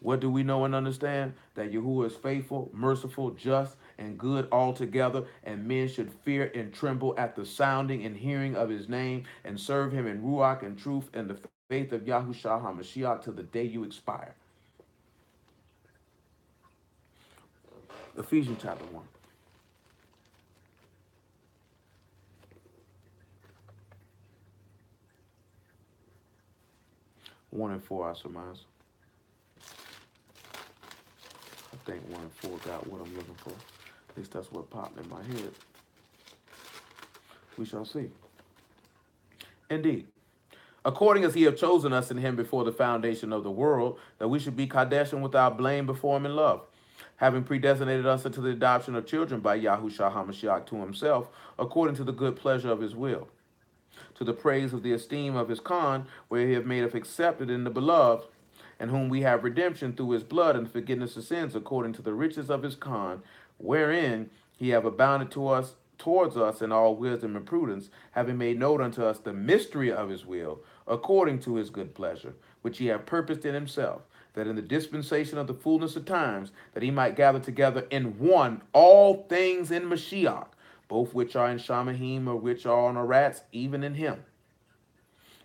What do we know and understand? That Yahuwah is faithful, merciful, just, and good altogether, and men should fear and tremble at the sounding and hearing of his name, and serve him in Ruach and truth and the faith of Yahushua HaMashiach till the day you expire. Ephesians chapter 1. 1 and 4, I surmise. I think 1 and 4 got what I'm looking for. At least that's what popped in my head. We shall see. Indeed. According as he have chosen us in him before the foundation of the world, that we should be Kadesh and without blame before him in love, having predestinated us unto the adoption of children by Yahushua HaMashiach to himself, according to the good pleasure of his will, to the praise of the esteem of his Khan, where he hath made us accepted in the beloved, and whom we have redemption through his blood and forgiveness of sins, according to the riches of his Khan, wherein he have abounded to us towards us in all wisdom and prudence, having made known unto us the mystery of his will, according to his good pleasure, which he hath purposed in himself, that in the dispensation of the fullness of times, that he might gather together in one all things in Mashiach, both which are in Shamahim or which are on Arats, even in him,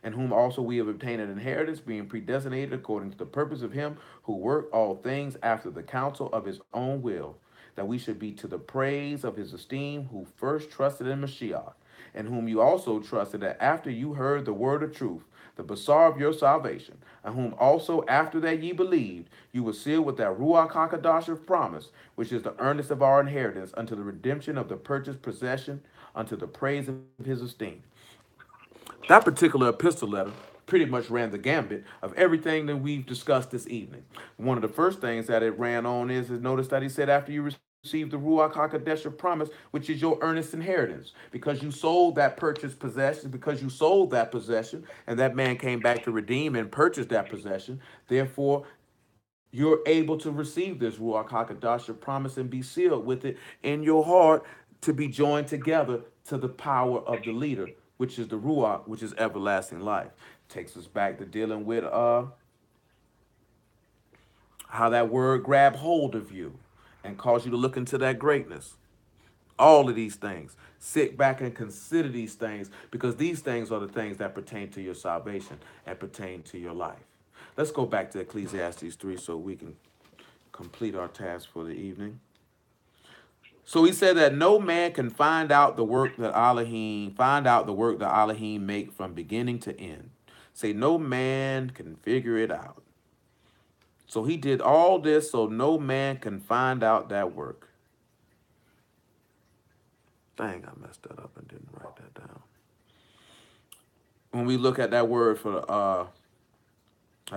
and whom also we have obtained an inheritance, being predestinated according to the purpose of him who worked all things after the counsel of his own will, that we should be to the praise of his esteem, who first trusted in Mashiach, and whom you also trusted, that after you heard the word of truth, the basar of your salvation, and whom also after that ye believed, you were sealed with that Ruach HaKadosh of promise, which is the earnest of our inheritance, unto the redemption of the purchased possession, unto the praise of his esteem. That particular epistle letter pretty much ran the gambit of everything that we've discussed this evening. One of the first things that it ran on is notice that he said, after you receive the Ruach HaKodesh promise, which is your earnest inheritance, because you sold that purchased possession, because you sold that possession, and that man came back to redeem and purchase that possession. Therefore, you're able to receive this Ruach HaKodesh promise and be sealed with it in your heart to be joined together to the power of the leader, which is the Ruach, which is everlasting life. Takes us back to dealing with how that word grabbed hold of you and caused you to look into that greatness. All of these things. Sit back and consider these things, because these things are the things that pertain to your salvation and pertain to your life. Let's go back to Ecclesiastes 3 so we can complete our task for the evening. So he said that no man can find out the work that Elohim make from beginning to end. Say no man can figure it out. So he did all this so no man can find out that work. Dang, I messed that up and didn't write that down. When we look at that word for our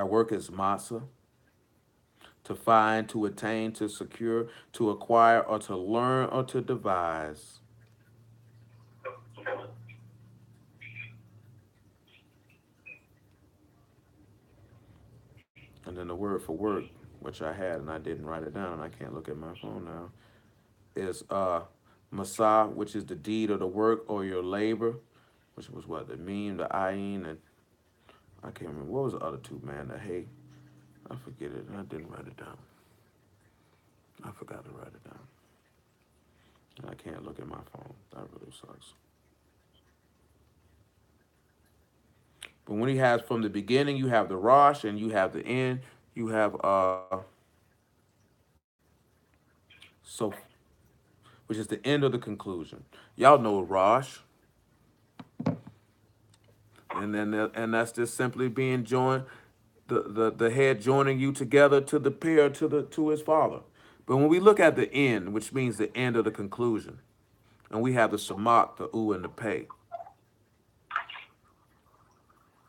work is matzah, to find, to attain, to secure, to acquire, or to learn, or to devise. And then the word for work, which I had and I didn't write it down, and I can't look at my phone now, is masah, which is the deed or the work or your labor, which was what, the meme, the ayin, and I can't remember. What was the other two, man? The hey, I forget it, and I didn't write it down. I forgot to write it down. And I can't look at my phone. That really sucks. But when he has from the beginning, you have the Rosh and you have the end. You have so, which is the end of the conclusion. Y'all know Rosh, and then and that's just simply being joined, the head joining you together to the pair to his father. But when we look at the end, which means the end of the conclusion, and we have the Samak, the U, and the Pei.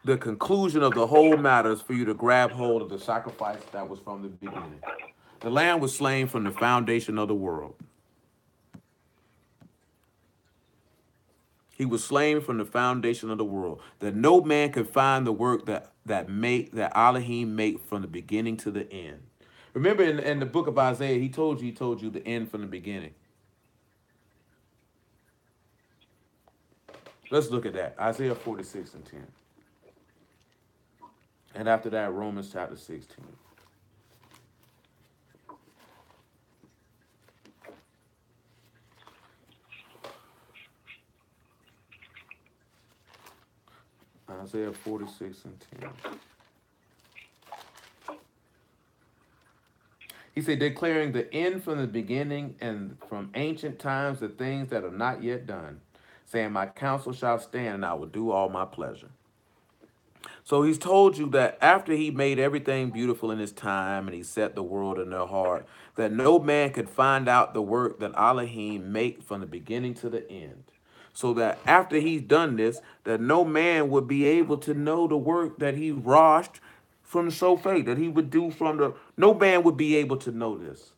The conclusion of the whole matter is for you to grab hold of the sacrifice that was from the beginning. The Lamb was slain from the foundation of the world. He was slain from the foundation of the world, that no man could find the work that Elohim made from the beginning to the end. Remember in the book of Isaiah, he told you the end from the beginning. Let's look at that. Isaiah 46 and 10. And after that, Romans chapter 16. Isaiah 46 and 10. He said, declaring the end from the beginning and from ancient times the things that are not yet done, saying, my counsel shall stand and I will do all my pleasure. So he's told you that after he made everything beautiful in his time and he set the world in their heart, that no man could find out the work that Elohim make from the beginning to the end. So that after he's done this, that no man would be able to know the work that he washed from the Sofate, that he would do from the, no man would be able to know this.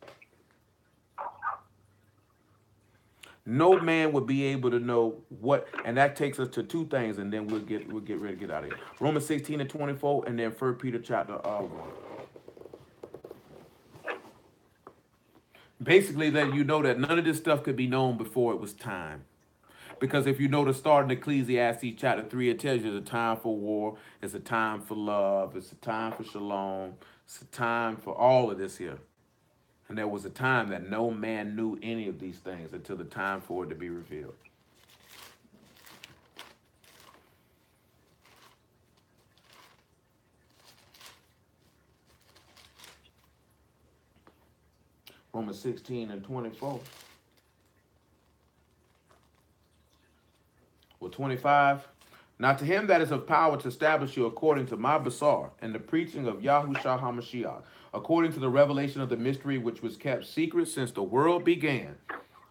No man would be able to know what, and that takes us to two things, and then we'll get ready to get out of here. Romans 16 and 24, and then 1 Peter chapter 1. Basically, letting you know that none of this stuff could be known before it was time. Because if you know the start in Ecclesiastes chapter 3, it tells you it's a time for war, it's a time for love, it's a time for shalom, it's a time for all of this here. And there was a time that no man knew any of these things until the time for it to be revealed. Romans 16 and 24. Well, 25. Now to him that is of power to establish you according to my basar and the preaching of Yahushua HaMashiach, according to the revelation of the mystery which was kept secret since the world began.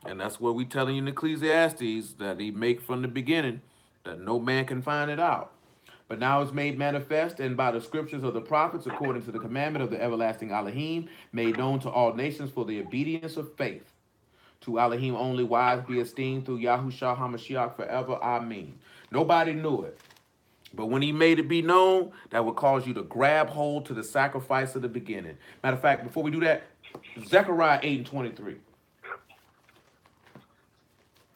And that's what we telling you in Ecclesiastes, that he make from the beginning, that no man can find it out. But now it's made manifest, and by the scriptures of the prophets, according to the commandment of the everlasting Elohim, made known to all nations for the obedience of faith. To Elohim only wise be esteemed through Yahushua HaMashiach forever. Amen. Nobody knew it. But when he made it be known, that would cause you to grab hold to the sacrifice of the beginning. Matter of fact, before we do that, Zechariah 8 and 23.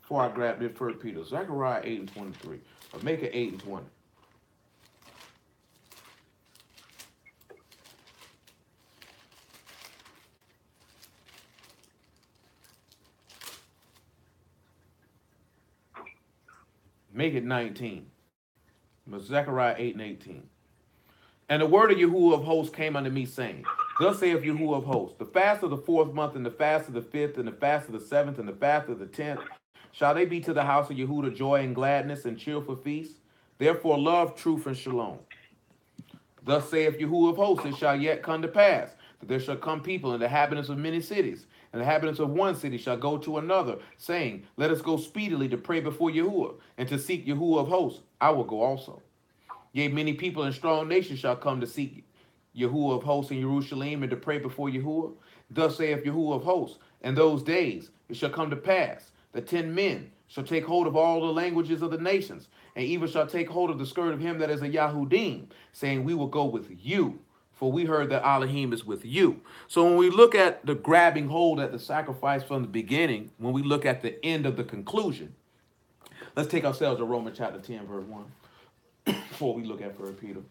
Before I grab this 1 Peter, Zechariah 8 and 23. Or make it 8 and 20. Make it 19. But Zechariah 8 and 18. And the word of Yahuwah of hosts came unto me, saying, thus saith Yahuwah of hosts, the fast of the 4th month, and the fast of the 5th, and the fast of the 7th, and the fast of the 10th, shall they be to the house of Yahuwah joy and gladness and cheerful feast? Therefore love, truth, and shalom. Thus saith Yahuwah of hosts, it shall yet come to pass, that there shall come people, and the inhabitants of many cities, and the inhabitants of one city shall go to another, saying, let us go speedily to pray before Yahuwah, and to seek Yahuwah of hosts. I will go also. Yea, many people and strong nations shall come to seek Yahuwah of hosts in Jerusalem, and to pray before Yahuwah. Thus saith Yahuwah of hosts, in those days it shall come to pass that 10 men shall take hold of all the languages of the nations, and even shall take hold of the skirt of him that is a Yahudim, saying, we will go with you, for we heard that Elohim is with you. So when we look at the grabbing hold at the sacrifice from the beginning, when we look at the end of the conclusion, let's take ourselves to Romans chapter 10, verse 1, before we look at 1 Peter.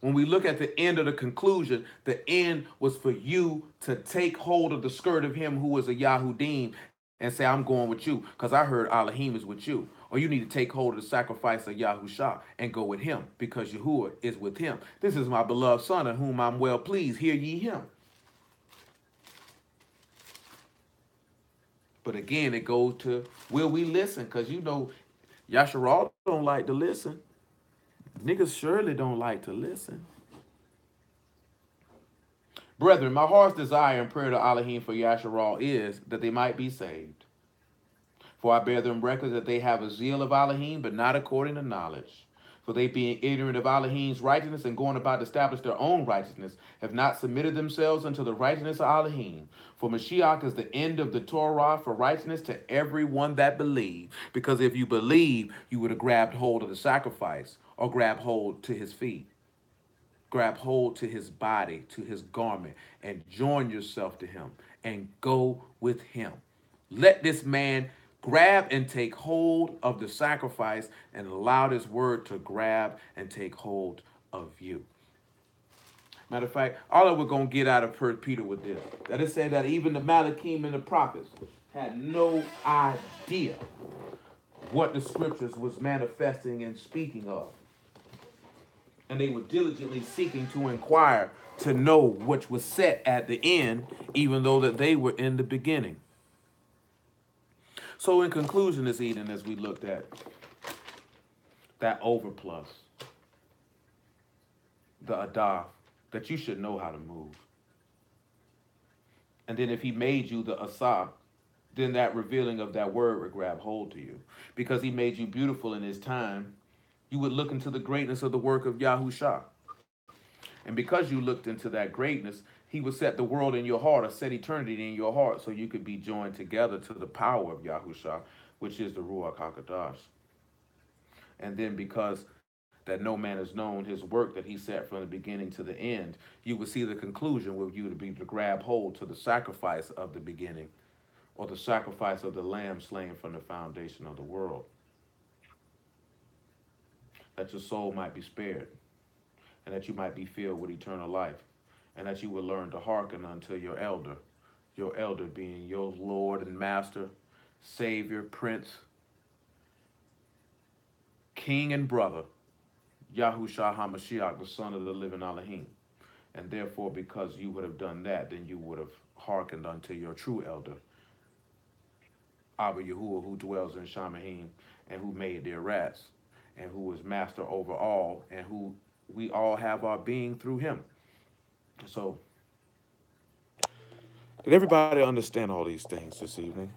When we look at the end of the conclusion, the end was for you to take hold of the skirt of him who is a Yahudim and say, I'm going with you because I heard Elohim is with you. Or you need to take hold of the sacrifice of Yahusha and go with him because Yahuwah is with him. This is my beloved son in whom I'm well pleased. Hear ye him. But again, it goes to, will we listen? Because you know, Yasharal don't like to listen. Niggas surely don't like to listen. Brethren, my heart's desire and prayer to Elohim for Yasharal is that they might be saved. For I bear them record that they have a zeal of Elohim, but not according to knowledge. For they being ignorant of Elohim's righteousness and going about to establish their own righteousness, have not submitted themselves unto the righteousness of Elohim. For Mashiach is the end of the Torah for righteousness to everyone that believe. Because if you believe, you would have grabbed hold of the sacrifice or grabbed hold to his feet. Grab hold to his body, to his garment, and join yourself to him and go with him. Let this man grab and take hold of the sacrifice and allow this word to grab and take hold of you. Matter of fact, all that we're going to get out of 1 Peter with this, that it said that even the Malachim and the prophets had no idea what the scriptures was manifesting and speaking of. And they were diligently seeking to inquire to know which was set at the end, even though that they were in the beginning. So in conclusion this evening, as we looked at that overplus, the Adaf, that you should know how to move. And then if he made you the Asah, then that revealing of that word would grab hold to you. Because he made you beautiful in his time, you would look into the greatness of the work of Yahusha. And because you looked into that greatness, he would set the world in your heart, or set eternity in your heart, so you could be joined together to the power of Yahusha, which is the Ruach HaKodesh. And then because that no man has known his work that he set from the beginning to the end, you would see the conclusion with you to be to grab hold to the sacrifice of the beginning, or the sacrifice of the lamb slain from the foundation of the world, that your soul might be spared, and that you might be filled with eternal life, and that you will learn to hearken unto your elder being your Lord and Master, Savior, Prince, King and brother, Yahushua HaMashiach, the Son of the living Elohim. And therefore, because you would have done that, then you would have hearkened unto your true elder, Abba Yahuwah, who dwells in Shamahim, and who made their rats, and who is master over all, and who we all have our being through him. So, did everybody understand all these things this evening?